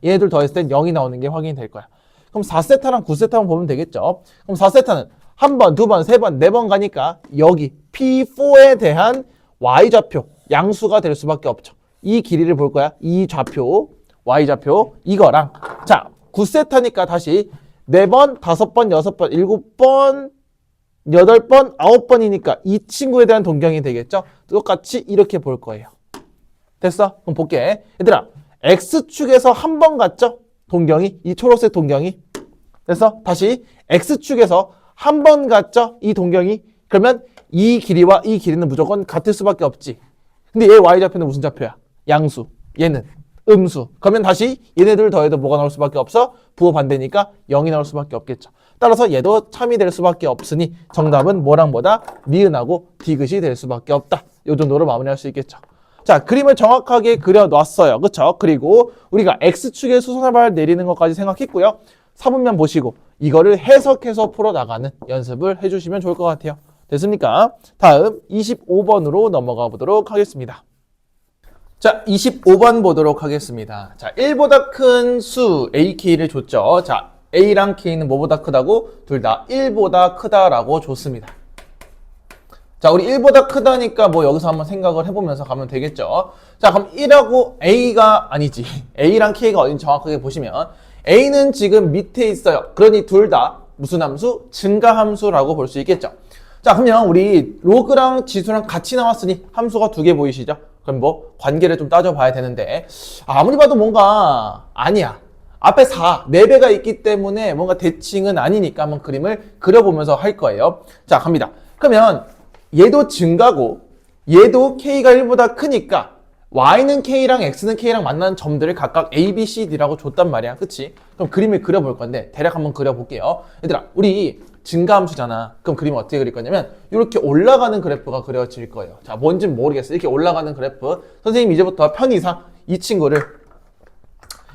Speaker 1: 얘네들 더했을 땐 0이 나오는 게 확인이 될 거야. 그럼 4세타랑 9세타만 보면 되겠죠. 그럼 4세타는 한 번, 두 번, 세 번, 네 번 가니까 여기 P4에 대한 Y좌표 양수가 될 수밖에 없죠. 이 길이를 볼 거야. 이 좌표, Y좌표 이거랑 자, 9세타니까 다시 4번, 5번, 6번, 7번, 8번, 9번이니까 이 친구에 대한 동경이 되겠죠. 똑같이 이렇게 볼 거예요. 됐어? 그럼 볼게. 얘들아, X축에서 한 번 갔죠? 동경이, 이 초록색 동경이. 됐어? 다시 X축에서 한 번 갔죠? 이 동경이. 그러면 이 길이와 이 길이는 무조건 같을 수밖에 없지. 근데 얘 Y좌표는 무슨 좌표야? 양수. 얘는 음수. 그러면 다시 얘네들 더해도 뭐가 나올 수밖에 없어? 부호 반대니까 0이 나올 수밖에 없겠죠. 따라서 얘도 참이 될 수밖에 없으니 정답은 뭐랑 뭐다? 니은하고 디귿이 될 수밖에 없다. 이 정도로 마무리할 수 있겠죠. 자, 그림을 정확하게 그려놨어요. 그쵸? 그리고 우리가 X축에 수선의 발 내리는 것까지 생각했고요. 사분면 보시고 이거를 해석해서 풀어나가는 연습을 해주시면 좋을 것 같아요. 됐습니까? 다음 25번으로 넘어가 보도록 하겠습니다. 자, 25번 보도록 하겠습니다. 자, 1보다 큰 수 AK를 줬죠. 자, A랑 K는 뭐보다 크다고? 둘 다 1보다 크다라고 줬습니다. 자, 우리 1보다 크다니까 뭐 여기서 한번 생각을 해보면서 가면 되겠죠. 자, 그럼 1하고 A가 아니지. A랑 K가 어딘지 정확하게 보시면 A는 지금 밑에 있어요. 그러니 둘 다 무슨 함수? 증가함수라고 볼 수 있겠죠. 자, 그러면 우리 로그랑 지수랑 같이 나왔으니 함수가 두 개 보이시죠? 그럼 뭐 관계를 좀 따져봐야 되는데 아무리 봐도 뭔가 아니야. 앞에 4배가 있기 때문에 뭔가 대칭은 아니니까 한번 그림을 그려보면서 할 거예요. 자, 갑니다. 그러면 얘도 증가고 얘도 K가 1보다 크니까 Y는 K랑 X는 K랑 만나는 점들을 각각 A, B, C, D라고 줬단 말이야. 그치? 그럼 그림을 그려볼 건데 대략 한번 그려볼게요. 얘들아, 우리 증가함수잖아. 그럼 그림을 어떻게 그릴 거냐면 이렇게 올라가는 그래프가 그려질 거예요. 자, 뭔진 모르겠어. 이렇게 올라가는 그래프. 선생님 이제부터 편의상 이 친구를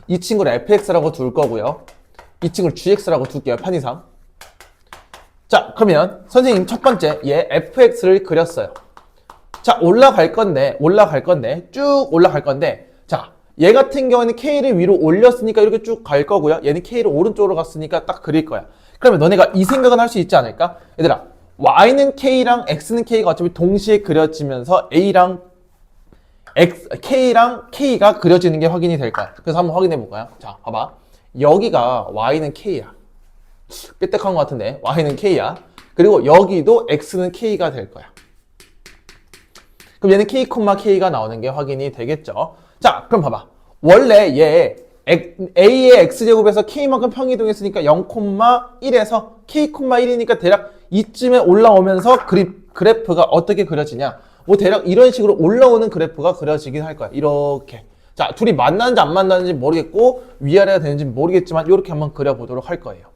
Speaker 1: fx라고 둘 거고요. 이 친구를 gx라고 둘게요. 편의상. 자, 그러면 선생님 첫 번째 얘 fx를 그렸어요. 자, 올라갈 건데 쭉 올라갈 건데 자, 얘 같은 경우에는 k를 위로 올렸으니까 이렇게 쭉 갈 거고요. 얘는 k를 오른쪽으로 갔으니까 딱 그릴 거야. 그러면 너네가 이 생각은 할 수 있지 않을까? 얘들아, y는 k랑 x는 k가 어차피 동시에 그려지면서 a랑 k랑 k가 그려지는 게 확인이 될 거야. 그래서 한번 확인해 볼까요? 자, 봐봐. 여기가 y는 k야. 삐딱한 것 같은데 y는 k야. 그리고 여기도 x는 k가 될 거야. 그럼 얘는 k, k가 나오는 게 확인이 되겠죠. 자, 그럼 봐봐. 원래 얘 a의 x제곱에서 k만큼 평이동했으니까 0,1에서 k, 1이니까 대략 이쯤에 올라오면서 그래프가 어떻게 그려지냐. 뭐 대략 이런 식으로 올라오는 그래프가 그려지긴 할 거야. 이렇게. 자, 둘이 만나는지 안 만나는지 모르겠고 위아래가 되는지 모르겠지만 이렇게 한번 그려보도록 할 거예요.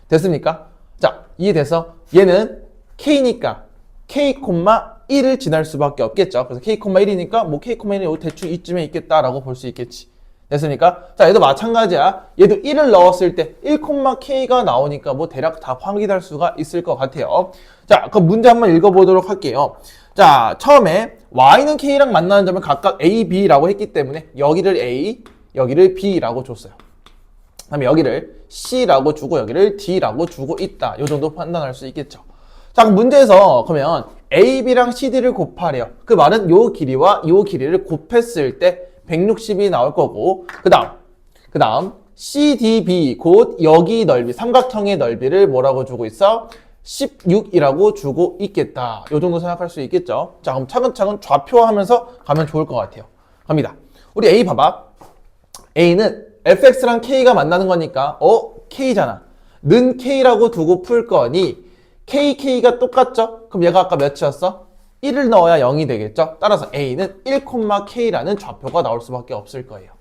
Speaker 1: 됐습니까? 자, 이해돼서 얘는 k니까 k, 1을 지날 수밖에 없겠죠. 그래서 k, 1이니까 뭐 k, 1이 대충 이쯤에 있겠다라고 볼 수 있겠지. 됐습니까? 자, 얘도 마찬가지야. 얘도 1을 넣었을 때 1,k가 나오니까 뭐 대략 다 확인할 수가 있을 것 같아요. 자, 그럼 문제 한번 읽어보도록 할게요. 자, 처음에 y는 k랑 만나는 점을 각각 a, b라고 했기 때문에 여기를 a, 여기를 b라고 줬어요. 그다음에 여기를 c라고 주고 여기를 d라고 주고 있다. 이 정도 판단할 수 있겠죠. 자, 그럼 문제에서 그러면 a, b랑 c, d를 곱하래요. 그 말은 요 길이와 요 길이를 곱했을 때 160이 나올 거고, 그 다음 CDB 곧 여기 넓이, 삼각형의 넓이를 뭐라고 주고 있어? 16이라고 주고 있겠다. 요 정도 생각할 수 있겠죠. 자, 그럼 차근차근 좌표하면서 가면 좋을 것 같아요. 갑니다. 우리 A 봐봐. A는 fx랑 k가 만나는 거니까 k잖아. 는 k라고 두고 풀 거니 k가 똑같죠? 그럼 얘가 아까 몇이었어? 1을 넣어야 0이 되겠죠? 따라서 A는 1,k라는 좌표가 나올 수밖에 없을 거예요.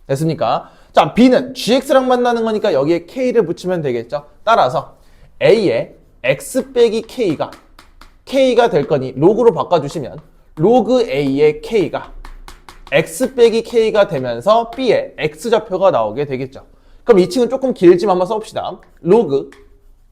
Speaker 1: 됐습니까? 자, B는 gx랑 만나는 거니까 여기에 k를 붙이면 되겠죠? 따라서 A의 x 빼기 k가 될 거니 로그로 바꿔주시면 로그 A의 k가 x 빼기 k가 되면서 B의 x좌표가 나오게 되겠죠. 그럼 이 층은 조금 길지만 한번 써봅시다. 로그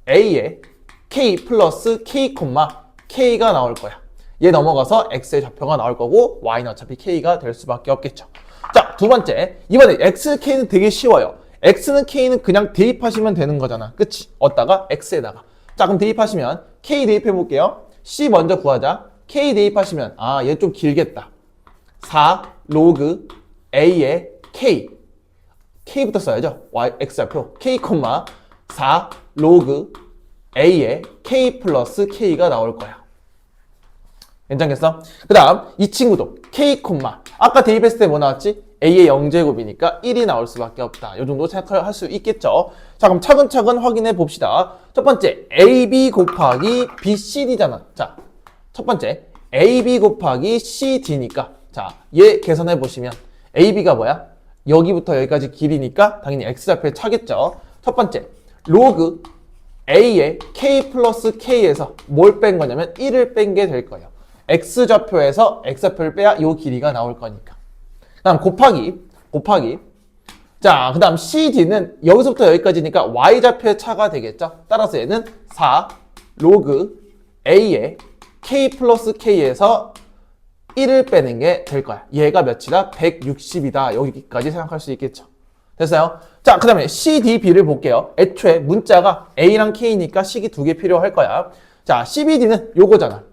Speaker 1: A의 k 플러스 k, k가 나올 거야. 얘 넘어가서 x의 좌표가 나올 거고 y는 어차피 k가 될 수밖에 없겠죠. 자, 두 번째. 이번에 x, k는 되게 쉬워요. x는 k는 그냥 대입하시면 되는 거잖아. 그치? 얻다가 x에다가. 자, 그럼 대입하시면 k 대입해 볼게요. c 먼저 구하자. k 대입하시면 얘 좀 길겠다. 4 로그 a의 k부터 써야죠. x좌표 k, 4 로그 a의 k 플러스 k가 나올 거야. 괜찮겠어? 그 다음 이 친구도 k, 아까 대입했을 때 뭐 나왔지? a의 0제곱이니까 1이 나올 수밖에 없다. 이 정도 생각할 수 있겠죠? 자, 그럼 차근차근 확인해 봅시다. 첫 번째 ab 곱하기 bcd잖아. 자, 첫 번째 ab 곱하기 cd니까 자, 얘 계산해 보시면 ab가 뭐야? 여기부터 여기까지 길이니까 당연히 x좌표에 차겠죠? 첫 번째 로그 a의 k 플러스 k에서 뭘 뺀 거냐면 1을 뺀 게 될 거예요. x좌표에서 x좌표를 빼야 요 길이가 나올 거니까. 그 다음 곱하기. 자, 그 다음 cd는 여기서부터 여기까지니까 y좌표의 차가 되겠죠. 따라서 얘는 4 로그 a의 k 플러스 k에서 1을 빼는 게 될 거야. 얘가 몇이다? 160이다. 여기까지 생각할 수 있겠죠. 됐어요? 자, 그 다음에 CDB를 볼게요. 애초에 문자가 A랑 K니까 식이 2개 필요할 거야. 자, CBD는 요거잖아.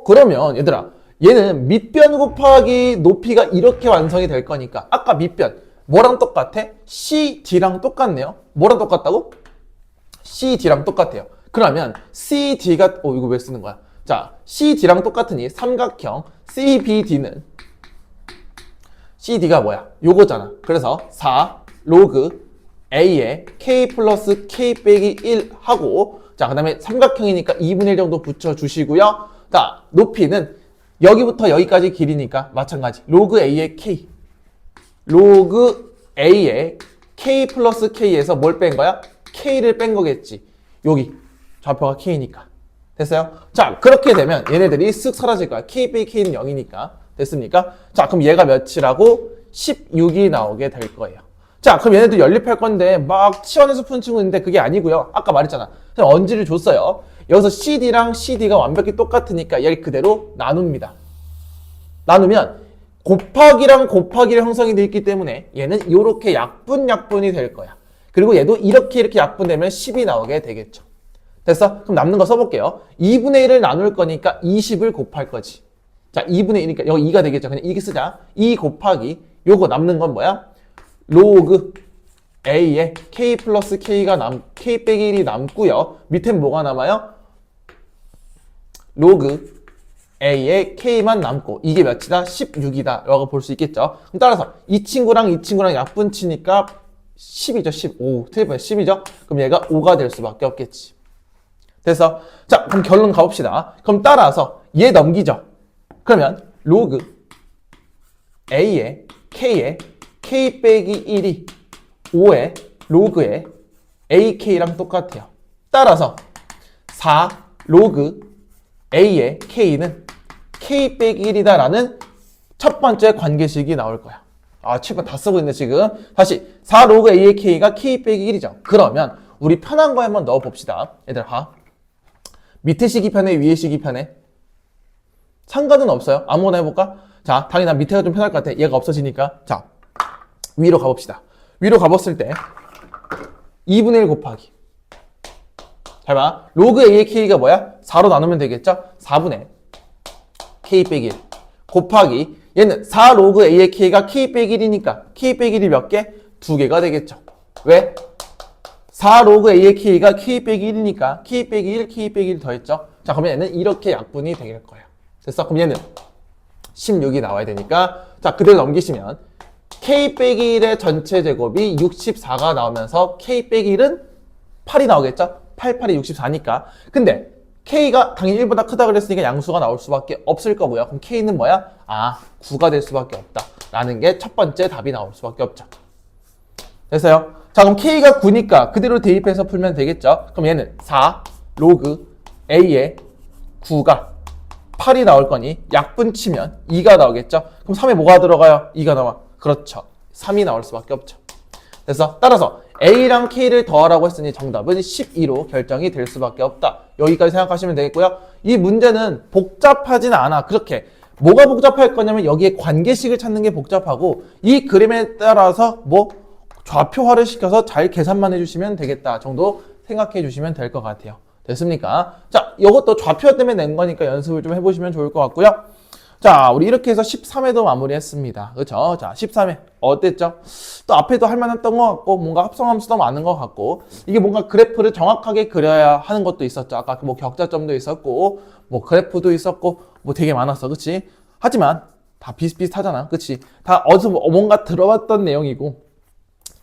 Speaker 1: 그러면 얘들아, 얘는 밑변 곱하기 높이가 이렇게 완성이 될 거니까 아까 밑변 뭐랑 똑같아? CD랑 똑같네요. 뭐랑 똑같다고? CD랑 똑같아요. 그러면 CD가 이거 왜 쓰는 거야? 자, CD랑 똑같으니 삼각형 CD가 뭐야? 요거잖아. 그래서 4 로그 A에 K 플러스 K 빼기 1 하고 자, 그 다음에 삼각형이니까 2분의 1 정도 붙여주시고요. 자, 높이는 여기부터 여기까지 길이니까 마찬가지. 로그 A의 K. 로그 A의 K 플러스 K에서 뭘 뺀 거야? K를 뺀 거겠지. 여기 좌표가 K니까. 됐어요? 자, 그렇게 되면 얘네들이 쓱 사라질 거야. K 빼기 K는 0이니까. 됐습니까? 자, 그럼 얘가 몇이라고? 16이 나오게 될 거예요. 자, 그럼 얘네들 연립할 건데 막 치환해서 푸는 친구 있는데 그게 아니고요. 아까 말했잖아. 그냥 언지를 줬어요. 여기서 CD랑 CD가 완벽히 똑같으니까 얘를 그대로 나눕니다. 나누면 곱하기랑 곱하기를 형성이 되어 있기 때문에 얘는 이렇게 약분이 될 거야. 그리고 얘도 이렇게 약분되면 10이 나오게 되겠죠. 됐어? 그럼 남는 거 써볼게요. 2분의 1을 나눌 거니까 20을 곱할 거지. 자, 2분의 1이니까 여기 2가 되겠죠. 그냥 2 쓰자. 2 곱하기 요거 남는 건 뭐야? 로그 A에 K 플러스 K 빼기 1이 남고요. 밑엔 뭐가 남아요? 로그 A에 K만 남고 이게 몇이다? 16이다 라고 볼 수 있겠죠. 그럼 따라서 이 친구랑 약분치니까 10이죠. 15. 틀리면 10이죠. 그럼 얘가 5가 될 수밖에 없겠지. 됐어. 자, 그럼 결론 가봅시다. 그럼 따라서 얘 넘기죠. 그러면 로그 A에 K에 K 빼기 1이 5에 로그에 AK랑 똑같아요. 따라서 4 로그 A의 K는 K 빼기 1이다 라는 첫 번째 관계식이 나올 거야. 아, 칠번 다 쓰고 있네, 지금. 다시, 4 로그 A의 K가 K 빼기 1이죠. 그러면, 우리 편한 거에 한번 넣어봅시다. 얘들아. 밑에 식이 편해, 위에 식이 편해? 상관은 없어요. 아무거나 해볼까? 자, 당연히 난 밑에가 좀 편할 것 같아. 얘가 없어지니까. 자, 위로 가봅시다. 위로 가봤을 때, 2분의 1 곱하기. 잘 봐. 로그 A의 K가 뭐야? 4로 나누면 되겠죠? 4분의 K 빼기 1. 곱하기. 얘는 4 로그 A의 K가 K 빼기 1이니까 K 빼기 1이 몇 개? 2개가 되겠죠. 왜? 4 로그 A의 K가 K 빼기 1이니까 K 빼기 1, K 빼기 1 더했죠. 자, 그러면 얘는 이렇게 약분이 될 거예요. 됐어? 그럼 얘는 16이 나와야 되니까 자, 그대로 넘기시면 K 빼기 1의 전체 제곱이 64가 나오면서 K 빼기 1은 8이 나오겠죠? 8, 8이 64니까. 근데 K가 당연히 1보다 크다 그랬으니까 양수가 나올 수밖에 없을 거고요. 그럼 K는 뭐야? 아, 9가 될 수밖에 없다. 라는 게 첫 번째 답이 나올 수밖에 없죠. 됐어요? 자, 그럼 K가 9니까 그대로 대입해서 풀면 되겠죠? 그럼 얘는 4 로그 A의 9가 8이 나올 거니 약분 치면 2가 나오겠죠? 그럼 3에 뭐가 들어가요? 2가 나와. 그렇죠. 3이 나올 수밖에 없죠. 그래서 따라서 A랑 K를 더하라고 했으니 정답은 12로 결정이 될 수밖에 없다. 여기까지 생각하시면 되겠고요. 이 문제는 복잡하진 않아. 그렇게 뭐가 복잡할 거냐면 여기에 관계식을 찾는 게 복잡하고 이 그림에 따라서 뭐 좌표화를 시켜서 잘 계산만 해주시면 되겠다 정도 생각해 주시면 될 것 같아요. 됐습니까? 자, 이것도 좌표 때문에 낸 거니까 연습을 좀 해보시면 좋을 것 같고요. 자, 우리 이렇게 해서 13회도 마무리했습니다. 그렇죠? 자, 13회 어땠죠? 또 앞에도 할 만했던 것 같고 뭔가 합성함수도 많은 것 같고 이게 뭔가 그래프를 정확하게 그려야 하는 것도 있었죠. 아까 뭐 격자점도 있었고 뭐 그래프도 있었고 뭐 되게 많았어. 그치? 하지만 다 비슷비슷하잖아. 그치? 다 어디서 뭔가 들어봤던 내용이고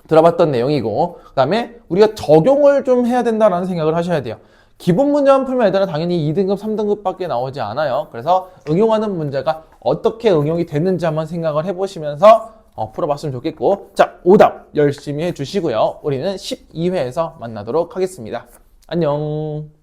Speaker 1: 그 다음에 우리가 적용을 좀 해야 된다라는 생각을 하셔야 돼요. 기본 문제만 풀면 애들은 당연히 2등급, 3등급 밖에 나오지 않아요. 그래서 응용하는 문제가 어떻게 응용이 됐는지 한번 생각을 해보시면서 풀어봤으면 좋겠고 자, 오답 열심히 해주시고요. 우리는 12회에서 만나도록 하겠습니다. 안녕.